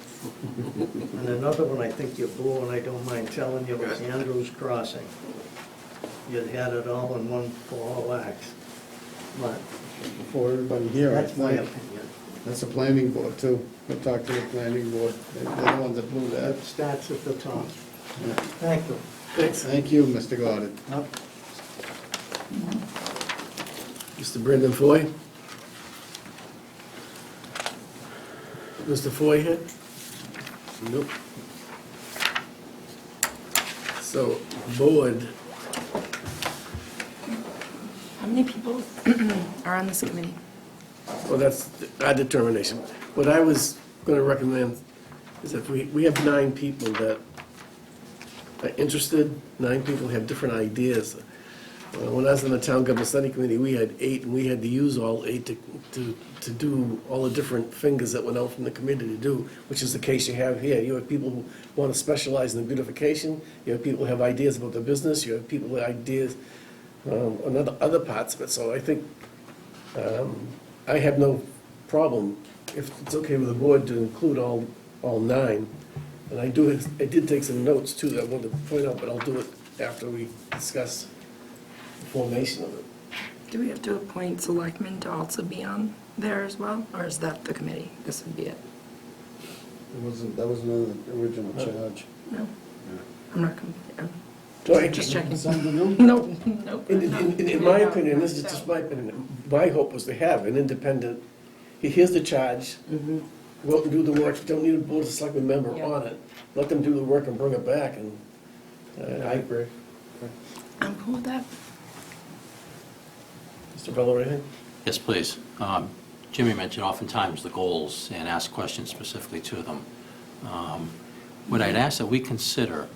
And another one I think you blew, and I don't mind telling you, was Andrews Crossing. You'd had it all in one ball wax. But Before everybody here, that's my opinion. That's the planning board too. We'll talk to the planning board. They're the ones that blew that. It starts at the top. Yeah. Thank you. Thanks. Thank you, Mr. Goddard. Mr. Brendan Foy? Mr. Foy here? Nope. So, board, How many people are on this committee? well, that's our determination. What I was going to recommend is if we have 9 people that are interested, 9 people have different ideas. When I was on the town government study committee, we had 8, and we had to use all 8 to do all the different fingers that went out from the committee to do, which is the case you have here. You have people who want to specialize in the beautification, you have people who have ideas about their business, you have people with ideas on other parts of it. So I think I have no problem, if it's okay with the board, to include all 9. And I did take some notes too that I wanted to point out, but I'll do it after we discuss the formation of it. Do we have to appoint selectmen to also be on there as well, or is that the committee? This would be it. That wasn't on the original charge. No? I'm not, So Just checking. Something new? Nope, nope. In my opinion, this is just my opinion, my hope was to have an independent, here's the charge, go out and do the work, if you don't need a board of selectmen member Yeah. on it, let them do the work and bring it back, and I agree. I'm cool with that. Mr. Bello, anything? Yes, please. Jimmy mentioned oftentimes the goals and ask questions specifically to them. What I'd ask that we consider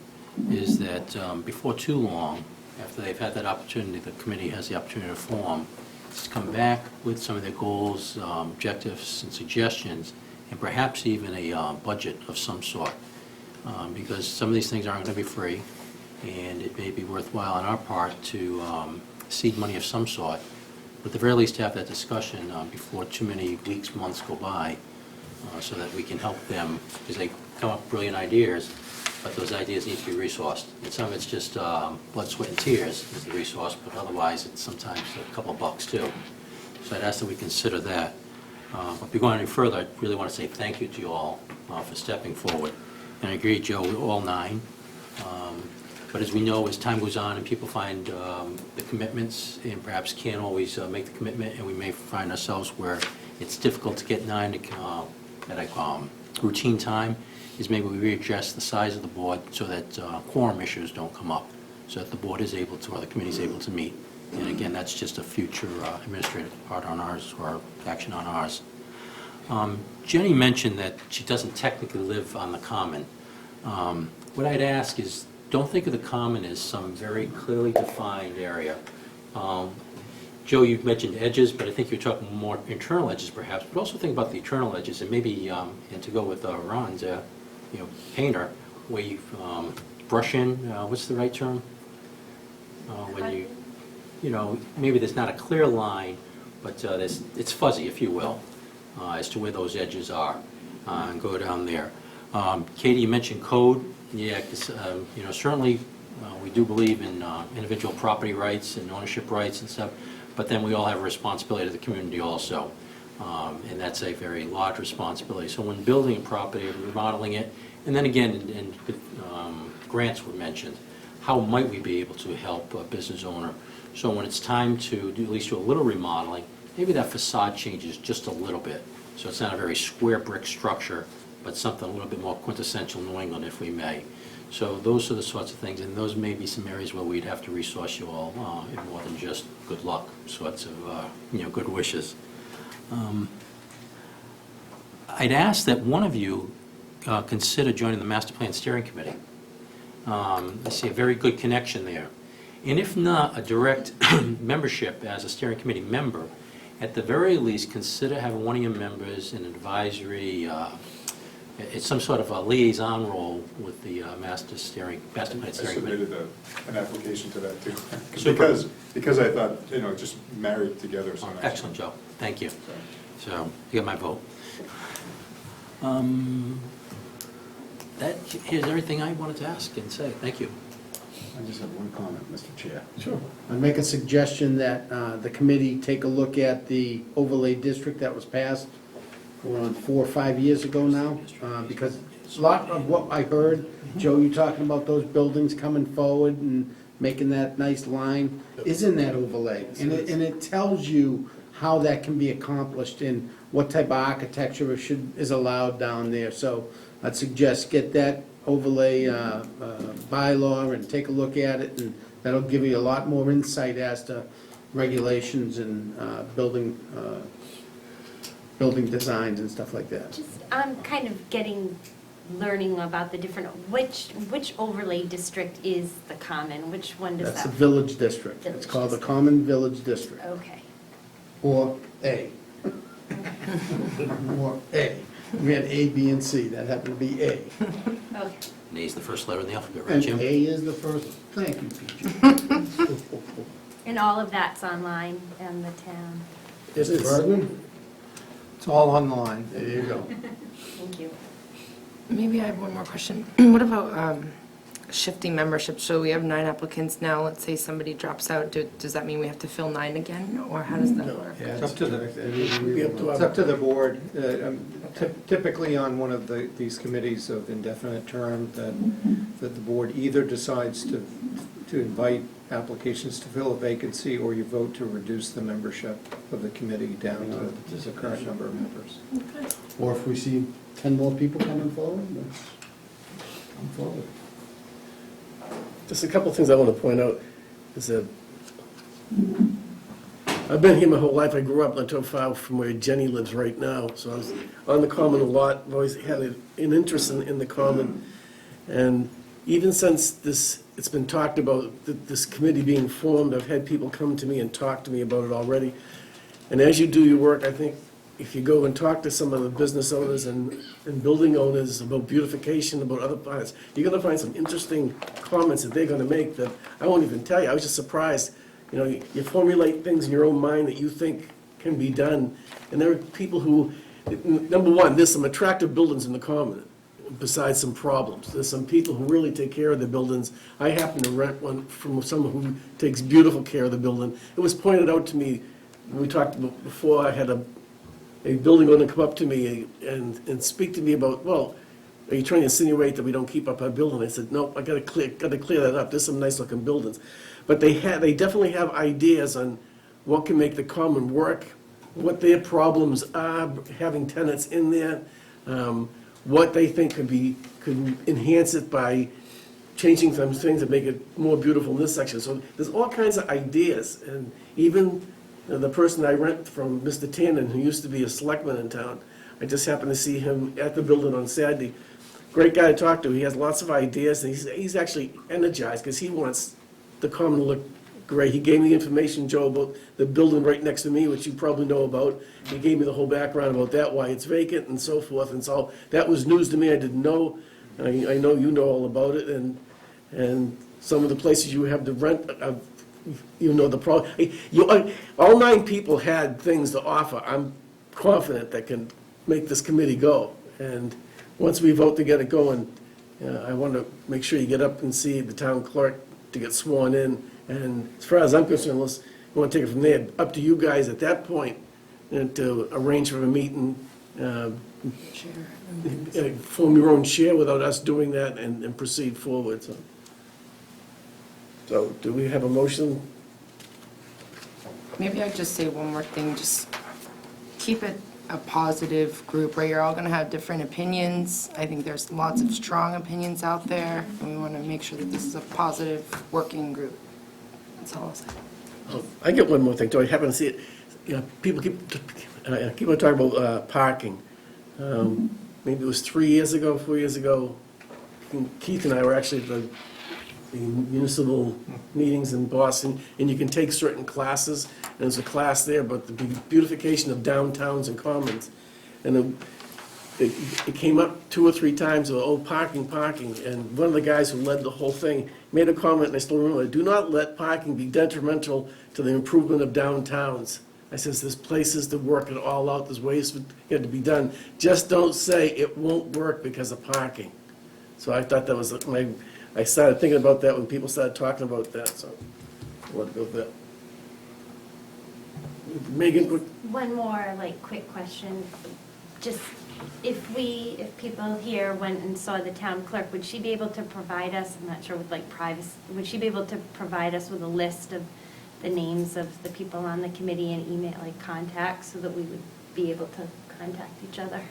is that before too long, after they've had that opportunity, the committee has the opportunity to form, is come back with some of their goals, objectives, and suggestions, and perhaps even a budget of some sort. Because some of these things aren't going to be free, and it may be worthwhile on our part to seed money of some sort, but at the very least to have that discussion before too many weeks, months go by, so that we can help them, because they come up with brilliant ideas, but those ideas need to be resourced. And some of it's just blood, sweat, and tears is the resource, but otherwise it's sometimes a couple of bucks too. So I'd ask that we consider that. But before going any further, I really want to say thank you to you all for stepping forward. And I agree, Joe, we're all 9. But as we know, as time goes on and people find the commitments and perhaps can't always make the commitment, and we may find ourselves where it's difficult to get 9 at a routine time, is maybe we readjust the size of the board so that quorum issues don't come up, so that the board is able to, or the committee is able to meet. And again, that's just a future administrative part on ours, or action on ours. Jenny mentioned that she doesn't technically live on the common. What I'd ask is, don't think of the common as some very clearly defined area. Joe, you've mentioned edges, but I think you're talking more internal edges perhaps, but also think about the internal edges, and maybe, and to go with Ron's, painter, where you brush in, what's the right term? When maybe there's not a clear line, but it's fuzzy, if you will, as to where those edges are, and go down there. Katie, you mentioned code. Yeah, because, certainly we do believe in individual property rights and ownership rights and stuff, but then we all have a responsibility to the community also, and that's a very large responsibility. So when building a property, remodeling it, and then again, and grants were mentioned, how might we be able to help a business owner? So when it's time to at least do a little remodeling, maybe that facade changes just a little bit. So it's not a very square brick structure, but something a little bit more quintessential New England, if we may. So those are the sorts of things, and those may be some areas where we'd have to resource you all in more than just good luck sorts of, good wishes. I'd ask that one of you consider joining the Master Plan Steering Committee. I see a very good connection there. And if not, a direct membership as a steering committee member, at the very least, consider having one of your members in an advisory, it's some sort of a liaison role with the Master Plan Steering I Committee. submitted an application to that too. Super. Because I thought, just married together. So Excellent, Joe. Thank you. So, you got my vote. That is everything I wanted to ask and say. Thank you. I just have one comment, Mr. Chair. Sure. I'd make a suggestion that the committee take a look at the overlay district that was passed around 4 or 5 years ago now, because a lot of what I heard, Joe, you talking about those buildings coming forward and making that nice line, is in that overlay. And it tells you how that can be accomplished and what type of architecture is allowed down there. So I'd suggest get that overlay bylaw and take a look at it, and that'll give you a lot more insight as to regulations and building designs and stuff like that. Just, I'm kind of learning about the different, which overlay district is the common? Which one does that? That's the village district. It's called the Common Village District. Okay. Or A. Or A. We had A, B, and C. That happened to be A. Okay. And A is the first letter in the alphabet, right, And Jim? A is the first. Thank you, PJ. And all of that's online in the town. Mr. Bergman? It's all online. There you go. Thank you. Maybe I have one more question. What about shifting membership? So we have 9 applicants now. Let's say somebody drops out. Does that mean we have to fill 9 again, or how does that work? It's up to to it's up to the board. Typically on one of these committees of indefinite term, that the board either decides to to invite applications to fill a vacancy, or you vote to reduce the membership of the committee down to the current number of members. Or if we see 10 more people coming forward, let's come forward. Just a couple of things I want to point out is that I've been here my whole life. I grew up not too far from where Jenny lives right now, so I was on the common a lot. I've always had an interest in the common. And even since it's been talked about, this committee being formed, I've had people come to me and talk to me about it already. And as you do your work, I think if you go and talk to some of the business owners and building owners about beautification, about other parts, you're gonna find some interesting comments that they're gonna make that I won't even tell you. I was just surprised. You know, you formulate things in your own mind that you think can be done. And there are people who, number one, there's some attractive buildings in the common, besides some problems. There's some people who really take care of the buildings. I happen to rent one from someone who takes beautiful care of the building. It was pointed out to me, when we talked before, I had a building owner come up to me and speak to me about, well, are you trying to insinuate that we don't keep up our building? I said, no, I gotta clear that up. There's some nice looking buildings. But they definitely have ideas on what can make the common work, what their problems are, having tenants in there, what they think could enhance it by changing some things to make it more beautiful in this section. So there's all kinds of ideas, and even the person I rent from, Mr. Tannen, who used to be a selectman in town, I just happened to see him at the building on Saturday. Great guy to talk to. He has lots of ideas, and he's actually energized because he wants the common to look great. He gave me information, Joe, about the building right next to me, which you probably know about. He gave me the whole background about that, why it's vacant and so forth. And so that was news to me. I didn't know. I know you know all about it, and some of the places you have to rent, you know the problem. All 9 people had things to offer. I'm confident that can make this committee go. And once we vote to get it going, I want to make sure you get up and see the town clerk to get sworn in. And as far as I'm concerned, you want to take it from there. Up to you guys at that point to arrange for a meeting, form your own share without us doing that and proceed forward. So do we have a motion? Maybe I'd just say one more thing, just keep it a positive group, right? You're all gonna have different opinions. I think there's lots of strong opinions out there, and we wanna make sure that this is a positive working group. That's all I'll say. I get one more thing, too. I happen to see it. You know, people keep on talking about parking. Maybe it was 3 years ago, 4 years ago, Keith and I were actually at the municipal meetings in Boston, and you can take certain classes, and there's a class there about the beautification of downtowns and commons. And it came up 2 or 3 times, parking, and one of the guys who led the whole thing made a comment, and I still remember, do not let parking be detrimental to the improvement of downtowns. I says, there's places to work it all out, there's ways to be done. Just don't say it won't work because of parking. So I thought that was I started thinking about that when people started talking about that, so I want to go with that. Megan, One more, quick question. Just, if people here went and saw the town clerk, would she be able to provide us, I'm not sure with privacy, would she be able to provide us with a list of the names of the people on the committee and email, contacts, so that we would be able to contact each other?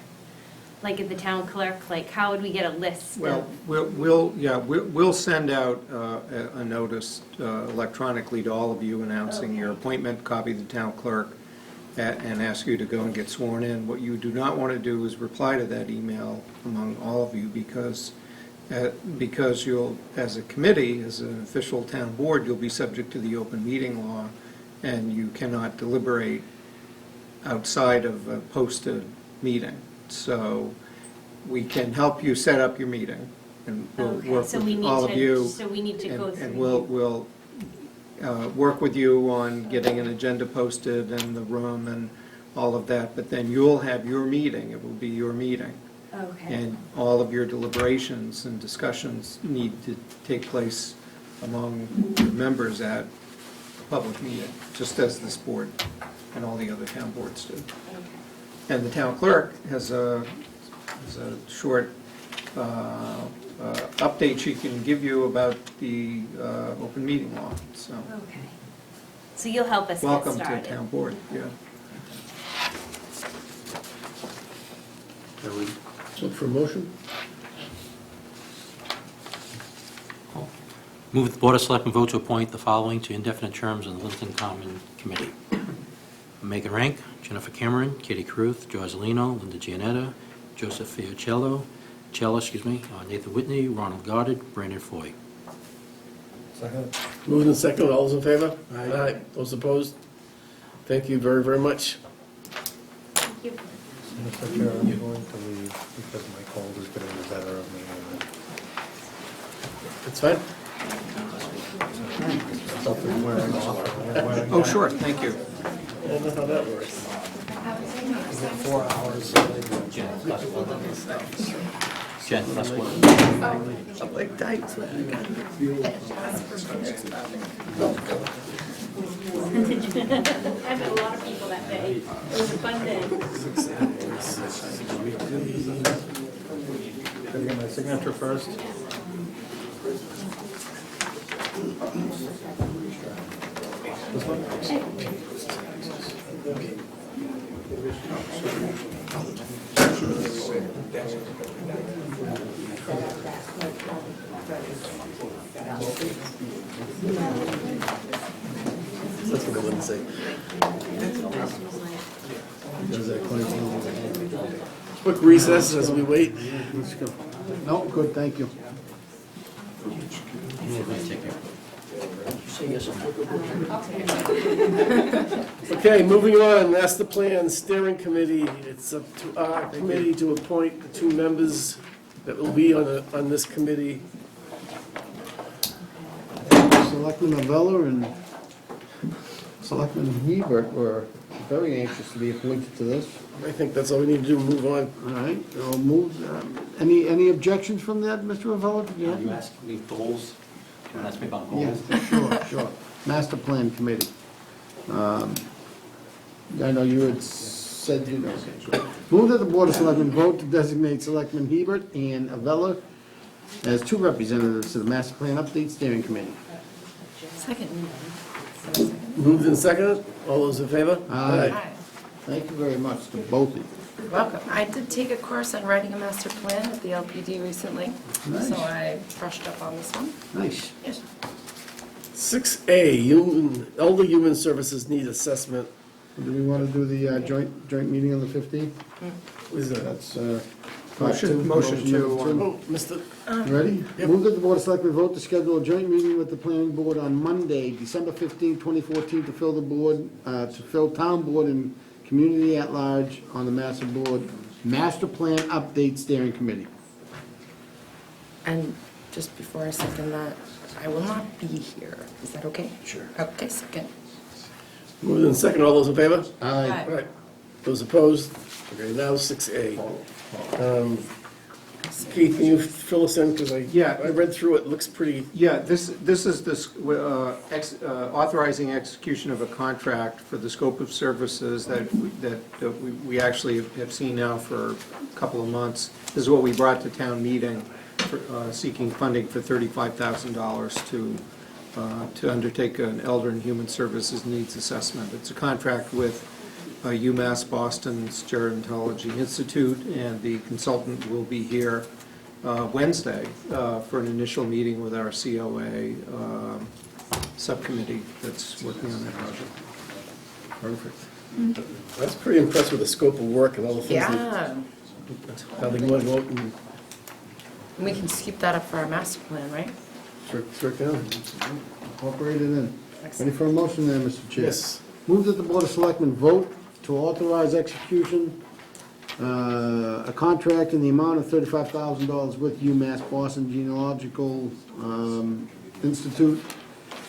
At the town clerk, how would we get a list? Well, we'll send out a notice electronically to all of you announcing your appointment, copy the town clerk, and ask you to go and get sworn in. What you do not want to do is reply to that email among all of you, because you'll, as a committee, as an official town board, you'll be subject to the open meeting law, and you cannot deliberate outside of a posted meeting. So we can help you set up your meeting, and we'll work with all of you. So we need to go through. And we'll work with you on getting an agenda posted and the room and all of that, but then you'll have your meeting. It will be your meeting. Okay. And all of your deliberations and discussions need to take place among the members at a public meeting, just as this board and all the other town boards do. And the town clerk has a short update she can give you about the open meeting law, so. Okay. So you'll help us get Welcome started. to town board, yeah. Look for a motion? Move that the Board of Selectmen vote to appoint the following to indefinite terms on the Littleton Common Committee. Megan Rank, Jennifer Cameron, Katie Caruth, Joe Azzalino, Linda Gianetta, Joseph Fiucello, Nathan Whitney, Ronald Goddard, Brandon Foy. Second. Moved and second, all those in favor? Aye. Those opposed? Thank you very, very much. Thank you. Mr. Chair, I'm going to leave because my cold is getting the better of me. That's fine. Stuff is wearing off. Oh, sure, thank you. I don't know how that works. 4 hours. Jen, plus one. I'm like tight. I met a lot of people that day. It was a fun day. Can I get my signature first? This one? That's what I wouldn't say. Quick recess as we wait. Let's go. No, good, thank you. Okay, moving on, Master Plan Steering Committee. It's up to our committee to appoint the two members that will be on this committee. Selectman Avella and Selectman Hebert were very anxious to be appointed to this. I think that's all we need to do, move on. All right, I'll move, any objections from that, Mr. Avella? Did you have? You asked me goals, you want to ask me about Yeah, goals? sure. Master Plan Committee. I know you had said, you know. Move that the Board of Selectmen vote to designate Selectman Hebert and Avella as two representatives to the Master Plan Update Steering Committee. Second. Moved and seconded, all those in favor? Aye. Thank you very much to both of you. You're welcome. I did take a course on writing a master plan at the LPD recently, Nice. so I brushed up on this one. Nice. Yes. 6A, Elder Human Services Need Assessment. Do we want to do the joint meeting on the 15th? What is that? That's, Motion number to, two. Oh, Mr. Ready? Yep. Move that the Board of Selectmen vote to schedule a joint meeting with the planning board on Monday, December 15, 2014, to fill the board, to fill town board and community at large on the master plan update steering committee. And just before I second that, I will not be here. Is that okay? Sure. Okay, second. Moved and seconded, all those in favor? Aye. All right. Those opposed? Okay, now 6A. Keith, can you fill us in, because I read through it, looks pretty... Yeah, this is authorizing execution of a contract for the scope of services that we actually have seen now for a couple of months. This is what we brought to town meeting, seeking funding for $35,000 to undertake an elder and human services needs assessment. It's a contract with UMass Boston's Gerontology Institute, and the consultant will be here Wednesday for an initial meeting with our COA subcommittee that's working on that project. Perfect. I was pretty impressed with the scope of work and all the things Yeah. how they went out and We can keep that up for our master plan, right? struck down. Incorporate it in. Ready for a motion there, Mr. Chair? Yes. Move that the Board of Selectmen vote to authorize execution, a contract in the amount of $35,000 with UMass Boston Genealogical Institute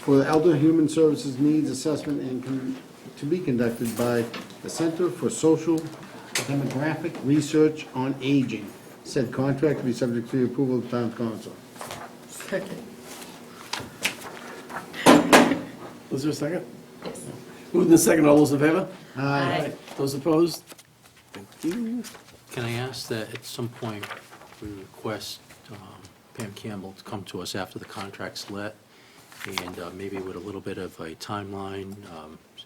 for the Elder Human Services Needs Assessment and to be conducted by the Center for Social Demographic Research on Aging. Said contract to be subject to the approval of the town council. Second. Was there a second? Yes. Moved and seconded, all those in favor? Aye. Those opposed? Thank you. Can I ask that at some point, we request Pam Campbell to come to us after the contract's let, and maybe with a little bit of a timeline,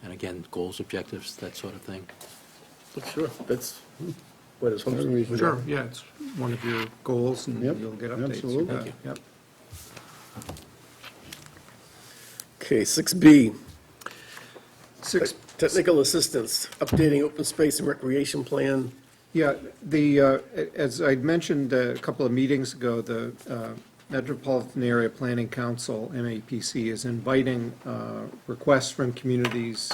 and again, goals, objectives, that sort of thing. Sure, that's what it's supposed to be. Sure, yeah, it's one of your goals, and Yep, you'll get updates. absolutely. Thank you. Yep. Okay, 6B, Six, technical assistance, updating open space and recreation plan. yeah, as I'd mentioned a couple of meetings ago, the Metropolitan Area Planning Council, MAPC, is inviting requests from communities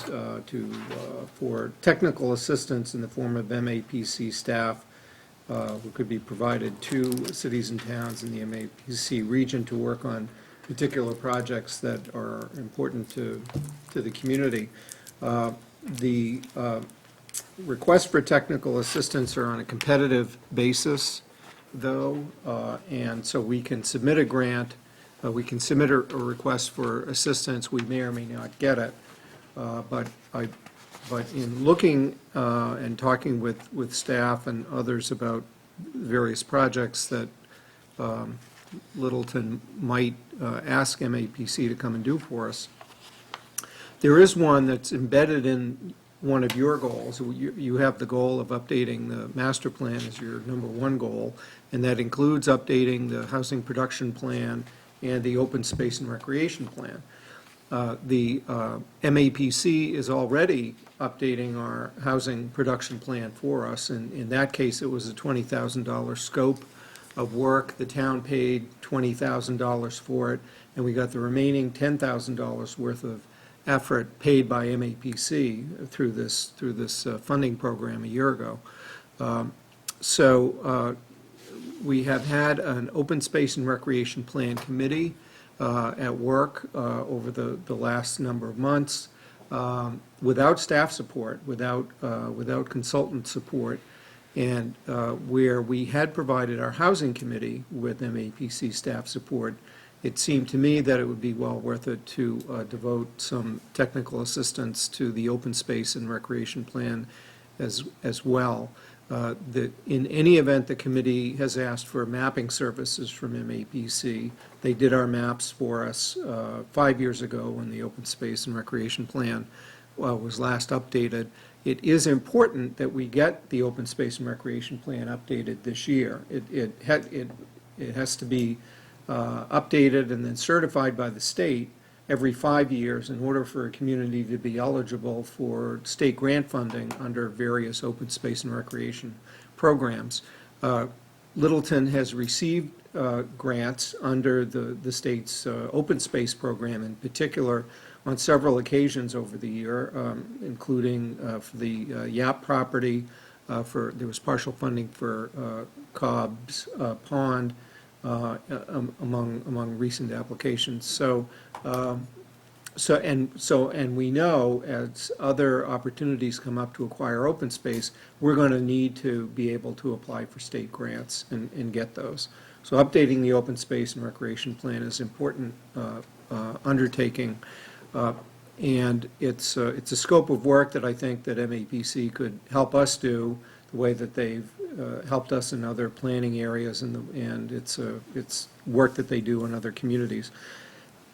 for technical assistance in the form of MAPC staff who could be provided to cities and towns in the MAPC region to work on particular projects that are important to the community. The requests for technical assistance are on a competitive basis, though, and so we can submit a grant, we can submit a request for assistance, we may or may not get it. But in looking and talking with staff and others about various projects that Littleton might ask MAPC to come and do for us, there is one that's embedded in one of your goals. You have the goal of updating the master plan as your number one goal, and that includes updating the housing production plan and the open space and recreation plan. The MAPC is already updating our housing production plan for us, and in that case, it was a $20,000 scope of work. The town paid $20,000 for it, and we got the remaining $10,000 worth of effort paid by MAPC through this funding program a year ago. So we have had an open space and recreation plan committee at work over the last number of months without staff support, without consultant support, and where we had provided our housing committee with MAPC staff support. It seemed to me that it would be well worth it to devote some technical assistance to the open space and recreation plan as well. In any event, the committee has asked for mapping services from MAPC. They did our maps for us 5 years ago when the open space and recreation plan was last updated. It is important that we get the open space and recreation plan updated this year. It has to be updated and then certified by the state every 5 years in order for a community to be eligible for state grant funding under various open space and recreation programs. Littleton has received grants under the state's open space program, in particular on several occasions over the year, including for the Yap property. There was partial funding for Cobb's Pond, among recent applications. And we know as other opportunities come up to acquire open space, we're going to need to be able to apply for state grants and get those. So updating the open space and recreation plan is an important undertaking, and it's a scope of work that I think that MAPC could help us do the way that they've helped us in other planning areas, and it's work that they do in other communities.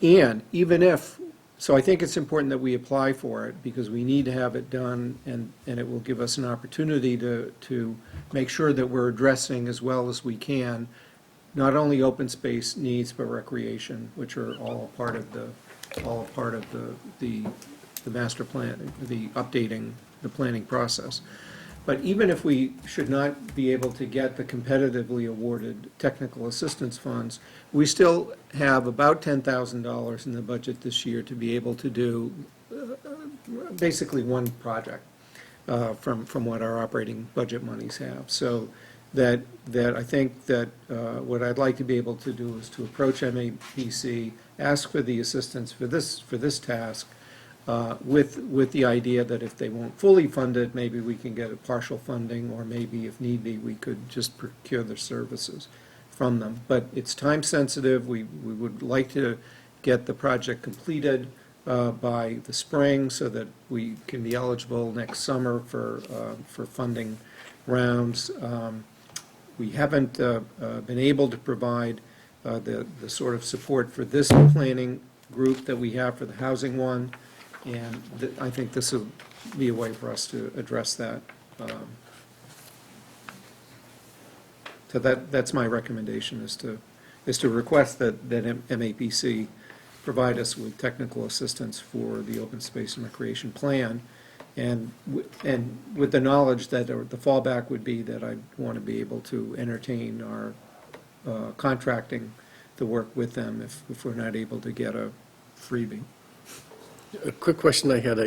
And even if, so I think it's important that we apply for it because we need to have it done, and it will give us an opportunity to make sure that we're addressing as well as we can not only open space needs but recreation, which are all a part of the master plan, the updating the planning process. But even if we should not be able to get the competitively awarded technical assistance funds, we still have about $10,000 in the budget this year to be able to do basically one project from what our operating budget monies have. So that I think that what I'd like to be able to do is to approach MAPC, ask for the assistance for this task, with the idea that if they won't fully fund it, maybe we can get a partial funding, or maybe if need be, we could just procure the services from them. But it's time sensitive. We would like to get the project completed by the spring so that we can be eligible next summer for funding rounds. we haven't been able to provide the sort of support for this planning group that we have for the housing one, and I think this will be a way for us to address that. So that's my recommendation, is to request that MAPC provide us with technical assistance for the open space and recreation plan, and with the knowledge that, or the fallback would be that I want to be able to entertain our contracting the work with them if we're not able to get a freebie. A quick question I had,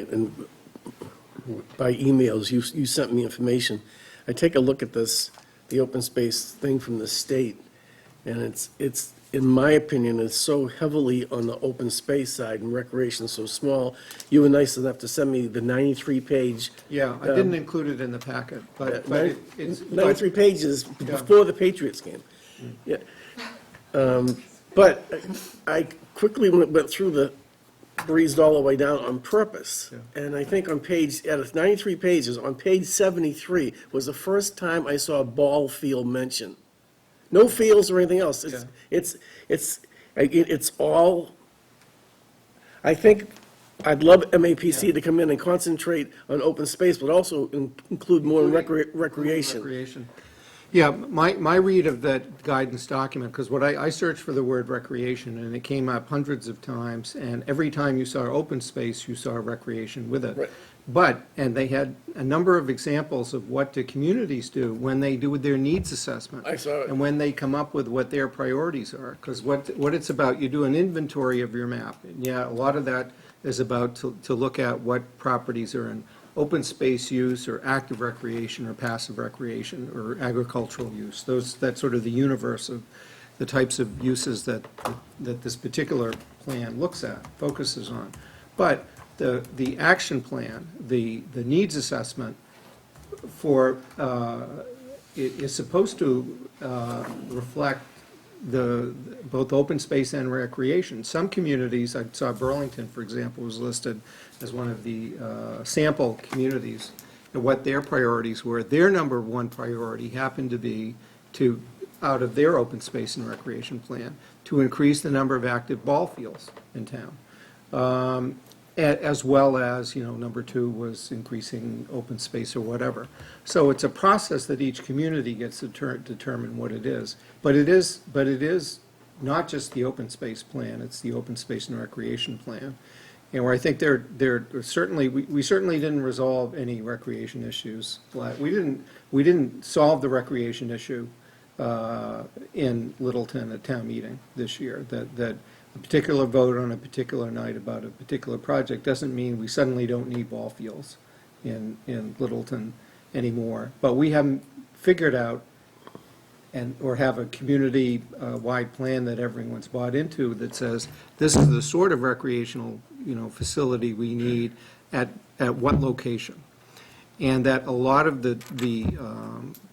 by emails, you sent me information. I take a look at this, the open space thing from the state, and it's in my opinion, it's so heavily on the open space side and recreation so small. You were nice enough to send me the 93-page. Yeah, I didn't include it in the packet, but it's... 93 pages before the Patriots game. Yeah. But I quickly went through breezed all the way down on purpose. And I think out of 93 pages, on page 73 was the first time I saw a ball field mentioned. No fields or anything else. It's all, I think, I'd love MAPC to come in and concentrate on open space, but also include more recreation. Yeah, my read of that guidance document, because I searched for the word recreation, and it came up hundreds of times, and every time you saw open space, you saw recreation with it. Right. And they had a number of examples of what the communities do when they do their needs assessment. I saw it. And when they come up with what their priorities are. Because what it's about, you do an inventory of your map. And yeah, a lot of that is about to look at what properties are in open space use, or active recreation, or passive recreation, or agricultural use. That's sort of the universe of the types of uses that this particular plan looks at, focuses on. But the action plan, the needs assessment for, it is supposed to reflect both open space and recreation. Some communities, I saw Burlington, for example, was listed as one of the sample communities, and what their priorities were. Their number one priority happened to be out of their open space and recreation plan, to increase the number of active ball fields in town. As well as, number two was increasing open space or whatever. So it's a process that each community gets to determine what it is. But it is not just the open space plan, it's the open space and recreation plan. And where I think they're certainly, we certainly didn't resolve any recreation issues. We didn't solve the recreation issue in Littleton at town meeting this year. That a particular vote on a particular night about a particular project doesn't mean we suddenly don't need ball fields in Littleton anymore. But we haven't figured out or have a community-wide plan that everyone's bought into that says this is the sort of recreational facility we need at what location. And that a lot of the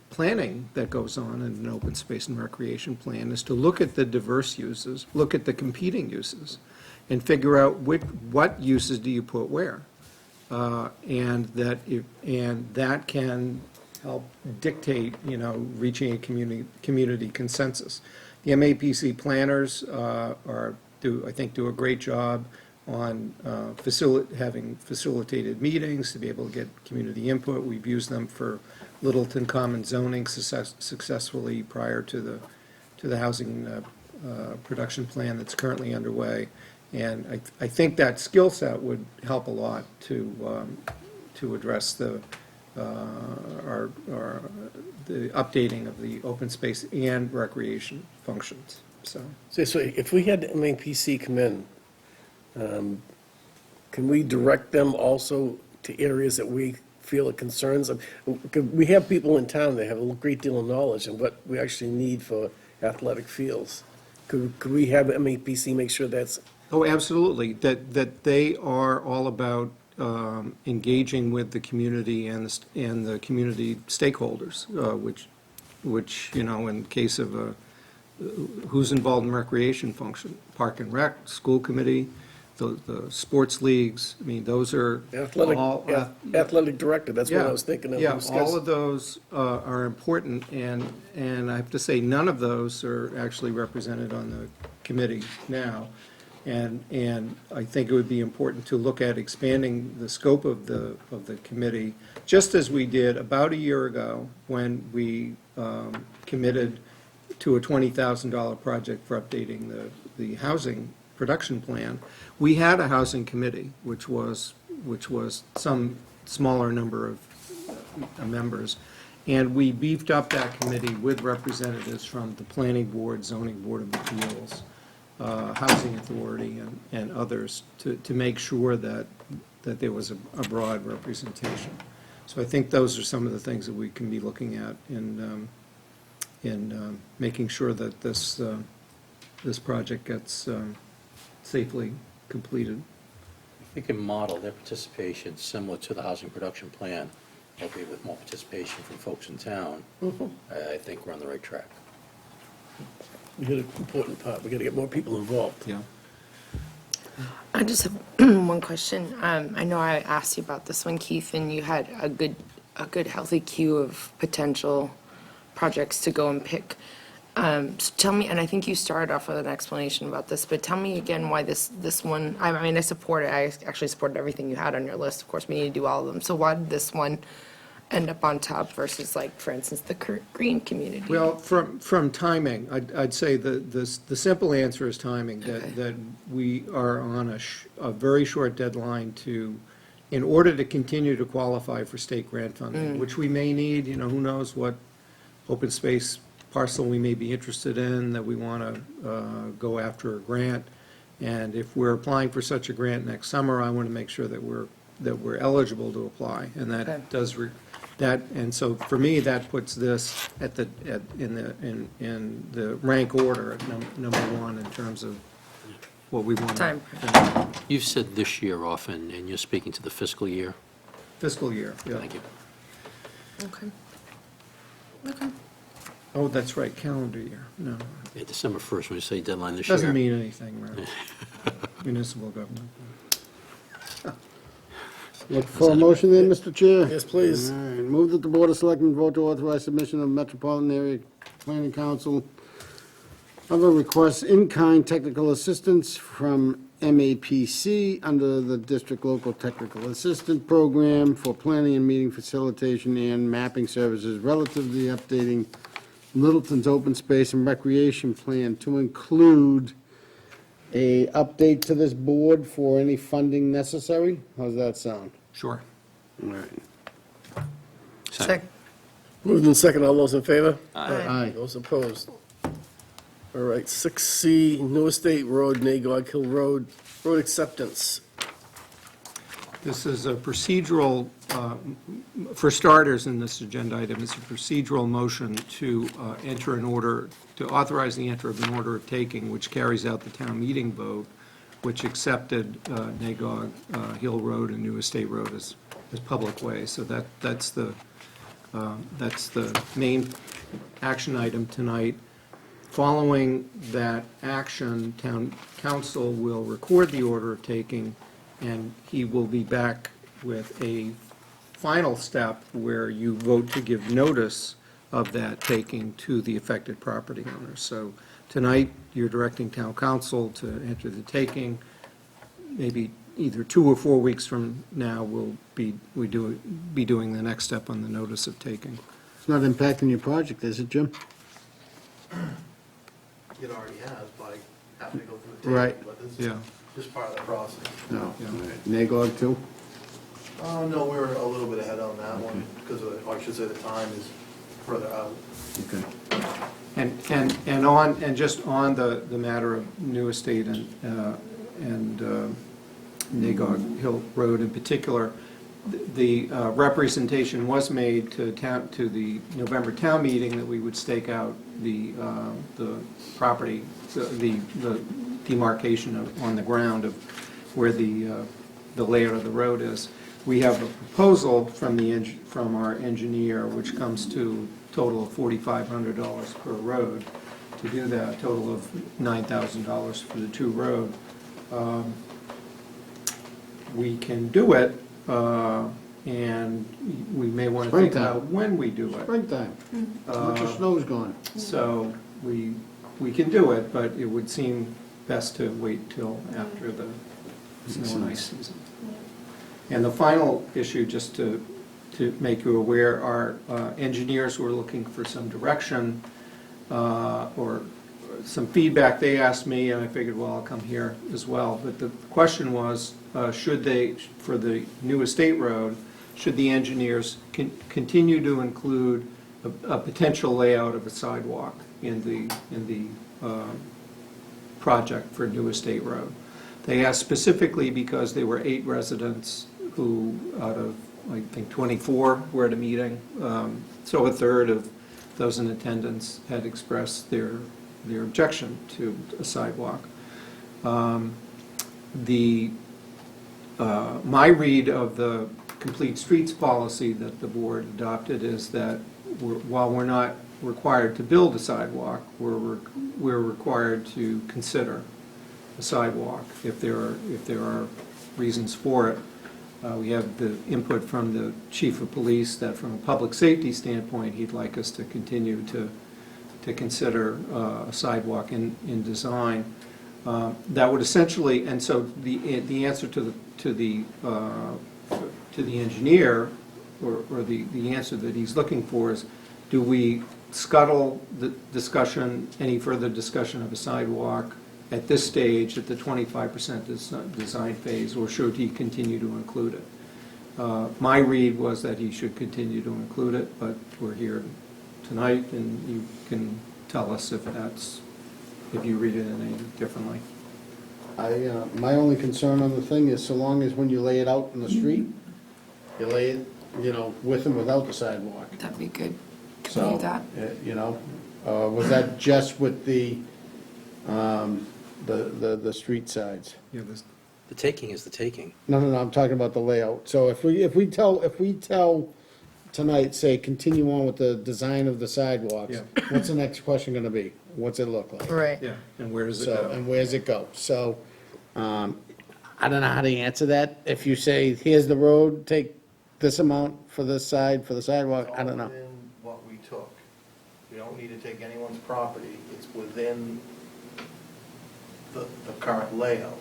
planning that goes on in an open space and recreation plan is to look at the diverse uses, look at the competing uses, and figure out what uses do you put where. And that can help dictate, reaching a community consensus. The MAPC planners I think do a great job on having facilitated meetings to be able to get community input. We've used them for Littleton Common zoning successfully prior to the housing production plan that's currently underway. And I think that skill set would help a lot to address the updating of the open space and recreation functions. So if we had MAPC come in, can we direct them also to areas that we feel are concerns? We have people in town that have a great deal of knowledge on what we actually need for athletic fields. Could we have MAPC make sure that's... Oh, absolutely. That they are all about engaging with the community and the community stakeholders, which in case of who's involved in recreation function, park and rec, school committee, the sports leagues, I mean, those are all. Athletic director, that's what I Yeah, was thinking of. Yeah, Discuss- all of those are important, and I have to say, none of those are actually represented on the committee now. And I think it would be important to look at expanding the scope of the committee, just as we did about a year ago when we committed to a $20,000 project for updating the housing production plan. We had a housing committee, which was some smaller number of members, and we beefed up that committee with representatives from the Planning Board, Zoning Board of Appeals, Housing Authority, and others, to make sure that there was a broad representation. So I think those are some of the things that we can be looking at in making sure that this project gets safely completed. We can model their participation similar to the housing production plan, albeit with more participation from folks in town. I think we're on the right track. We got an important part, we got to get more people involved. Yeah. I just have one question. I know I asked you about this one, Keith, and you had a good, healthy queue of potential projects to go and pick. So tell me, and I think you started off with an explanation about this, but tell me again why this one, I mean, I support it. I actually supported everything you had on your list. Of course, we need to do all of them. So why did this one end up on top versus, like, for instance, the green community? Well, from timing, I'd say the simple answer is timing, that we are on a very short deadline in order to continue to qualify for state grant funding, which we may need, who knows what open space parcel we may be interested in, that we want to go after a grant. And if we're applying for such a grant next summer, I want to make sure that we're eligible to apply, and that does and so for me, that puts this in the rank order at number one in terms of what we want. Time. You've said this year often, and you're speaking to the fiscal year. Fiscal year, yeah. Thank you. Okay. Oh, that's right, calendar year, no. Yeah, December 1st, when you say deadline this year. Doesn't mean anything, right? Municipal government. Look for a motion then, Mr. Chair. Yes, please. All right, move that the Board of Selectmen vote to authorize submission of Metropolitan Area Planning Council of a request in-kind technical assistance from MAPC under the District Local Technical Assistant Program for planning and meeting facilitation and mapping services relative to the updating Littleton's open space and recreation plan to include a update to this board for any funding necessary. How's that sound? Sure. All right. Second. Moved in second, all those in favor? Aye. Those opposed? All right, 6C, New Estate Road, Nagog Hill Road, road acceptance. This is a procedural, for starters in this agenda item, it's a procedural motion to enter an order, to authorize the entry of an order of taking, which carries out the town meeting vote, which accepted Nagog Hill Road and New Estate Road as public ways. So that's the main action item tonight. Following that action, town council will record the order of taking, and he will be back with a final step where you vote to give notice of that taking to the affected property owners. So tonight, you're directing town council to enter the taking. Maybe either 2 or 4 weeks from now, we'll be doing the next step on the notice of taking. It's not impacting your project, is it, Jim? It already has by having to go through the Right. table, but this Yeah. is just part of the process. No. Yeah. All right. Nagog too? No, we were a little bit ahead on that one, because I should say the time is further out. Okay. And just on the matter of New Estate and Nagog Hill Road in particular, the representation was made to the November town meeting that we would stake out the property, the demarcation on the ground of where the layout of the road is. We have a proposal from our engineer, which comes to a total of $4,500 per road to do that, a total of $9,000 for the 2 road. we can do it, and we may want to think Springtime. about when we do it. Springtime, once the snow's gone. So we can do it, but it would seem best to wait till after the snow and ice season. And the final issue, just to make you aware, our engineers were looking for some direction or some feedback. They asked me, and I figured, well, I'll come here as well. But the question was, should they, for the new estate road, should the engineers continue to include a potential layout of a sidewalk in the project for New Estate Road? They asked specifically because there were 8 residents who, out of, I think, 24 were at a meeting. So a third of those in attendance had expressed their objection to a sidewalk. My read of the Complete Streets policy that the board adopted is that while we're not required to build a sidewalk, we're required to consider a sidewalk if there are reasons for it. We have the input from the chief of police that from a public safety standpoint, he'd like us to continue to consider a sidewalk in design. That would essentially, and so the answer to the engineer, or the answer that he's looking for is, do we scuttle the discussion, any further discussion of a sidewalk at this stage, at the 25% design phase, or should he continue to include it? My read was that he should continue to include it, but we're here tonight, and you can tell us if you read it any differently. My only concern on the thing is, so long as when you lay it out in the street, you lay it, with and without the sidewalk. That'd be good. So, Do that. Was that just with the street sides? Yeah, The taking is the taking. No, I'm talking about the layout. So if we tell tonight, say, continue on with the design of the sidewalks, Yeah. what's the next question gonna be? What's it look like? Right. Yeah, and where does it So, go? and where's it go? So, I don't know how to answer that. If you say, here's the road, take this amount for this side, for the sidewalk, I don't know. It's all within what we took. We don't need to take anyone's property. It's within the current layout.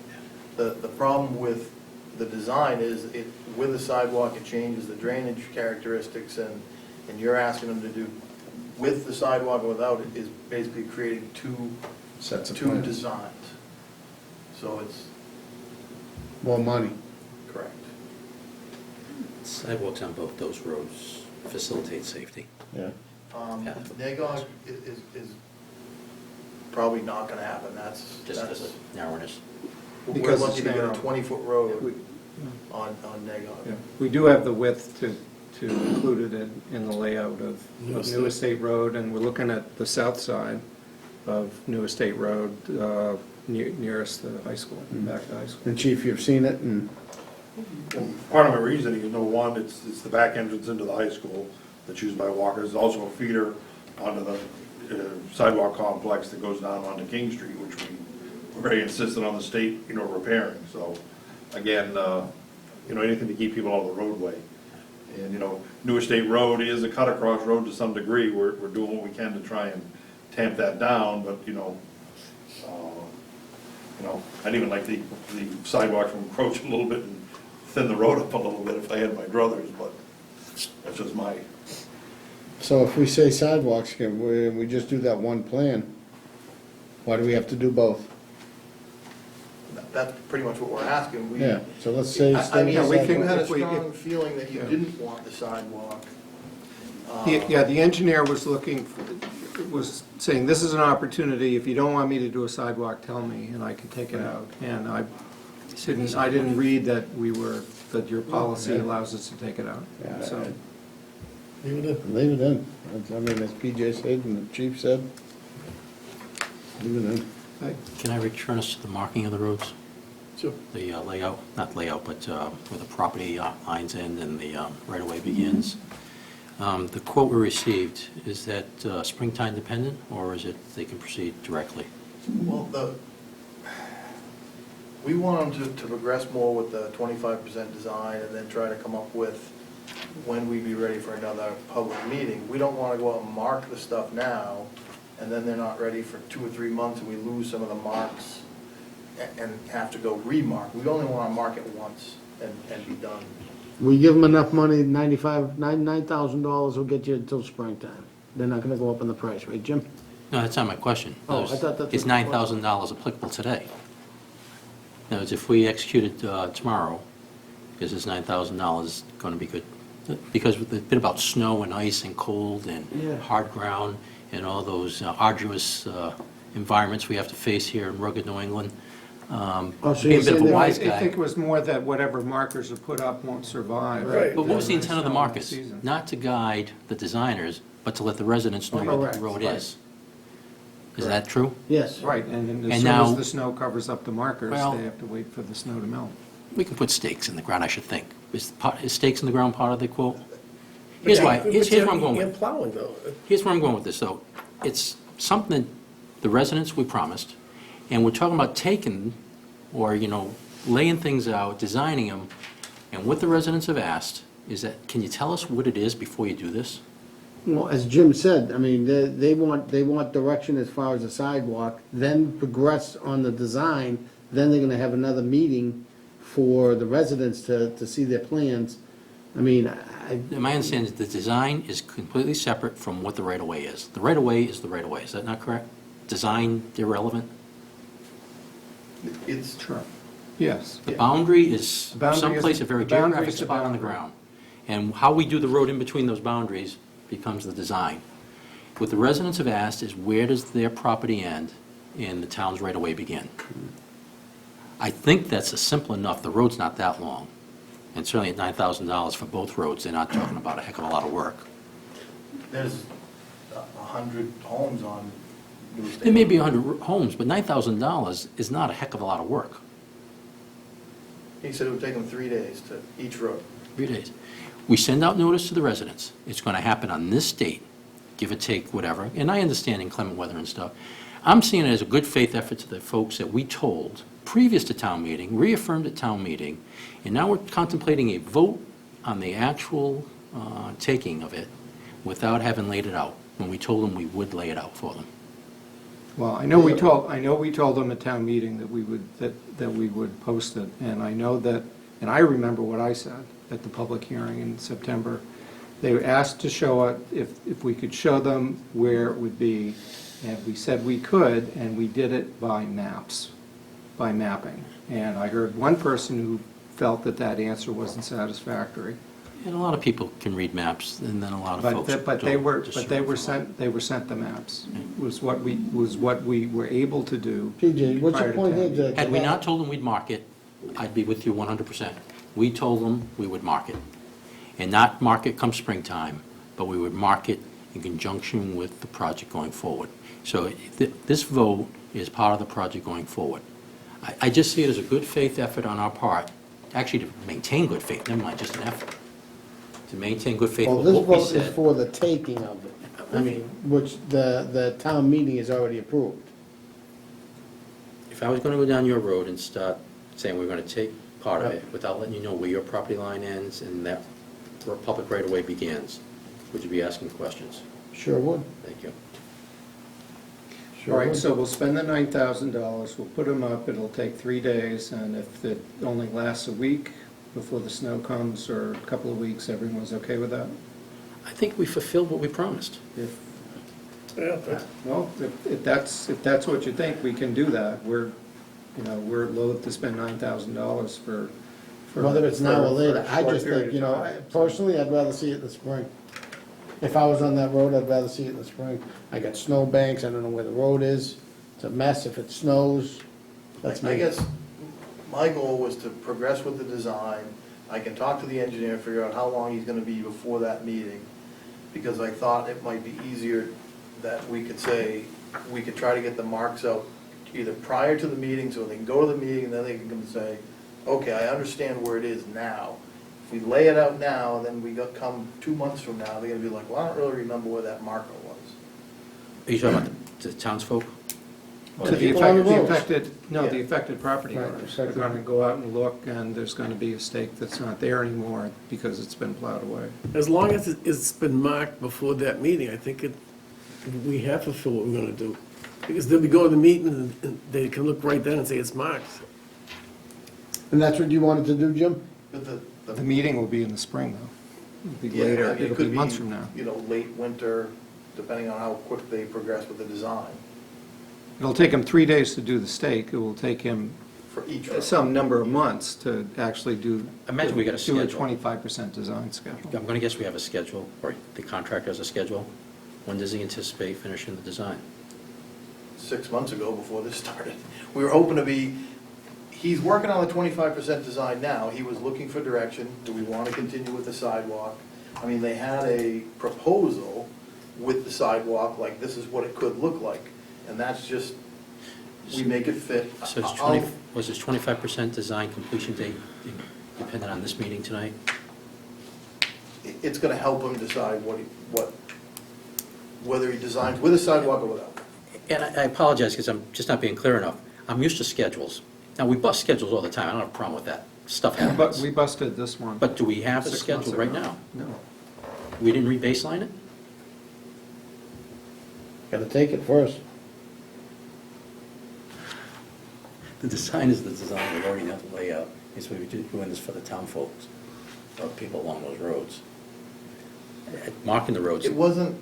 The problem with the design is with the sidewalk, it changes the drainage characteristics, and you're asking them to do with the sidewalk and without it is basically creating two Sets of two plans. designs. So it's More money. correct. Sidewalks on both those roads facilitate safety. Yeah. Nagog is probably not gonna happen. That's Just because of narrowness. we're Because lucky it's to get a narrow. 20-foot road on Nagog. Yeah. We do have the width to include it in the layout of New Estate Road, and we're looking at the south side of New Estate Road, nearest the high school, back to high school. And Chief, you've seen it, and Part of my reasoning is, one, it's the back entrance into the high school that's used by walkers. There's also a feeder onto the sidewalk complex that goes down onto King Street, which we're very insistent on the state, repairing. So, again, anything to keep people out of the roadway. And, New Estate Road is a cut-across road to some degree. We're doing what we can to try and tamp that down, but, I'd even like the sidewalk to encroach a little bit and thin the road up a little bit if I had my druthers, but that's just my, so if we say sidewalks, can we just do that one plan? Why do we have to do both? That's pretty much what we're asking. Yeah, so let's say. I mean, we if can- you had a if we- strong feeling that you Yeah. didn't want the sidewalk. Yeah, the engineer was saying, this is an opportunity, if you don't want me to do a sidewalk, tell me, and I can take it out. And I didn't read that that your policy Yeah. allows us to take it out, Yeah, so. Leave it in. Leave it in. I mean, as PJ said and the chief said, leave it in. Can I return us to the marking of the roads? Sure. The layout, not layout, but where the property lines end and the right-of-way begins. The quote we received, is that springtime dependent, or is it they can proceed directly? Well, We want them to progress more with the 25% design and then try to come up with when we'd be ready for another public meeting. We don't want to go out and mark the stuff now, and then they're not ready for 2 or 3 months, and we lose some of the marks and have to go remark. We only want to mark it once and be done. We give them enough money, $9,000 will get you until springtime. They're not gonna go up in the price, right, Jim? No, that's not my question. Oh, I thought that's Is what- $9,000 applicable today? In other words, if we executed tomorrow, is this $9,000 going to be good? Because with the bit about snow and ice and cold and Yeah. hard ground and all those arduous environments we have to face here in rugged New England, so being a you're bit of saying a that- wise I think guy. it was more that whatever markers are put up won't survive. Right. But what was the intent of the Snow markers? season. Not to guide the designers, but to let the residents know what Correct. the road is. Is that true? Yes. Right, and then And as soon now- as the snow covers up the markers, Well- they have to wait for the snow to melt. We can put stakes in the ground, I should think. Is stakes in the ground part of the quote? Here's why, here's where I'm going with You're it. plowing, though. Here's where I'm going with this, though. It's something the residents we promised, and we're talking about taking, or, laying things out, designing them, and what the residents have asked is that, can you tell us what it is before you do this? Well, as Jim said, I mean, they want direction as far as the sidewalk, then progress on the design, then they're gonna have another meeting for the residents to see their plans. I mean, My understanding is the design is completely separate from what the right-of-way is. The right-of-way is the right-of-way, is that not correct? Design irrelevant? It's, Sure. Yes. The boundary is The boundary someplace, is- a very the boundary's geographic the spot on the boundary. ground. And how we do the road in between those boundaries becomes the design. What the residents have asked is, where does their property end and the town's right-of-way begin? I think that's a simple enough, the road's not that long. And certainly at $9,000 for both roads, they're not talking about a heck of a lot of work. there's 100 homes on New State. There may be 100 homes, but $9,000 is not a heck of a lot of work. He said it would take them 3 days to each road. 3 days. We send out notice to the residents. It's going to happen on this date, give or take, whatever. And I understand inclement weather and stuff. I'm seeing it as a good faith effort to the folks that we told previous to town meeting, reaffirmed at town meeting, and now we're contemplating a vote on the actual taking of it without having laid it out, when we told them we would lay it out for them. Well, I know we told them at town meeting that we would post it, and I know that, and I remember what I said at the public hearing in September. They were asked to show it, if we could show them where it would be, and we said we could, and we did it by maps, by mapping. And I heard one person who felt that answer wasn't satisfactory. And a lot of people can read maps, and then a lot of folks don't. But they were discern sent the maps, was what we were able to do. PJ, what's prior your to point town here? meeting. Had we not told them we'd mark it, I'd be with you 100%. We told them we would mark it. And not mark it come springtime, but we would mark it in conjunction with the project going forward. So this vote is part of the project going forward. I just see it as a good faith effort on our part, actually to maintain good faith, never mind, just an effort, to maintain good faith Well, with this what we vote is said. for the taking of it, I mean, which the town meeting has already approved. If I was going to go down your road and start saying we're going to take part of it without letting you know where your property line ends and that public right-of-way begins, would you be asking questions? Sure would. Thank you. All right, so we'll spend the $9,000, we'll put them up, it'll take 3 days, and if it only lasts a week before the snow comes, or a couple of weeks, everyone's okay with that? I think we fulfilled what we promised. Well, if that's what you think, we can do that. We're loath to spend $9,000 for. Whether it's now or for a later, I short just period think, of time. personally, I'd rather see it in the spring. If I was on that road, I'd rather see it in the spring. I got snow banks, I don't know where the road is, it's a mess if it snows, that's me. I guess my goal was to progress with the design. I can talk to the engineer, figure out how long he's gonna be before that meeting, because I thought it might be easier that we could say, we could try to get the marks out either prior to the meeting, so they can go to the meeting, and then they can come and say, okay, I understand where it is now. If we lay it out now, then come 2 months from now, they're gonna be like, well, I don't really remember where that marker was. Are you talking about the townsfolk? To the People on the roads. the affected property Right, owners. They're going to go out and look, and there's going to be a stake that's not there anymore because it's been plowed away. As long as it's been marked before that meeting, I think we have to fulfill what we're gonna do. Because they'll be going to the meeting, and they can look right then and say it's marked. And that's what you wanted to do, Jim? But The meeting will be in the spring, though. It'll be Yeah, later, I mean, it it'll be could months from now. You know, late winter, depending on how quick they progress with the design, It'll take him 3 days to do the stake. It will take him for each road. some number of months to actually do. Imagine we got a Do a schedule. 25% design schedule. I'm going to guess we have a schedule, or the contractor has a schedule. When does he anticipate finishing the design? 6 months ago, before this started. We were hoping to be, he's working on the 25% design now. He was looking for direction. Do we want to continue with the sidewalk? I mean, they had a proposal with the sidewalk, like this is what it could look like. And that's just, we make it fit. So it's was his 25% design completion date dependent on this meeting tonight? It's going to help him decide whether he designs with a sidewalk or without. And I apologize because I'm just not being clear enough. I'm used to schedules. Now, we bust schedules all the time. I don't have a problem with that. Stuff But happens. we busted this one. But do we have a 6 months schedule right ago. now? No. We didn't re-baseline it? Gotta take it first. The design is the design. We already know the layout. It's we're doing this for the town folks, or people along those roads. Marking the roads. It wasn't,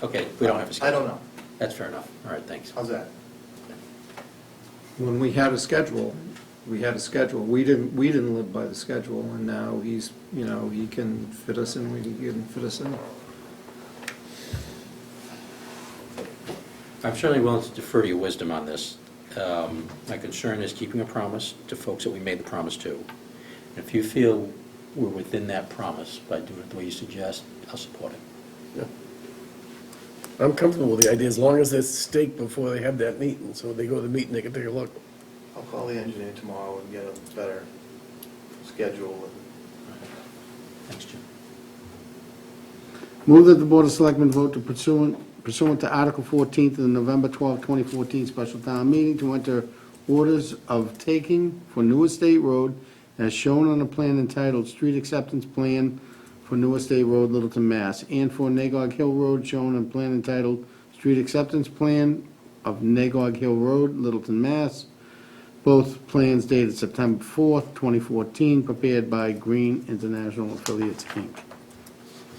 Okay, we don't have a schedule. I don't know. That's fair enough. All right, thanks. How's that? When we had a schedule, we had a schedule. We didn't live by the schedule, and now he's, he can fit us in, we can fit us in. I'm certainly willing to defer to your wisdom on this. My concern is keeping a promise to folks that we made the promise to. And if you feel we're within that promise by doing it the way you suggest, I'll support it. Yeah. I'm comfortable with the idea, as long as it's staked before they have that meeting, so when they go to the meeting, they can take a look. I'll call the engineer tomorrow and get a better schedule. Thanks, Jim. Move that the Board of Selectmen vote to pursuant to Article 14 of the November 12, 2014 special town meeting to enter orders of taking for New Estate Road as shown on a plan entitled Street Acceptance Plan for New Estate Road, Littleton, Mass., and for Nagog Hill Road shown on a plan entitled Street Acceptance Plan of Nagog Hill Road, Littleton, Mass., both plans dated September 4th, 2014, prepared by Green International Affiliates, Inc.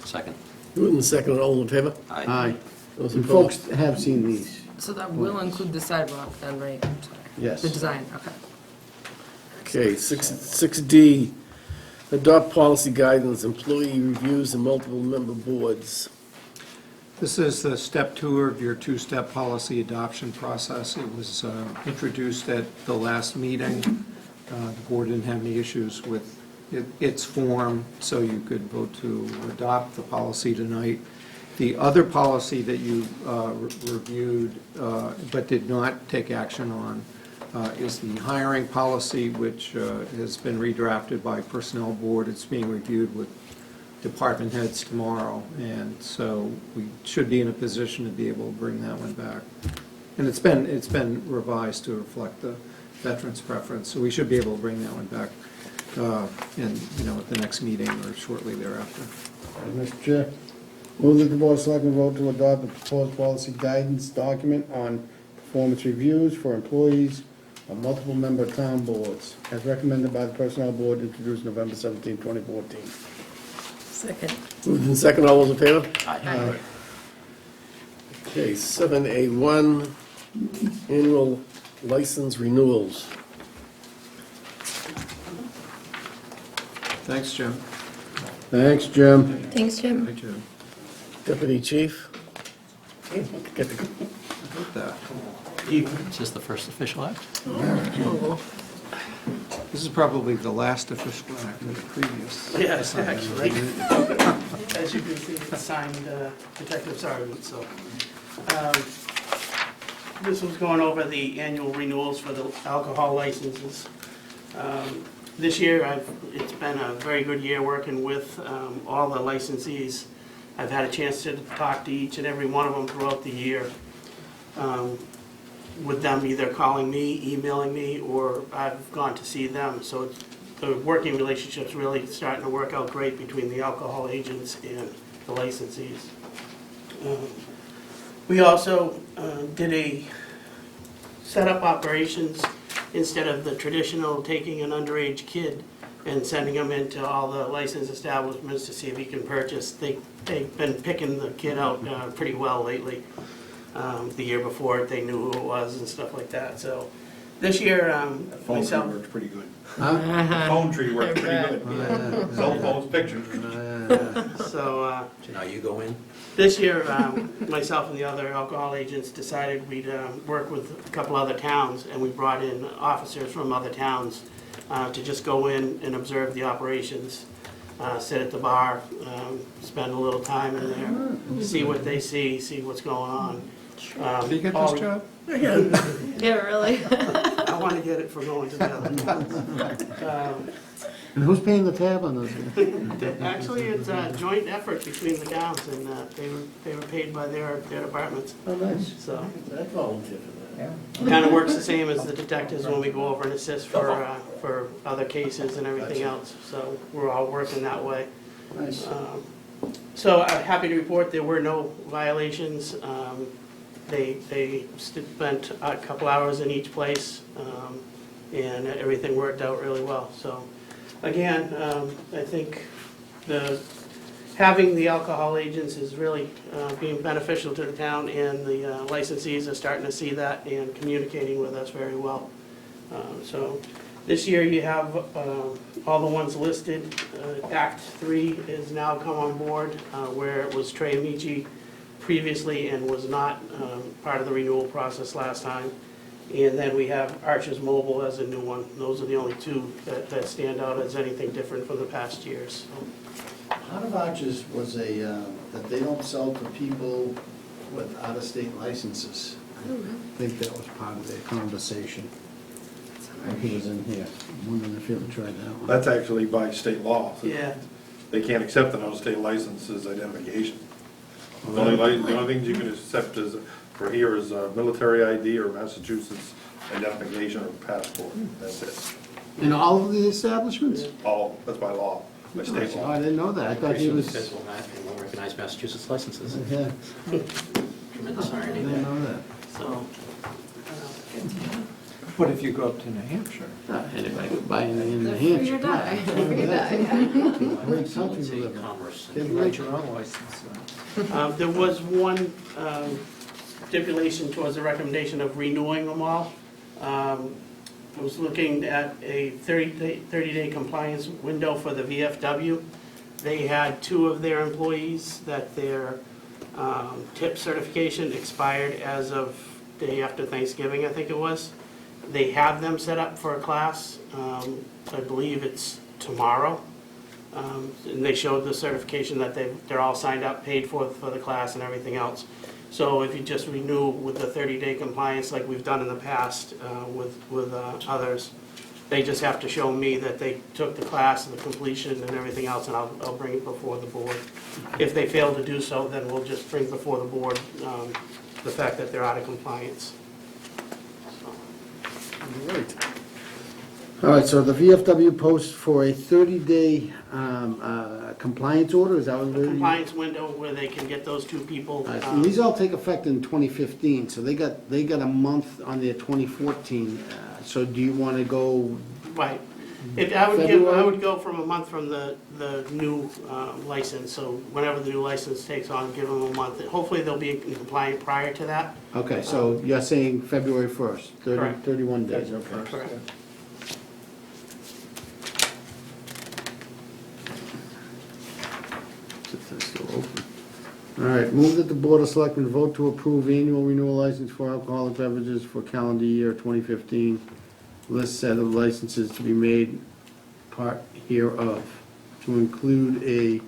Second. Moving second, all in favor? Aye. Those And opposed? folks have seen these. So that will include the sidewalk then, right? I'm sorry. Yes. The design, okay. Okay, 6D, adopt policy guidance, employee reviews and multiple member boards. This is the step 2 of your 2-step policy adoption process. It was introduced at the last meeting. The board didn't have any issues with its form, so you could vote to adopt the policy tonight. The other policy that you reviewed but did not take action on is the hiring policy, which has been redrafted by Personnel Board. It's being reviewed with department heads tomorrow, and so we should be in a position to be able to bring that one back. And it's been revised to reflect the veterans' preference, so we should be able to bring that one back at the next meeting or shortly thereafter. Mr. Chair, move that the Board of Selectmen vote to adopt the proposed policy guidance document on performance reviews for employees of multiple member town boards, as recommended by the Personnel Board, introduced November 17, 2014. Second. Moved in second, all those in favor? Aye. Okay, 7A1, annual license renewals. Thanks, Jim. Thanks, Jim. Thanks, Jim. Hi, Jim. Deputy Chief? Get the- That. Is this the first official act? This is probably the last official act of the previous. Yes, actually. As you can see, it's signed Detective Sergeant, so. This was going over the annual renewals for the alcohol licenses. This year, it's been a very good year working with all the licensees. I've had a chance to talk to each and every one of them throughout the year. with them either calling me, emailing me, or I've gone to see them. So the working relationship's really starting to work out great between the alcohol agents and the licensees. We also did a set up operations instead of the traditional taking an underage kid and sending them into all the licensed establishments to see if he can purchase. They've been picking the kid out pretty well lately. The year before, they knew who it was and stuff like that. So this year, Phone tree myself, works pretty good. The phone tree works pretty good. Cell phones, pictures. so So now you go in? this year, myself and the other alcohol agents decided we'd work with a couple other towns, and we brought in officers from other towns to just go in and observe the operations, sit at the bar, spend a little time in there, see what they see what's going on. Did you get this job? Yeah, really. I want to get it for going to the other. And who's paying the tab on this? Actually, it's a joint effort between the towns, and they were paid by their departments. Oh, nice. So That's volunteer for that. kind of works the same as the detectives when we go over and assist for other cases and everything else. So we're all working that way. Nice. So I'm happy to report there were no violations. They spent a couple hours in each place, and everything worked out really well. So again, I think having the alcohol agents is really being beneficial to the town, and the licensees are starting to see that and communicating with us very well. So this year you have all the ones listed. Act 3 is now come on board, where it was Trey Amici previously and was not part of the renewal process last time. And then we have Arches Mobile as a new one. Those are the only two that stand out as anything different from the past years. So, Part of Arches was that they don't sell to people with out-of-state licenses. I think that was part of their conversation. He was in here. I'm wondering if you ever tried that one. That's actually by state law. So yeah. they can't accept an out-of-state license as identification. The only things you can accept for here is military ID or Massachusetts identification or passport. That's it. In all of the establishments? All, that's by law, by state Oh, law. I didn't know that. I thought he was. Says we'll recognize Massachusetts licenses. Yeah, Tremendous I irony didn't there. know that. So, What if you go up to New Hampshire? Anybody could buy anything in New Free Hampshire. or die. Free or die. Great country Let's to see, live in. commerce. You can write your own license. there was one stipulation towards the recommendation of renewing them all. I was looking at a 30-day compliance window for the VFW. They had 2 of their employees that their tip certification expired as of day after Thanksgiving, I think it was. They have them set up for a class. I believe it's tomorrow. And they showed the certification that they're all signed up, paid for the class and everything else. So if you just renew with the 30-day compliance like we've done in the past with others, they just have to show me that they took the class and the completion and everything else, and I'll bring it before the board. If they fail to do so, then we'll just bring before the board the fact that they're out of compliance. All right, so the VFW posts for a 30-day compliance order, is that what it is? Compliance window where they can get those 2 people. And these all take effect in 2015, so they got a month on their 2014. So do you want to go? Right. I February? would go from a month from the new license, so whenever the new license takes on, give them a month. Hopefully, they'll be compliant prior to that. Okay, so you're saying February 1st, Correct. 31 days, okay. Correct. It's still open. All right, move that the Board of Selectmen vote to approve annual renewal license for alcoholic beverages for calendar year 2015. List set of licenses to be made part hereof, to include a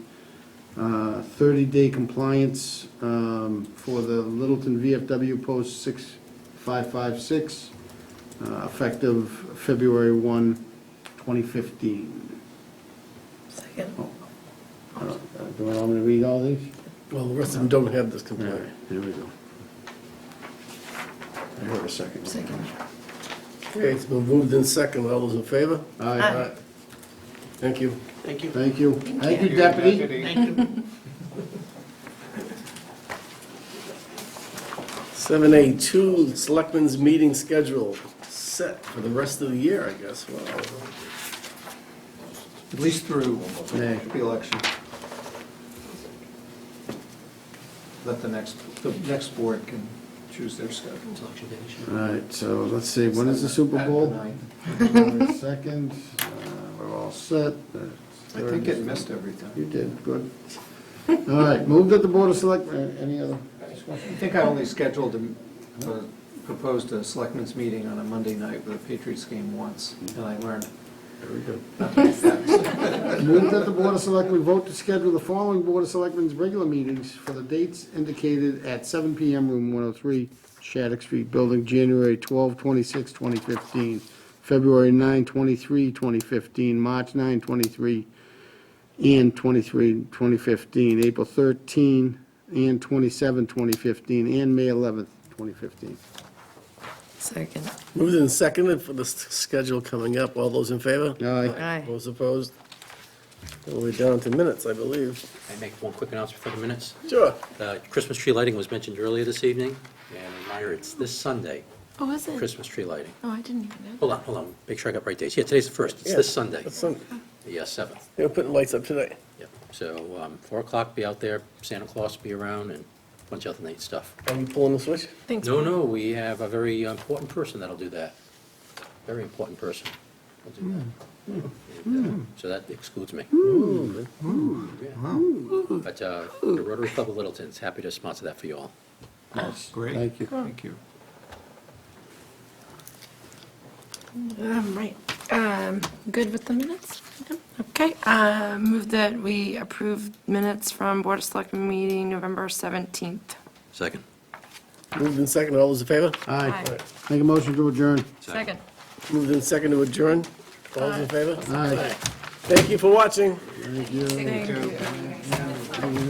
30-day compliance for the Littleton VFW Post 6556, effective February 1, 2015. Second. Do I want me to read all these? Well, the rest of them don't have this All complaint. right, here we go. a second? Second. Okay, it's been moved in second. All those in favor? Aye. Thank you. Thank you. Thank you. Thank you, Deputy. Thank you. 7A2, Selectmen's meeting schedule set for the rest of the year, I guess. Wow. At least through May. the election. Let the next board can choose their schedules. All right, so let's see, when is the Super Bowl? Second, we're all set. I think it missed everything. You did, good. All right, moved at the Board of Selectmen, any other discussion? I think I only scheduled proposed a selectmen's meeting on a Monday night with a Patriots game once, and I learned. Very good. Moved that the Board of Selectmen vote to schedule the following Board of Selectmen's regular meetings for the dates indicated at 7 PM, Room 103, Shattuck Street Building, January 12, 26, 2015, February 9, 23, 2015, March 9, 23, and 23, 2015, April 13 and 27, 2015, and May 11th, 2015. Second. Moved and seconded for the schedule coming up. All those in favor? Aye. Those opposed? Well, we're down to minutes, I believe. I make one quick announcement for the minutes. Sure. Christmas tree lighting was mentioned earlier this evening, and a reminder, it's this Sunday, Oh, is it? Christmas tree lighting. Oh, I didn't even know. Hold on, make sure I got right dates. Yeah, today's the 1st, it's this Sunday, That's some- the 7th. They're putting lights up today. Yep, so 4 o'clock, be out there, Santa Claus will be around, and a bunch of other neat stuff. Are you pulling the switch? Thanks. No, we have a very important person that'll do that. Very important person will do that. And, so that excludes me. Yeah. But the Rotary Club of Littleton's happy to sponsor that for you all. Great. Thank you. Thank you. Right. Good with the minutes? Okay. Move that we approve minutes from Board of Selectmen meeting November 17th. Second. Moved and seconded. All those in favor? Aye. Make a motion to adjourn. Second. Moved and seconded to adjourn. All those in favor? Aye. Thank you for watching. Thank you. Thank you.